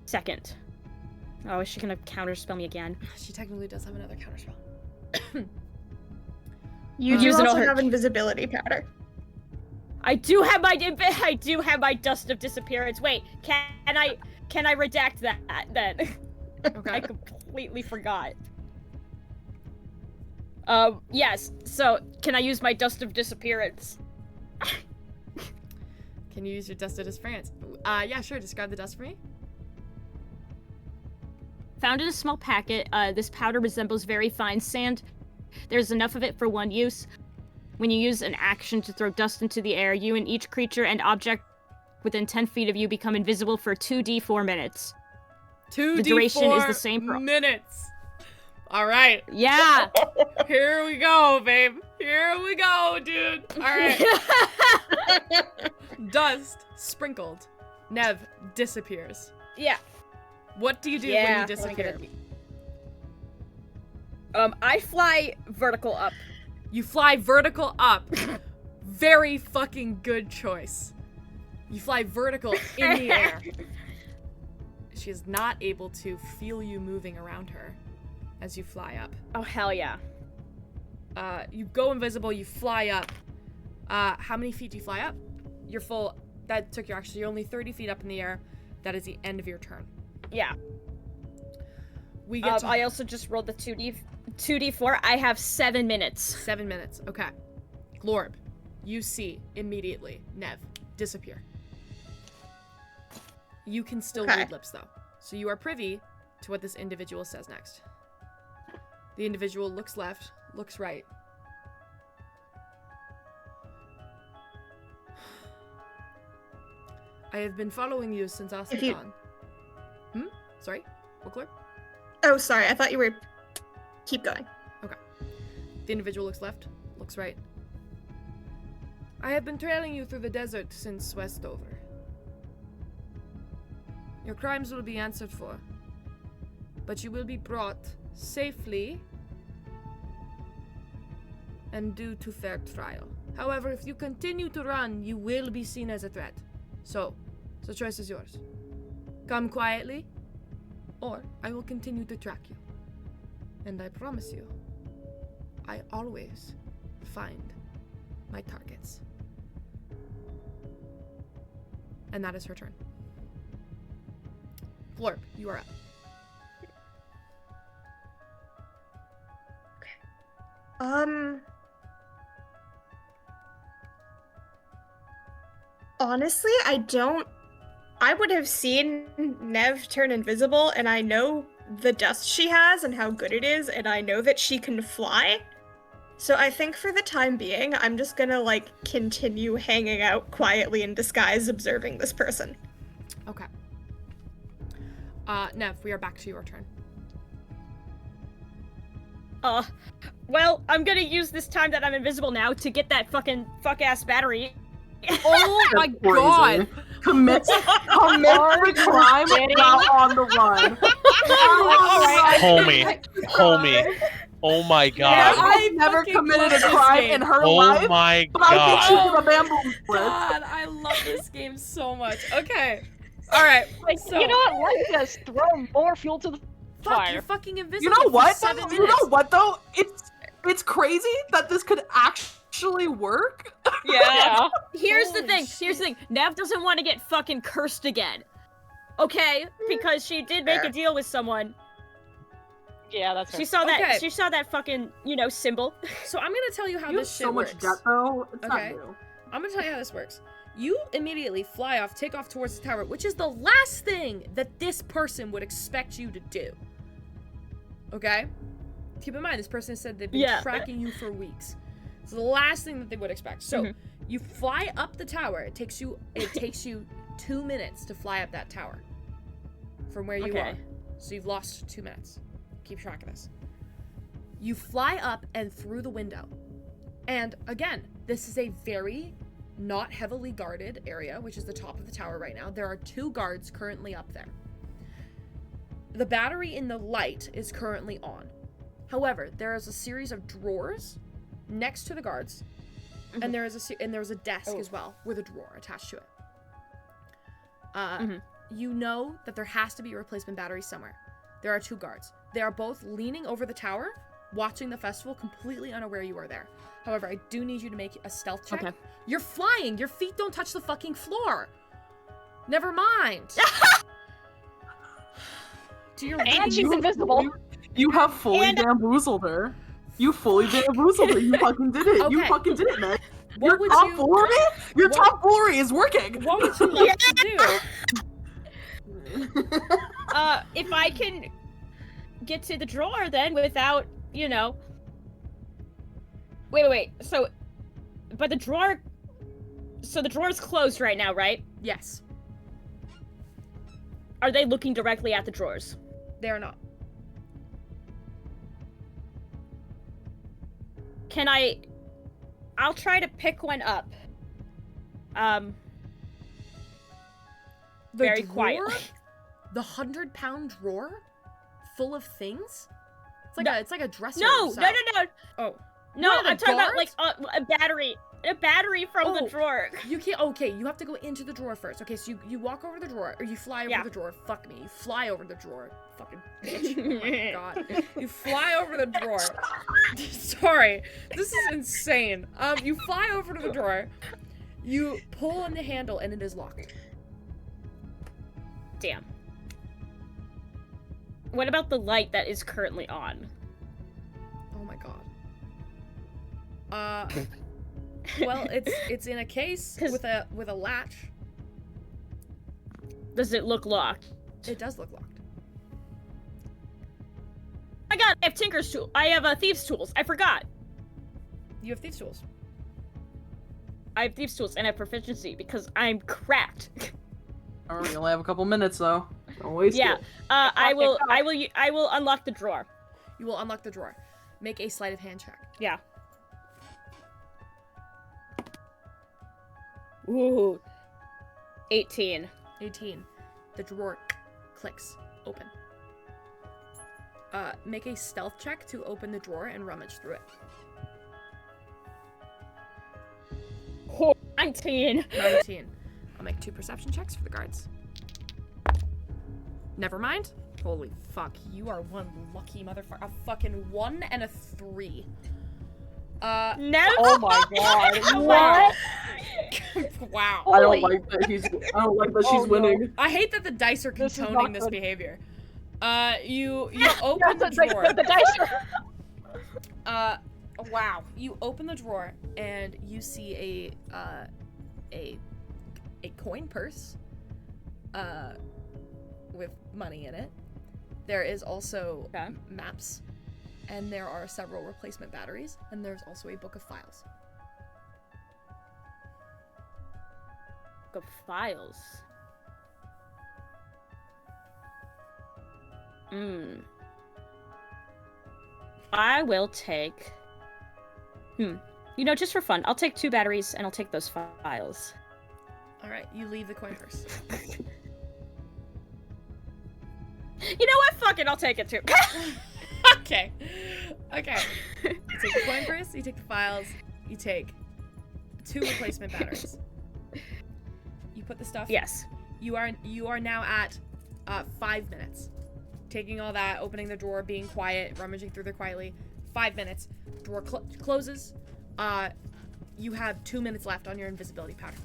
second. Oh, is she gonna counterspell me again? She technically does have another counterspell. You do also have invisibility powder. I do have my dust of disappearance. Wait, can I redact that then? Okay. I completely forgot. Yes. So can I use my dust of disappearance? Can you use your dust as France? Yeah, sure. Describe the dust for me. Found in a small packet, this powder resembles very fine sand. There's enough of it for one use. When you use an action to throw dust into the air, you and each creature and object within 10 feet of you become invisible for 2d4 minutes. 2d4 The duration is the same for minutes. All right. Yeah. Here we go, babe. Here we go, dude. All right. Dust sprinkled. Nev disappears. Yeah. What do you do when you disappear? I fly vertical up. You fly vertical up. Very fucking good choice. You fly vertical in the air. She is not able to feel you moving around her as you fly up. Oh, hell yeah. You go invisible, you fly up. How many feet do you fly up? You're full. That took you actually. You're only 30 feet up in the air. That is the end of your turn. Yeah. We get I also just rolled the 2d4. I have 7 minutes. 7 minutes. Okay. Glorb, you see immediately Nev disappear. You can still read lips though. So you are privy to what this individual says next. The individual looks left, looks right. I have been following you since Asadan. Sorry? What, Glorb? Oh, sorry. I thought you were... Keep going. Okay. The individual looks left, looks right. I have been trailing you through the desert since Westover. Your crimes will be answered for, but you will be brought safely and due to fair trial. However, if you continue to run, you will be seen as a threat. So, the choice is yours. Come quietly, or I will continue to track you. And I promise you, I always find my targets. And that is her turn. Florp, you are up. Honestly, I would have seen Nev turn invisible, and I know the dust she has and how good it is, and I know that she can fly. So I think for the time being, I'm just gonna, continue hanging out quietly in disguise, observing this person. Okay. Nev, we are back to your turn. Well, I'm gonna use this time that I'm invisible now to get that fuck-ass battery. Oh my god! Commit the crime while on the run. Homie. Oh my god. I've never committed a crime in her life. Oh my but I think god. she's a bamboo God, I love this game so much. Okay. Alright. So, you know what? Let us throw more fuel to the fire. you're fucking invisible. You know what? For 7 minutes. You know what though? It's crazy that this could actually work. Yeah. Here's the thing. Nav doesn't want to get fucking cursed again. Okay? Because she did make a deal with someone. Yeah, that's She saw that fucking, symbol. So I'm gonna tell you how You have this shit so works. much debt though. It's Okay. not new. I'm gonna tell you how this works. You immediately take off towards the tower, which is the last thing that this person would expect you to do. Okay? Keep in mind, this person said they've been tracking you for weeks. It's the last thing that they would expect. So, you fly up the tower. It takes you 2 minutes to fly up that tower from where you are. So you've lost 2 minutes. Keep track of this. You fly up and through the window. And again, this is a very not heavily guarded area, which is the top of the tower right now. There are 2 guards currently up there. The battery in the light is currently on. However, there is a series of drawers next to the guards, and there is a desk as well with a drawer attached to it. You know that there has to be a replacement battery somewhere. There are 2 guards. They are both leaning over the tower, watching the festival, completely unaware you are there. However, I do need you to make a stealth check. Okay. You're flying. Your feet don't touch the fucking floor. Never mind. And she's invisible. You have fully bamboozled her. You fully bamboozled her. You fucking did it. Okay. You fucking did it, man. What would you? Your what- tomfoolery is working. What would you like to do? If I can get to the drawer then without, you know. Wait. So, but the drawer. So the drawer's closed right now, right? Yes, Are they looking directly at the drawers? they are not. Can I'll try to pick one up. The Very drawer? quietly. The 100-pound drawer, full of things. No. It's like a dresser. No. set. Oh. One No, of the I'm talking about like guards? a battery. A battery from Oh. the drawer. You can't. Okay, you have to go into the drawer first. Okay, so you walk over the drawer, or you fly over Yeah. the drawer. Fuck me. You fly over the drawer. Fucking bitch. Oh my god. You fly over the drawer. Sorry, this is insane. You fly over to the drawer. You pull on the handle, and it is locked. Damn. What about the light that is currently on? Oh my god. Well, it's in a case 'Cause- with a latch. Does it look locked? It does look locked. I have tinker's tool. I have thieves' tools. I forgot. You have thieves' tools. I have thieves' tools and I have proficiency because I'm cracked. Alright, you'll have a couple minutes though. Don't waste Yeah. it. I will unlock the drawer. You will unlock the drawer. Make a sleight of hand check. Yeah. Ooh. 18. 18. The drawer clicks open. Make a stealth check to open the drawer and rummage through it. 19. 19. I'll make 2 perception checks for the guards. Never mind. Holy fuck, you are one lucky motherfucker. A fucking 1 and a 3. No. Oh my god. What? Wow. I Holy- don't like that Oh, she's winning. I hate that the dice are This is condoning not this good. behavior. You open the the, drawer. the dice. Wow. You open the drawer and you see a coin purse with money in it. There is also Okay. maps, and there are several replacement batteries, and there's also a book of files. Book of files. I will take. You know, just for fun, I'll take 2 batteries and I'll take those files. All right, you leave the coin purse. You know what? Fuck it, I'll take it too. Okay. You take the coin purse, you take the files, you take 2 replacement batteries. You put the stuff. Yes. You are now at 5 minutes. Taking all that, opening the drawer, being quiet, rummaging through there quietly. 5 minutes. Drawer closes. You have 2 minutes left on your invisibility powder.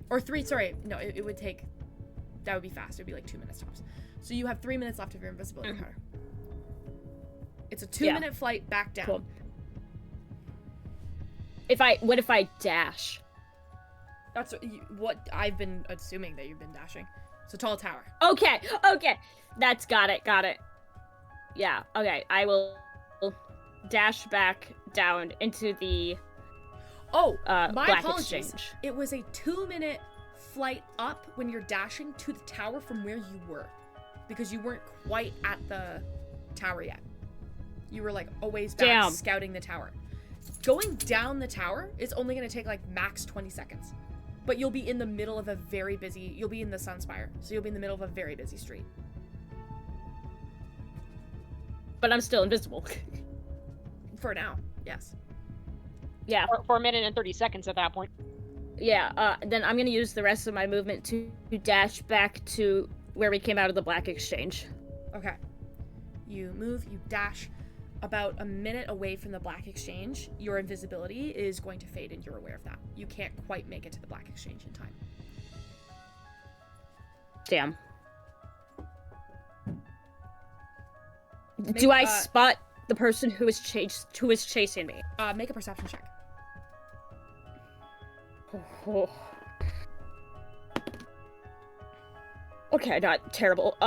Or 3, sorry. No, it would take... That would be fast. It would be like 2 minutes tops. So you have 3 minutes left of your invisibility powder. It's a 2-minute flight back down. Cool. What if I dash? That's what I've been assuming that you've been dashing. It's a tall tower. Okay. That's got it. Yeah, okay. I will dash back down into the Oh, my Black apologies. Exchange. It was a 2-minute flight up when you're dashing to the tower from where you were. Because you weren't quite at the tower yet. You were like a ways back Damn. scouting the tower. Going down the tower is only going to take like max 20 seconds. But you'll be in the middle of a very busy... You'll be in the Sunspire. So you'll be in the middle of a very busy street. But I'm still invisible. For now, yes. Yeah. For a minute and 30 seconds at that point. Yeah, then I'm gonna use the rest of my movement to dash back to where we came out of the Black Exchange. Okay. You move, you dash. About a minute away from the Black Exchange, your invisibility is going to fade, and you're aware of that. You can't quite make it to the Black Exchange in time. Damn. Do I spot the person who is chasing me? Make a perception check. Oh. Okay, not terrible.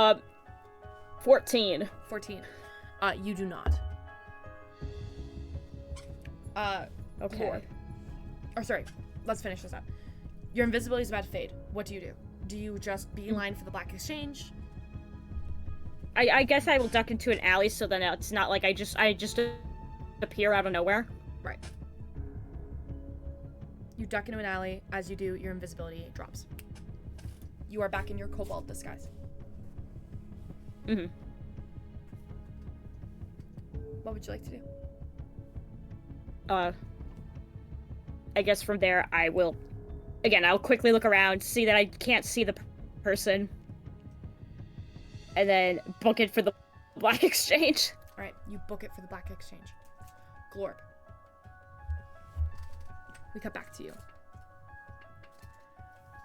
14. 14. You do not. Okay. Lord. Or sorry, let's finish this up. Your invisibility is about to fade. What do you do? Do you just beeline for the Black Exchange? I guess I will duck into an alley so then it's not like I just appear out of nowhere. Right. You duck into an alley. As you do, your invisibility drops. You are back in your kobold disguise. Mm-hmm. What would you like to do? I guess from there I will... Again, I'll quickly look around, see that I can't see the person. And then book it for the Black Exchange. Alright, you book it for the Black Exchange. Glorb. We cut back to you.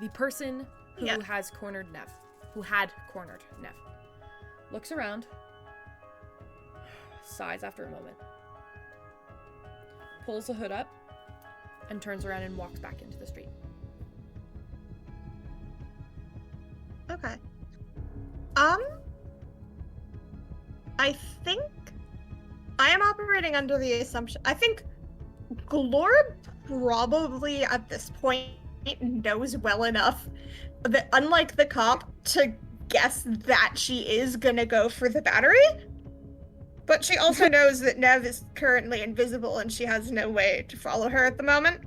The person who has cornered Nev, who had cornered Nev, looks around, sighs after a moment, pulls the hood up, and turns around and walks back into the street. Okay. I think I am operating under the assumption. I think Glorb probably at this point knows well enough that, unlike the cop, to guess that she is gonna go for the battery. But she also knows that Nev is currently invisible and she has no way to follow her at the moment.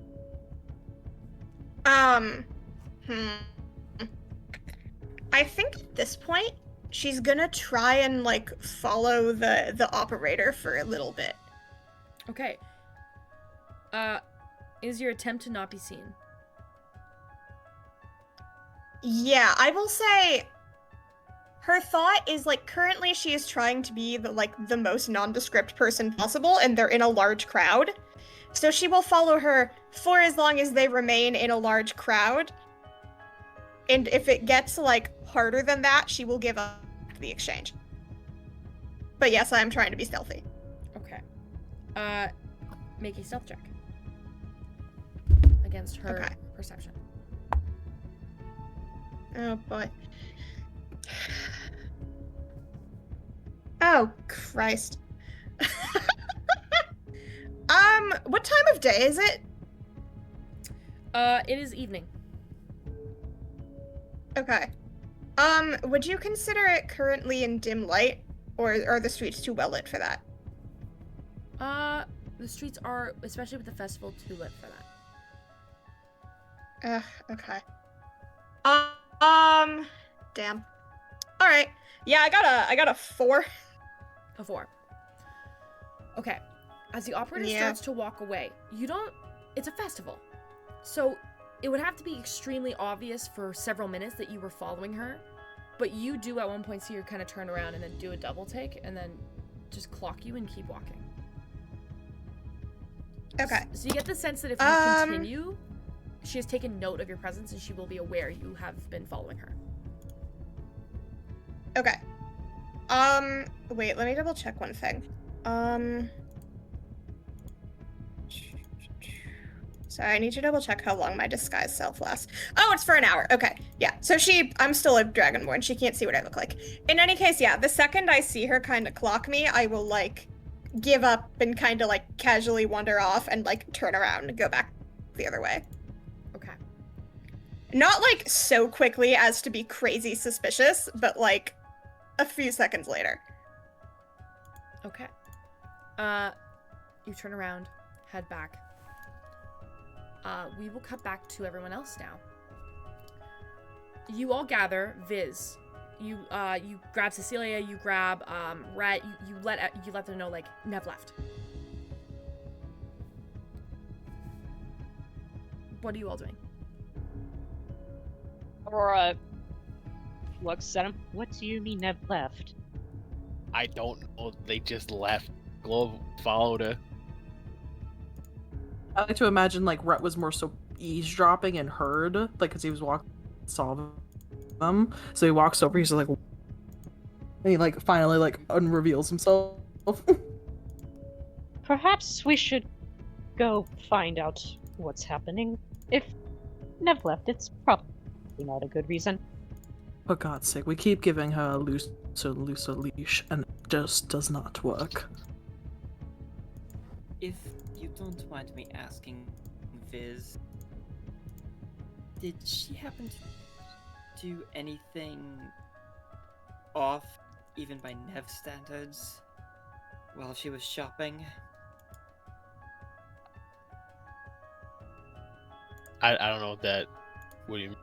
I think at this point, she's gonna try and, like, follow the operator for a little bit. Okay. Is your attempt to not be seen? Yeah, I will say her thought is, like, currently she is trying to be the most nondescript person possible, and they're in a large crowd. So she will follow her for as long as they remain in a large crowd. And if it gets, like, harder than that, she will give up the exchange. But yes, I am trying to be stealthy. Okay. Make a stealth check. Against her perception. Oh, boy. Oh, Christ. What time of day is it? It is evening. Okay. Would you consider it currently in dim light? Or are the streets too well lit for that? The streets are, especially with the festival, too lit for that. Okay. Damn. Alright. Yeah, I got a 4. A 4. Okay. As the operator starts to walk away, it's a festival. So it would have to be extremely obvious for several minutes that you were following her, but you do at one point see her kind of turn around and then do a double take and then just clock you and keep walking. Okay. So you get the sense that if you continue, she has taken note of your presence and she will be aware you have been following her. Okay. Wait, let me double check one thing. Sorry, I need to double check how long my disguise self lasts. Oh, it's for an hour. Okay, yeah. So I'm still a Dragonborn. She can't see what I look like. In any case, yeah, the second I see her kind of clock me, I will, like, give up and kind of, like, casually wander off and, like, turn around and go back the other way. Okay. Not, like, so quickly as to be crazy suspicious, but, like, a few seconds later. Okay. You turn around, head back. We will cut back to everyone else now. You all gather. Viz, you grab Cecilia. You grab Rhett. You let them know, like, Nev left. What are you all doing? Aurora looks at him. What do you mean Nev left? I don't know. They just left. Globe followed her. I like to imagine, like, Rhett was more so eavesdropping and heard, like, because he was saw them. So he walks over, he's like, and he, like, finally, like, unreveals himself. Perhaps we should go find out what's happening. If Nev left. It's probably not a good reason. For God's sake, we keep giving her a looser leash, and it just does not work. If you don't mind me asking, Viz, did she happen to do anything off, even by Nev standards, while she was shopping? I don't know what that. What do you?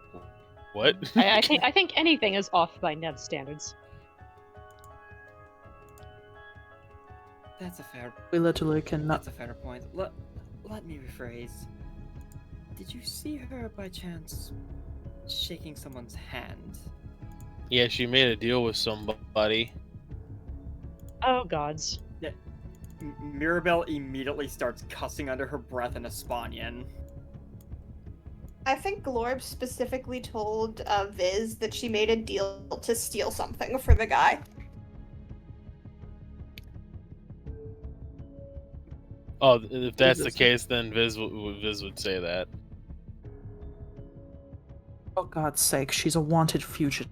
What? I think anything is off by Nev's standards. That's a fair. We literally cannot. That's a fair point. Let me rephrase. Did you see her by chance shaking someone's hand? Yeah, she made a deal with somebody. Oh gods. Mirabelle immediately starts cussing under her breath in Espanian. I think Glorb specifically told Viz that she made a deal to steal something for the guy. Oh, if that's the case, then Viz would say that. Oh God's sake, she's a wanted fugitive.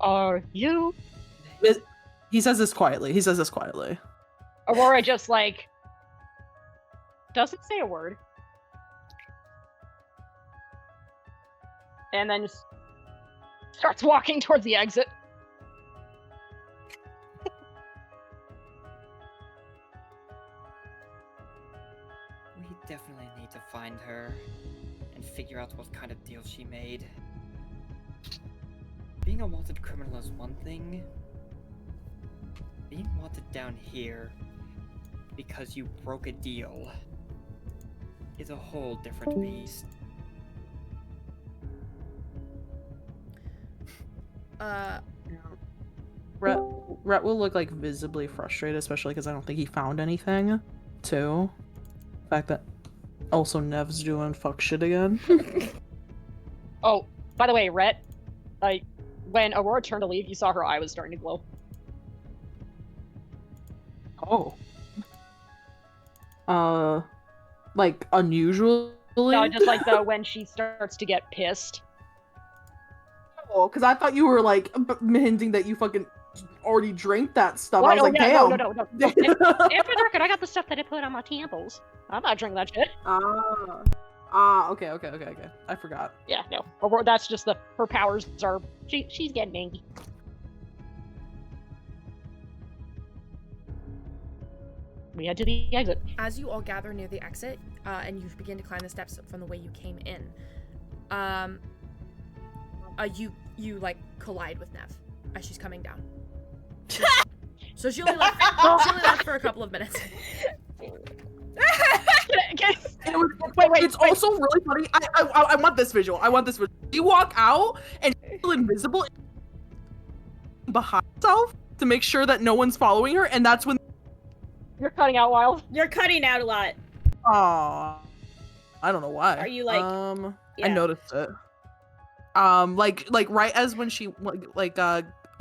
Are you? He says this quietly. Aurora just like doesn't say a word. And then just starts walking towards the exit. We definitely need to find her and figure out what kind of deal she made. Being a wanted criminal is one thing. Being wanted down here because you broke a deal is a whole different beast. Rhett will look like visibly frustrated, especially because I don't think he found anything. Too. The fact that also Nev's doing fuck shit again. Oh, by the way, Rhett, when Aurora turned to leave, you saw her eye was starting to glow. Oh. Like unusually. No, just like when she starts to get pissed. Oh, because I thought you were like hinting that you fucking already drank that stuff. What? I was like, damn. No. And for the record, I got the stuff that I put on my temples. I'm not drinking that shit. Okay. I forgot. Yeah, no. Aurora, that's just her powers are. She's getting angry. We head to the exit. As you all gather near the exit, and you begin to climb the steps from the way you came in, you like collide with Nev as she's coming down. So she only left for a couple of minutes. It's also really funny. I want this visual. You walk out and she's invisible behind herself to make sure that no one's following her, and that's when you're cutting out, Wild. You're cutting out a lot. I don't know why. Are you like? I noticed it. Like right as when she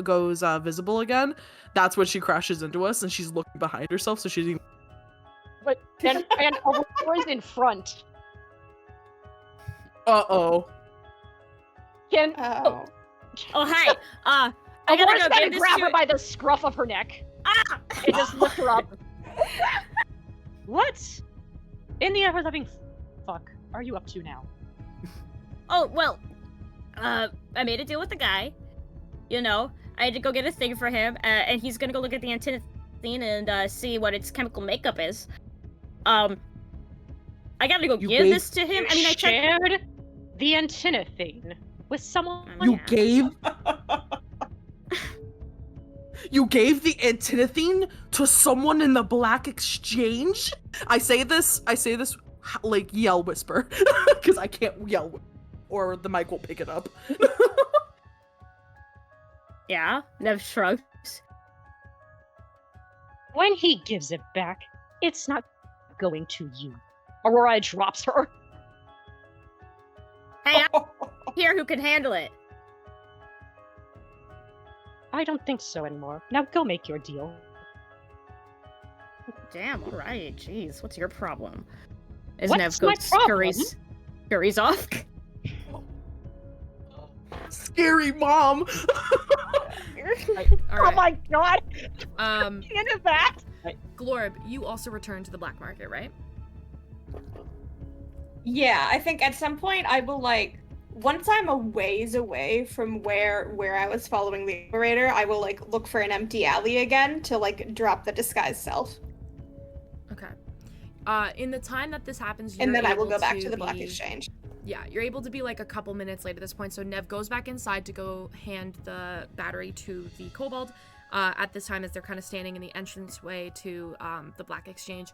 goes visible again, that's when she crashes into us, and she's looking behind herself, so she's even. But and Aurora's in front. Uh-oh. Oh, hi. I Aurora's gotta go give this grab to her by the scruff of her neck. And just lift her up. What? In the ever loving fuck are you up to now? Oh, well, I made a deal with the guy. You know, I had to go get a thing for him, and he's gonna go look at the antenna thing and see what its chemical makeup is. I gotta go give this to him. I mean, I shared the antenna thing with someone. You gave the antinathine to someone in the Black Exchange? I say this like yell whisper, because I can't yell, or the mic won't pick it up. Yeah, Nev shrugs. When he gives it back, it's not going to you. Aurora drops her. Hey, I'm here who can handle it. I don't think so anymore. Now go make your deal. Damn, alright, jeez, what's your problem? As What's Nev my goes problem? scurries off. scary, Mom. All Oh right. my god! Um, Into that. Glorb, you also return to the black market, right? Yeah, I think at some point I will once I'm a ways away from where I was following the operator, I will look for an empty alley again to drop the disguise self. Okay. In the time that this happens, you're And then I will able go back to the be- Black Exchange. Yeah, you're able to be a couple minutes late at this point. So Nev goes back inside to go hand the battery to the kobold. At this time, as they're kind of standing in the entranceway to the Black Exchange,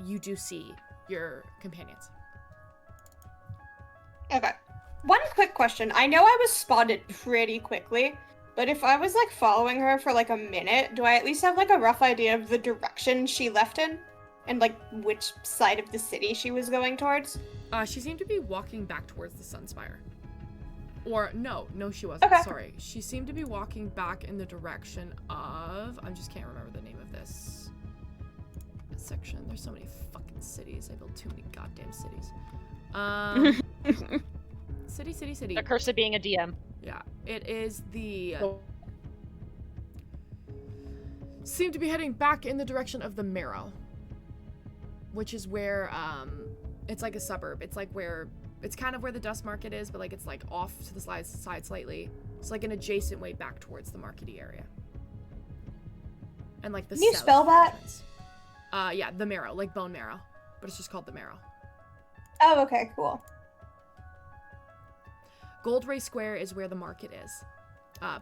you do see your companions. Okay. One quick question. I know I was spotted pretty quickly, but if I was following her for a minute, do I at least have a rough idea of the direction she left in? And which side of the city she was going towards? She seemed to be walking back towards the Sunspire. Or, no, she wasn't. Okay. Sorry. She seemed to be walking back in the direction of... I just can't remember the name of this section. There's so many fucking cities. I built too many goddamn cities. City. The curse of being a DM. Yeah, it is the... seem to be heading back in the direction of the Marrow. Which is where, it's a suburb. It's where... It's kind of where the Dust Market is, but it's off to the side slightly. It's an adjacent way back towards the markety area. And the Can you south spell that? entrance. Yeah, the Marrow, bone marrow. But it's just called the Marrow. Oh, okay, cool. Goldray Square is where the market is.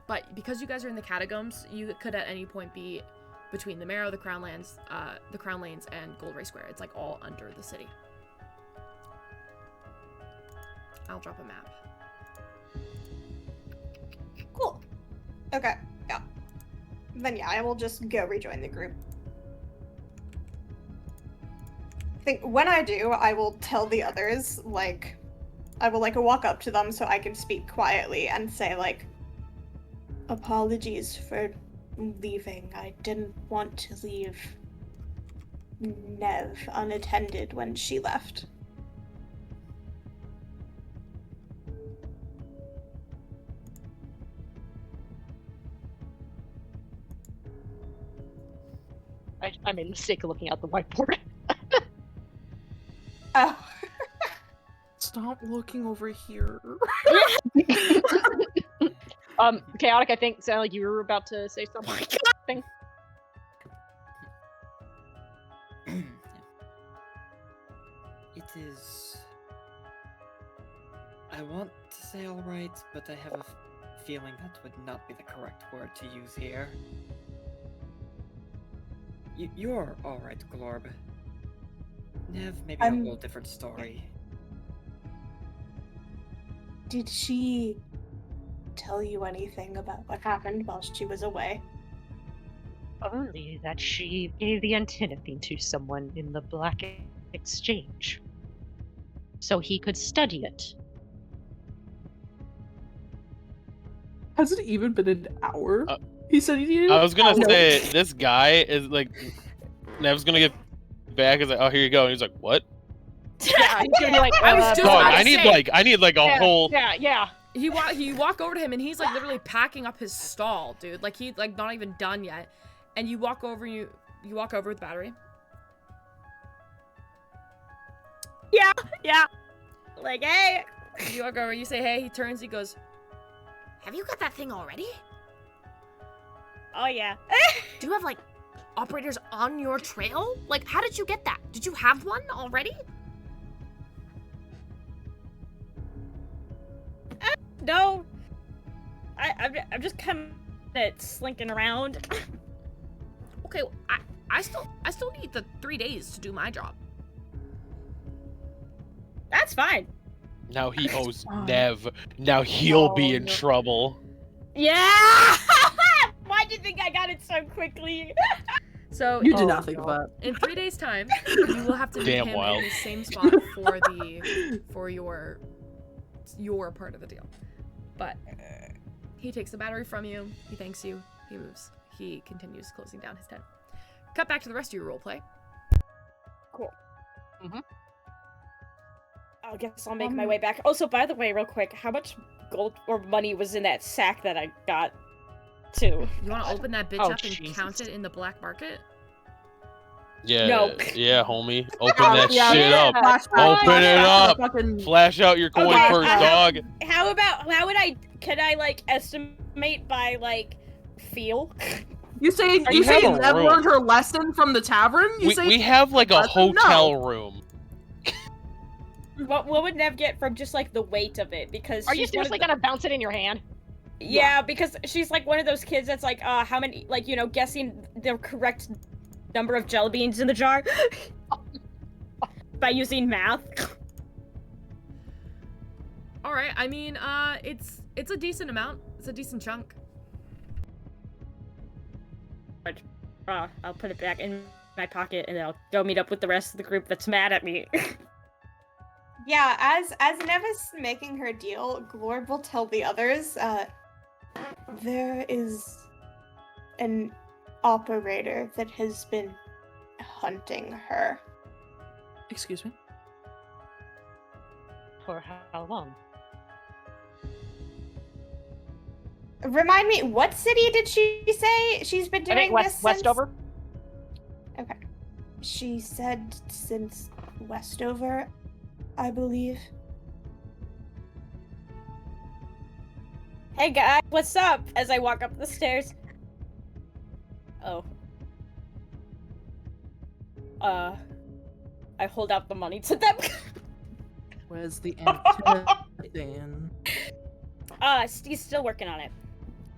But because you guys are in the catacombs, you could at any point be between the Marrow, the Crown Lanes, and Goldray Square. It's all under the city. I'll drop a map. Cool. Okay, yeah. Then yeah, I will just go rejoin the group. I think when I do, I will tell the others, I will walk up to them so I can speak quietly and say apologies for leaving. I didn't want to leave Nev unattended when she left. I made a mistake of looking out the whiteboard. Oh. Stop looking over here. Chaotic, I think sounded like you were about to say something. It is... I want to say alright, but I have a feeling that would not be the correct word to use here. You're alright, Glorb. Nev, maybe a whole different story. Did she tell you anything about what happened while she was away? Only that she gave the antenna thing to someone in the Black Exchange, so he could study it. Has it even been an hour? He said he needed. I was gonna say this guy is Nev's gonna get back. Is oh, here you go. And he's like, what? Yeah, he's gonna be like, I was just Dog, about to I need say, I need a whole. Yeah. You walk over to him and he's literally packing up his stall, dude. He's not even done yet. And you walk over you walk over with the battery. Yeah. Hey. You walk over, you say hey, he turns, he goes, Have you got that thing already? Oh yeah. Do you have operators on your trail? How did you get that? Did you have one already? No. I'm just kind of slinking around. Okay, I still need the 3 days to do my job. That's fine. Now he owes Nev. Now he'll be in trouble. Yeah. Why'd you think I got it so quickly? so You did not think of that. in 3 days' time, you will have to meet Damn him wild. in the same spot for your part of the deal. But he takes the battery from you, he thanks you, he moves. He continues closing down his tent. Cut back to the rest of your roleplay. Cool. I guess I'll make my way back. Also, by the way, real quick, how much gold or money was in that sack that I got, too. You want to open that bitch Oh, up and Jesus. count it in the black market? Yeah, No. yeah, homie. Open that Yeah, shit yeah, up. flashback, Open it flashback, up. fucking- Flash out your coin Okay, first, I- dog. Could I, like, estimate by, like, feel? You saying You have a Nev room. learned her lesson from the tavern? You say We have like a lesson? No. hotel room. What would Nev get from just, like, the weight of it? Because Are you she's one of seriously the- gonna bounce it in your hand? Yeah, because she's like one of those kids that's like, how many, like, you know, guessing the correct number of jelly beans in the jar by using math. All right. I mean, it's a decent amount. It's a decent chunk. I'll put it back in my pocket and I'll go meet up with the rest of the group that's mad at me. Yeah, as Nev is making her deal, Glorb will tell the others, there is an operator that has been hunting her. Excuse me? For how long? Remind me, what city did she say she's been I doing think this since? Westover. Okay. She said since Westover, I believe. Hey guys, what's up? As I walk up the stairs. Oh. I hold out the money to them. Where's the antidote? He's still working on it.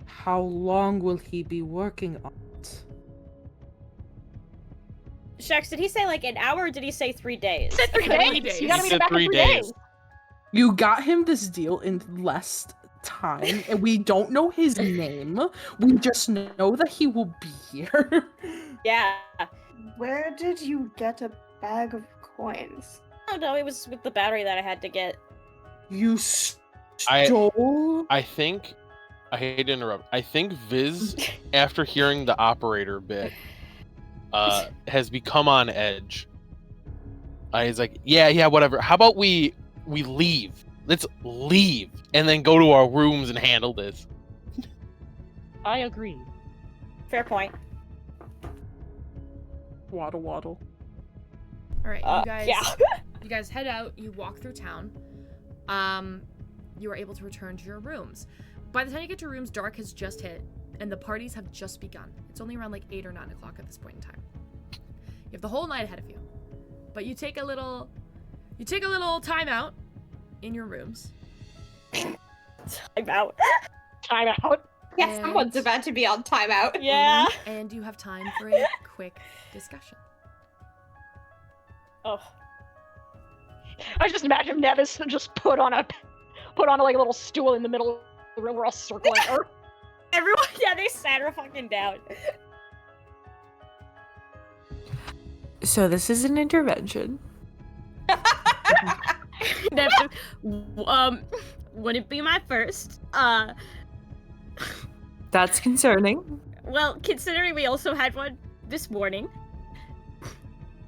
How long will he be working on it? Shax, did he say like an hour or did he say 3 days? Said 3 3 days. days. You gotta He meet him said back in 3 3 days. days. You got him this deal in less time, and we don't know his name. We just know that he will be here. Yeah. Where did you get a bag of coins? Oh no, it was with the battery that I had to get. You I- stole? I think. I hate to interrupt. I think Viz, after hearing the operator bit, has become on edge. He's like, yeah, whatever. How about we leave? Let's leave and then go to our rooms and handle this. I agree. Fair point. Waddle waddle. All right, Yeah. you guys head out. You walk through town. You are able to return to your rooms. By the time you get to your rooms, dark has just hit, and the parties have just begun. It's only around like 8 or 9 o'clock at this point in time. You have the whole night ahead of you, but you take a little time out in your rooms. I'm out. Time out. Yes, And- someone's about to be on timeout. Yeah. And you have time for a quick discussion. Oh. I just imagine Nevis just put on like a little stool in the middle of the room. We're all circling her. Everyone, yeah, they sat her fucking down. So this is an intervention. Never, wouldn't be my first. That's concerning. Well, considering we also had one this morning.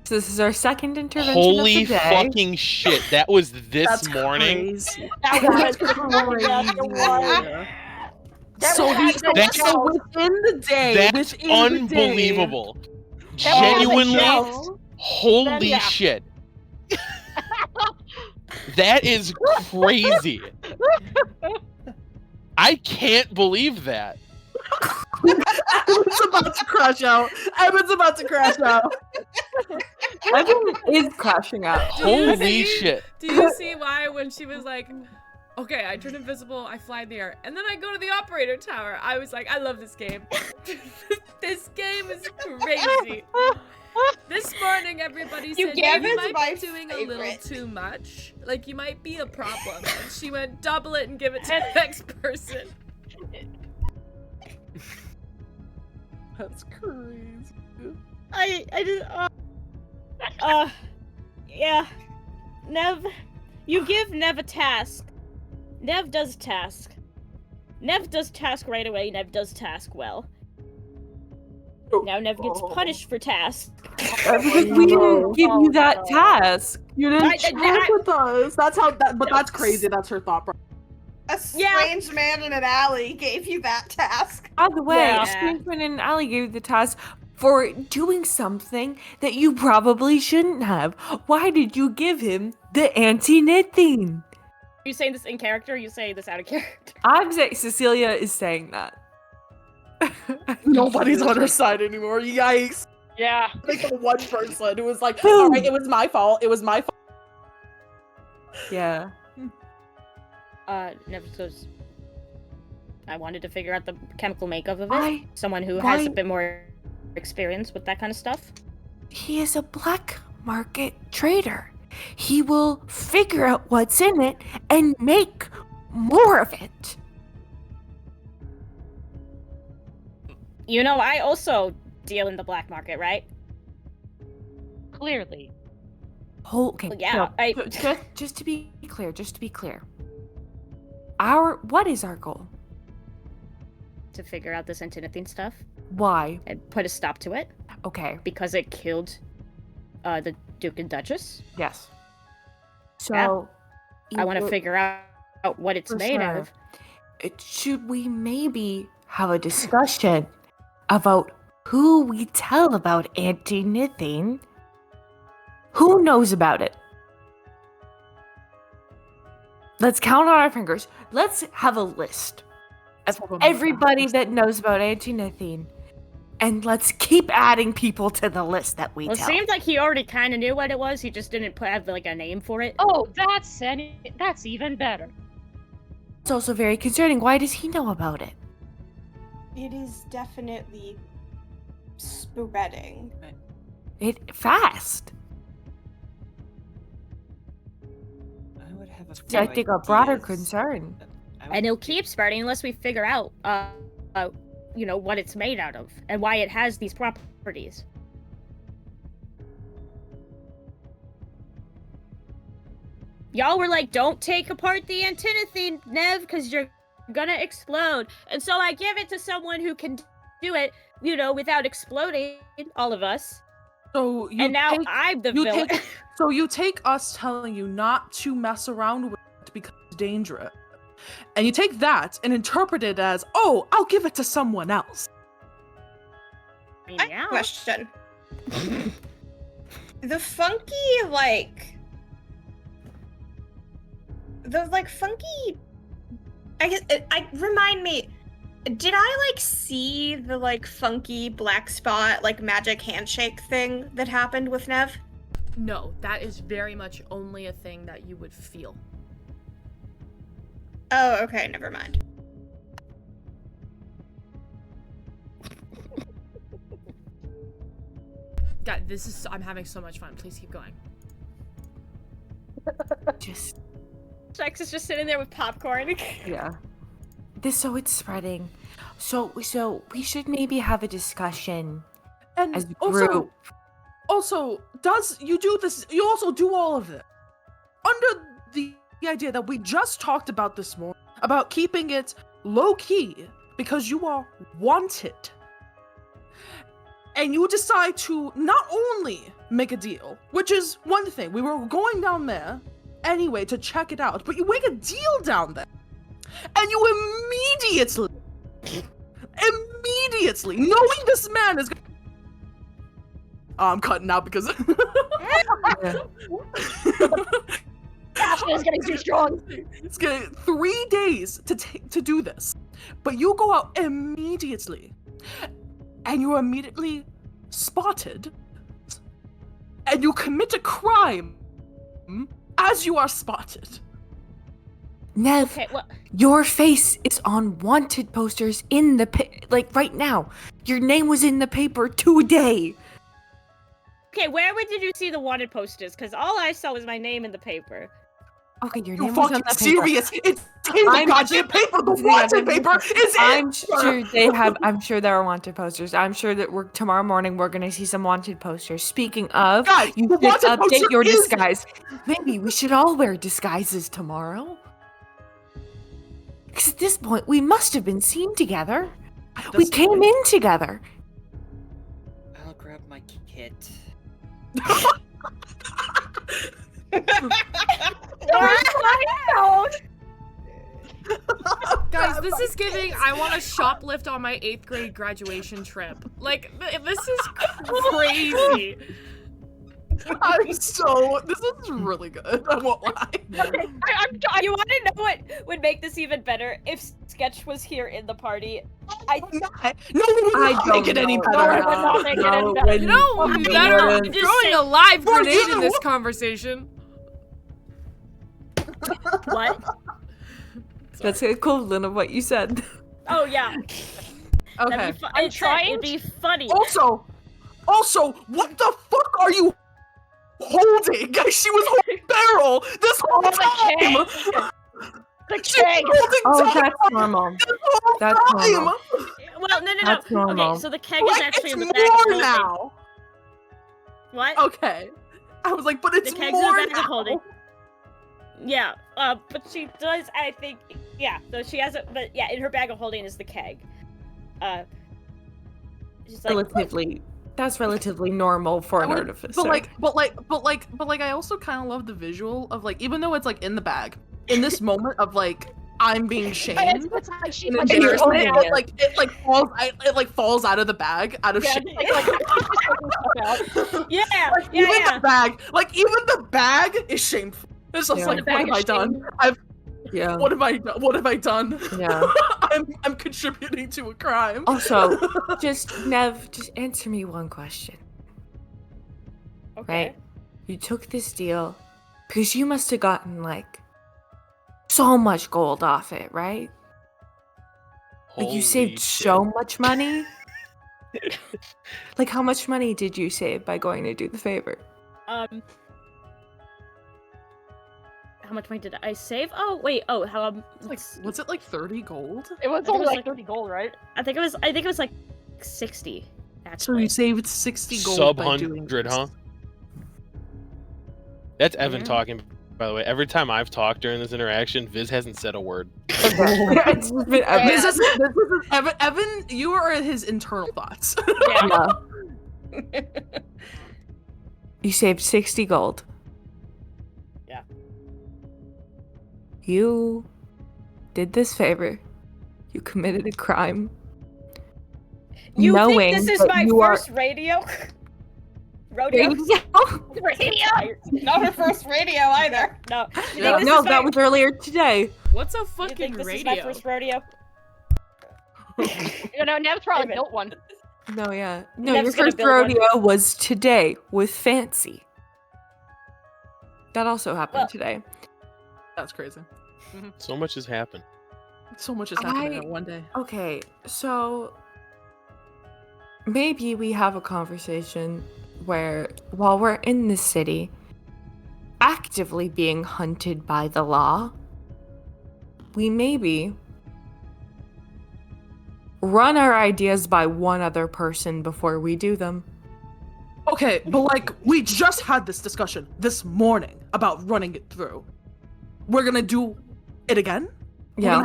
So this is our second intervention Holy of the day. fucking shit! That was this That's morning. crazy. That was Yeah. That So, was- so within the day, That's within the day, unbelievable. That was Genuinely, yes. holy Yeah. shit. That is crazy. I can't believe that. Evan's about to crash out. Evan's about to crash out. Evan is crashing out. Holy shit. Do you see why when she was like, okay, I turn invisible, I fly in the air, and then I go to the operator tower, I was like, I love this game. This game is crazy. This morning, everybody You said gave you us might my be doing a little favorite. too much. Like, you might be a problem. And she went, double it and give it to the next person. That's crazy. I just, yeah. Nev, you give Nev a task. Nev does task. Nev does task right away. Nev does task well. Now Nev gets punished for task. Evan, we didn't give you that task. You didn't I- chat I- with us. That's how. But that's crazy. That's her thought. A strange man in an alley gave you that task. By the way, Yeah. Stinkman and Allie gave you the task for doing something that you probably shouldn't have. Why did you give him the anti-knitting? Are you saying this in character or are you saying this out of character? I'm saying Cecilia is saying that. Nobody's on her side anymore. Yikes. Yeah. Like the one person who was like, Boom. all right, it was my fault. It was my fault. Yeah. Never goes. I wanted to figure out the chemical makeup of it. Why? Someone who has Why? a bit more experience with that kind of stuff. He is a black market trader. He will figure out what's in it and make more of it. You know, I also deal in the black market, right? Clearly. Okay. Well, yeah, no, just to be clear. What is our goal? To figure out this antinethine stuff Why? and put a stop to it Okay. because it killed the Duke and Duchess. Yes. So I want to figure out what it's For made sure. of. Should we maybe have a discussion about who we tell about anti-knitting? Who knows about it? Let's count on our fingers. Let's have a list of everybody that knows about anti-knitting. And let's keep adding people to the list that we Well, it tell. seems like he already kind of knew what it was. He just didn't have like a name for it. Oh, that's even better. It's also very concerning. Why does he know about it? It is definitely spreading. It fast. I would have a few I think a broader ideas, concern. but I would- And it'll keep spreading unless we figure out, you know, what it's made out of and why it has these properties. Y'all were like, don't take apart the antinethine, Nev, because you're gonna explode. And so I give it to someone who can do it, you know, without exploding all of us. So you And now take, I'm the you villain. take so you take us telling you not to mess around with it because it's dangerous. And you take that and interpret it as, oh, I'll give it to someone else. I mean, I have yeah. a question. The funky, funky. I guess. Remind me. Did I see the funky black spot magic handshake thing that happened with Nev? No, that is very much only a thing that you would feel. Oh, okay. Never mind. God, I'm having so much fun. Please keep going. Just Jax is just sitting there with popcorn. yeah. So it's spreading. So we should maybe have a discussion And as a group. also, you do this? You also do all of it under the idea that we just talked about this morning about keeping it low key because you are wanted, and you decide to not only make a deal, which is one thing. We were going down there anyway to check it out, but you make a deal down there, and you immediately, knowing this man is. I'm cutting out because. It's getting too strong. It's getting 3 days to do this, but you go out immediately, and you're immediately spotted, and you commit a crime as you are spotted. Nev, Okay, well, your face is on wanted posters in the right now. Your name was in the paper today. okay, where did you see the wanted posters? Because all I saw was my name in the paper. Okay, your You name was on fucking the paper. serious? It's in the I'm- goddamn paper. The wanted paper is I'm in. sure they have. I'm sure there are wanted posters. I'm sure that tomorrow morning we're gonna see some wanted posters. Speaking of, Guys, you the should wanted update poster your is- disguise. Maybe we should all wear disguises tomorrow. Because at this point, we must have been seen together. We This came point, in together. I'll grab my kit. this is giving. I want to shoplift on my 8th grade graduation trip. Like this is crazy. This is really good. I won't lie. You want to know what would make this even better? If Sketch was here in the party. No, I don't make it any better. No, it would not make it any better. You know, we better I'm just throwing saying- a live grenade in this conversation. What? That's the equivalent of what you said. Oh yeah. Okay. That'd be I'm trying It'd be funny. Also, what the fuck are you holding? She was holding barrel this whole time. The She was keg. holding Oh, dynamite that's normal. this whole That's time. normal. Well, no. That's normal. Okay, so the keg is Like, actually it's in the bag of more holding. now. What? Okay. I was like, but it's The keg's more in the bag of now. holding. Yeah, but she does, I think, yeah, so she has it, but yeah, in her bag of holding is the keg. She's like, That's relatively normal for an artificer. But I also kind of love the visual of like, even though it's like in the bag, in this moment of like, I'm being shamed. It's like she's and like, you're embarrassment, holding it falls out of the bag, out of shame. yeah, Even the bag, even the bag is shameful. It's just Yeah. like, The what bag have I is done? yeah. What have I done? What have I done? Yeah. I'm contributing to a crime. Also, Nev, just answer me one question. Okay. Right? You took this deal because you must have gotten like so much gold off it, right? Like Holy you saved shit. so much money. Like how much money did you save by going to do the favor? How much money did I save? Oh, wait, Was it like 30 gold? It was I think only it was like like- 30 gold, right? I think it was like 60, So actually. you saved 60 gold Sub by doing 100, this. huh? That's Evan Yeah. talking, by the way. Every time I've talked during this interaction, Viz hasn't said a word. It's been- This is Evan, you are his internal thoughts. yeah. You saved 60 gold. Yeah. You did this favor. You committed a crime. You knowing think this is that my you are- first rodeo? Radio? Not her first radio either. No. You Yeah. think this No, is that my- was earlier today. What's a you fucking think this is my radio? first rodeo? Nev's probably David. built one. No, yeah. No, Nev's your gonna first build one. rodeo was today with Fancy. That also happened Well- today. That's crazy. So much has happened. So much has happened in I- it one day. Okay, so maybe we have a conversation where while we're in this city, actively being hunted by the law, we maybe run our ideas by one other person before we do them. Okay, but like, we just had this discussion this morning about running it through. We're gonna do it again? Yeah.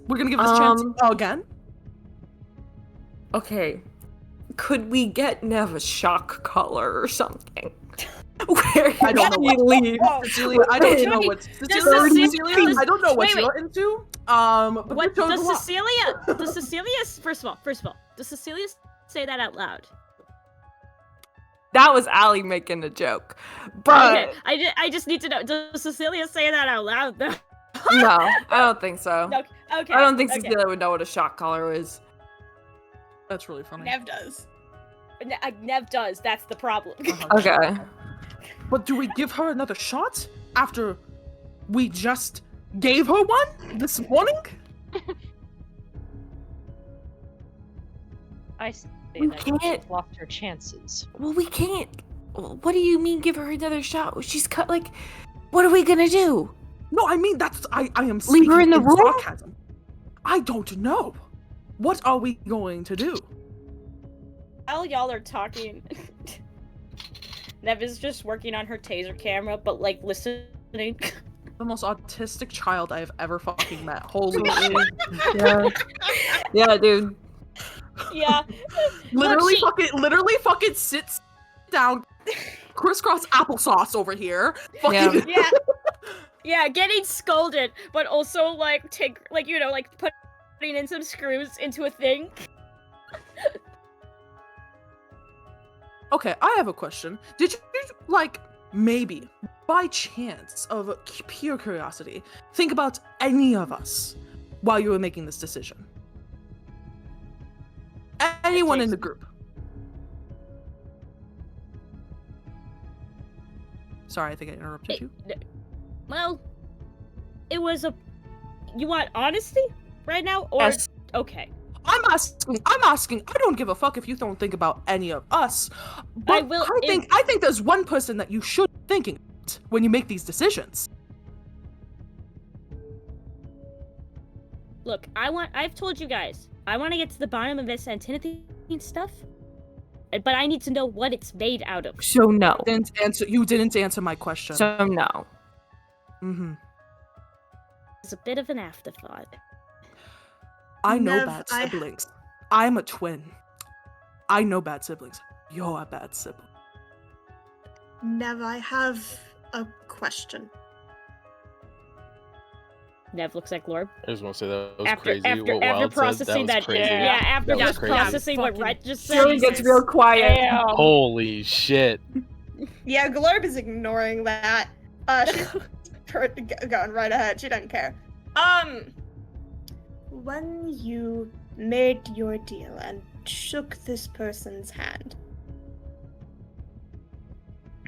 We're gonna give this chance again? Okay. Could we get Nev a shock collar or something? Where I don't know he what- leaves. Cecilia, I don't know what Cecilia, I don't know what Wait, you're into. But What you're does doing a lot. Cecilia first of all, does Cecilia say that out loud? That was Allie making a joke. But Okay, I just need to know, does Cecilia say that out loud though? no, I don't think so. No, okay. I don't think okay. Cecilia would know what a shock collar is. That's really funny. Nev does. Nev does, that's the problem. Okay. But do we give her another shot after we just gave her one this morning? I say We that can't- she's lost her chances. Well, we can't. What do you mean give her another shot? She's cut like. What are we gonna do? No, I mean I am Leave speaking her in the room? sarcasm. I don't know. What are we going to do? While y'all are talking, Nev is just working on her taser camera, but like listening. The most autistic child I have ever fucking met. Holy shit. Yeah. Yeah, dude. Yeah. Literally she- fucking sits down, crisscross applesauce over here. Fucking Yeah. Yeah, getting scolded, but also like take like putting putting in some screws into a thing. Okay, I have a question. Did you, like, maybe, by chance of pure curiosity, think about any of us while you were making this decision? Anyone in the group? Sorry, I think I interrupted you. Well, it was a. You want honesty right now, or Yes. okay? I'm asking. I don't give a fuck if you don't think about any of us. But I think there's one person that you should be thinking about when you make these decisions. Look, I've told you guys, I want to get to the bottom of this antinothene stuff, but I need to know what it's made out of. So no. You didn't answer my question. So no. Mm-hmm. It's a bit of an afterthought. I know Nev, bad siblings. I'm a twin. I know bad siblings. You're a bad sibling. Nev, I have a question. Nev looks like Lorb. I just want to say that was After crazy. after what after Wild processing said, that, crazy. after That was just crazy. processing what Fucking Rhett just said. Joey gets real quiet. Damn. Holy shit. Yeah, Glorb is ignoring that. She's going right ahead. She doesn't care. When you made your deal and shook this person's hand,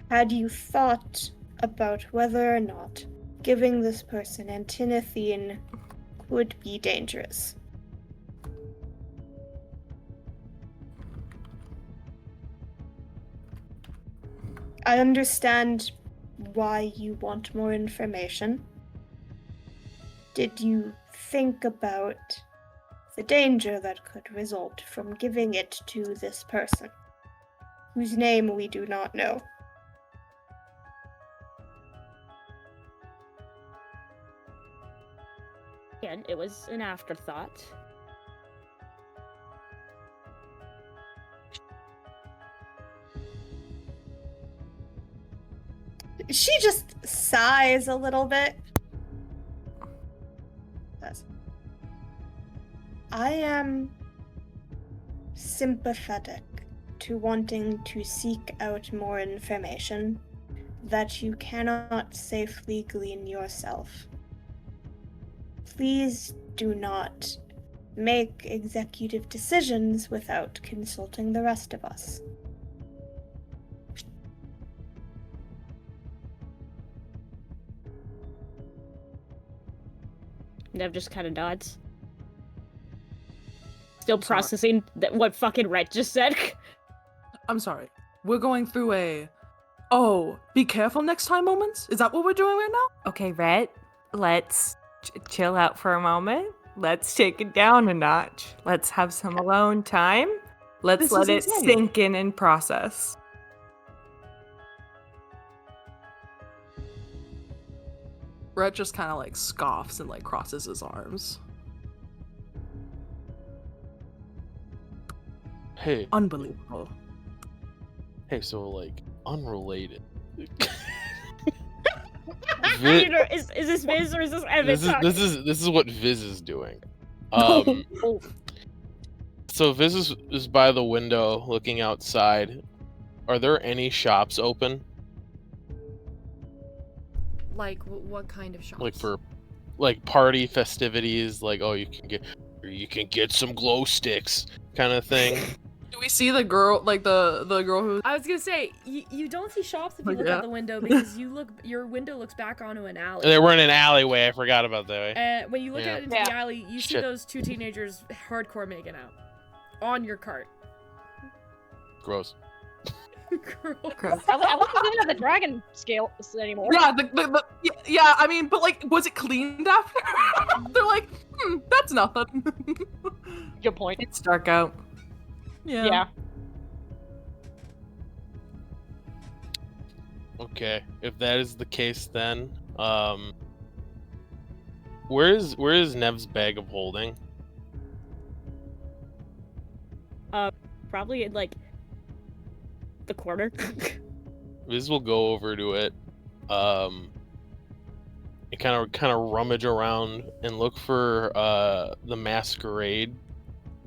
had you thought about whether or not giving this person antinothene would be dangerous? I understand why you want more information. Did you think about the danger that could result from giving it to this person, whose name we do not know? Again, it was an afterthought. She just sighs a little bit. I am sympathetic to wanting to seek out more information that you cannot safely glean yourself. Please do not make executive decisions without consulting the rest of us. Nev just kind of nods. Still processing what fucking Rhett just said. I'm sorry. We're going through a, oh, be careful next time moments? Is that what we're doing right now? Okay, Rhett, let's chill out for a moment. Let's take it down a notch. Let's have some alone time. Let's let it sink in and process. Rhett just kind of like scoffs and like crosses his arms. Hey. Unbelievable. Hey, so like unrelated. Is this Viz or is this Evan? This is what Viz is doing. So Viz is by the window looking outside. Are there any shops open? Like, what kind of shops? Like for, like party festivities, like you can get some glow sticks, kind of thing. Do we see the girl, like the girl who? I was gonna say you don't see shops if you look out the window because your window looks back onto an alley. They were in an alleyway. I forgot about that. And when you look out into the alley, you see those two teenagers hardcore making out on your cart. Gross. Gross. I don't have the dragon scale anymore. Yeah, yeah. I mean, but like, was it cleaned after? They're like, that's nothing. Good point. It's dark out. Yeah. Okay, if that is the case, then where is Nev's bag of holding? Probably in like the corner. Viz will go over to it, and kind of rummage around and look for the masquerade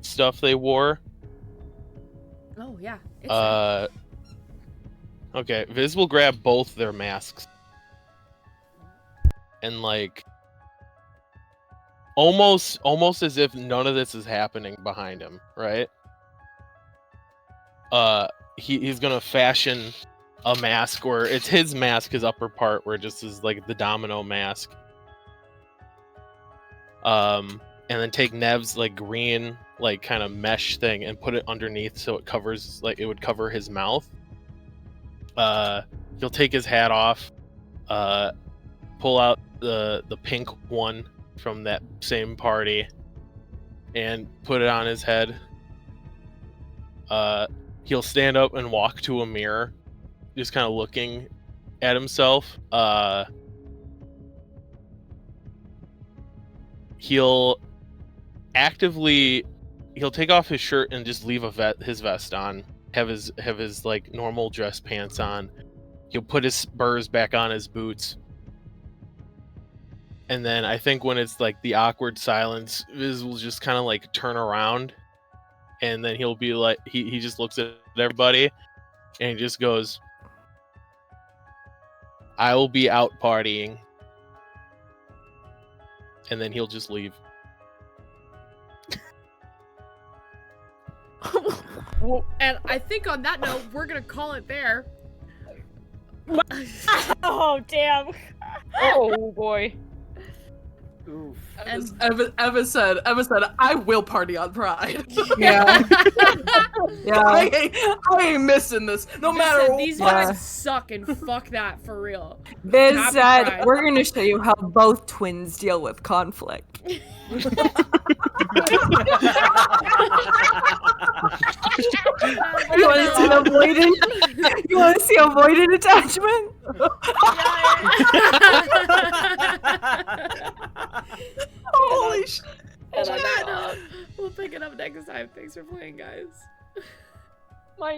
stuff they wore. Oh yeah. It's there. Okay, Viz will grab both their masks and like almost as if none of this is happening behind him, right? He's gonna fashion a mask where it's his mask, his upper part, where it just is like the domino mask. And then take Nev's like green like kind of mesh thing and put it underneath so it covers, like it would cover his mouth. He'll take his hat off, pull out the pink one from that same party and put it on his head. He'll stand up and walk to a mirror, just kind of looking at himself. He'll take off his shirt and just leave his vest on. Have his like normal dress pants on. He'll put his spurs back on his boots. And then I think when it's like the awkward silence, Viz will just kind of like turn around, and then he'll be like, he just looks at everybody, and he just goes, "I will be out partying," and then he'll just leave. Well, and I think on that note, we're gonna call it there. Oh damn. Oh boy. Oof. Eva said, I will party on Pride. Yeah. Yeah. I ain't missing this, no matter These what. guys suck, and fuck that for real. Viz Happy said, Pride. we're going to show you how both twins deal with conflict. You want to see avoidant? You want to see avoidant attachment? Holy shit. And on that note, we'll pick it up next time. Thanks for playing, guys. My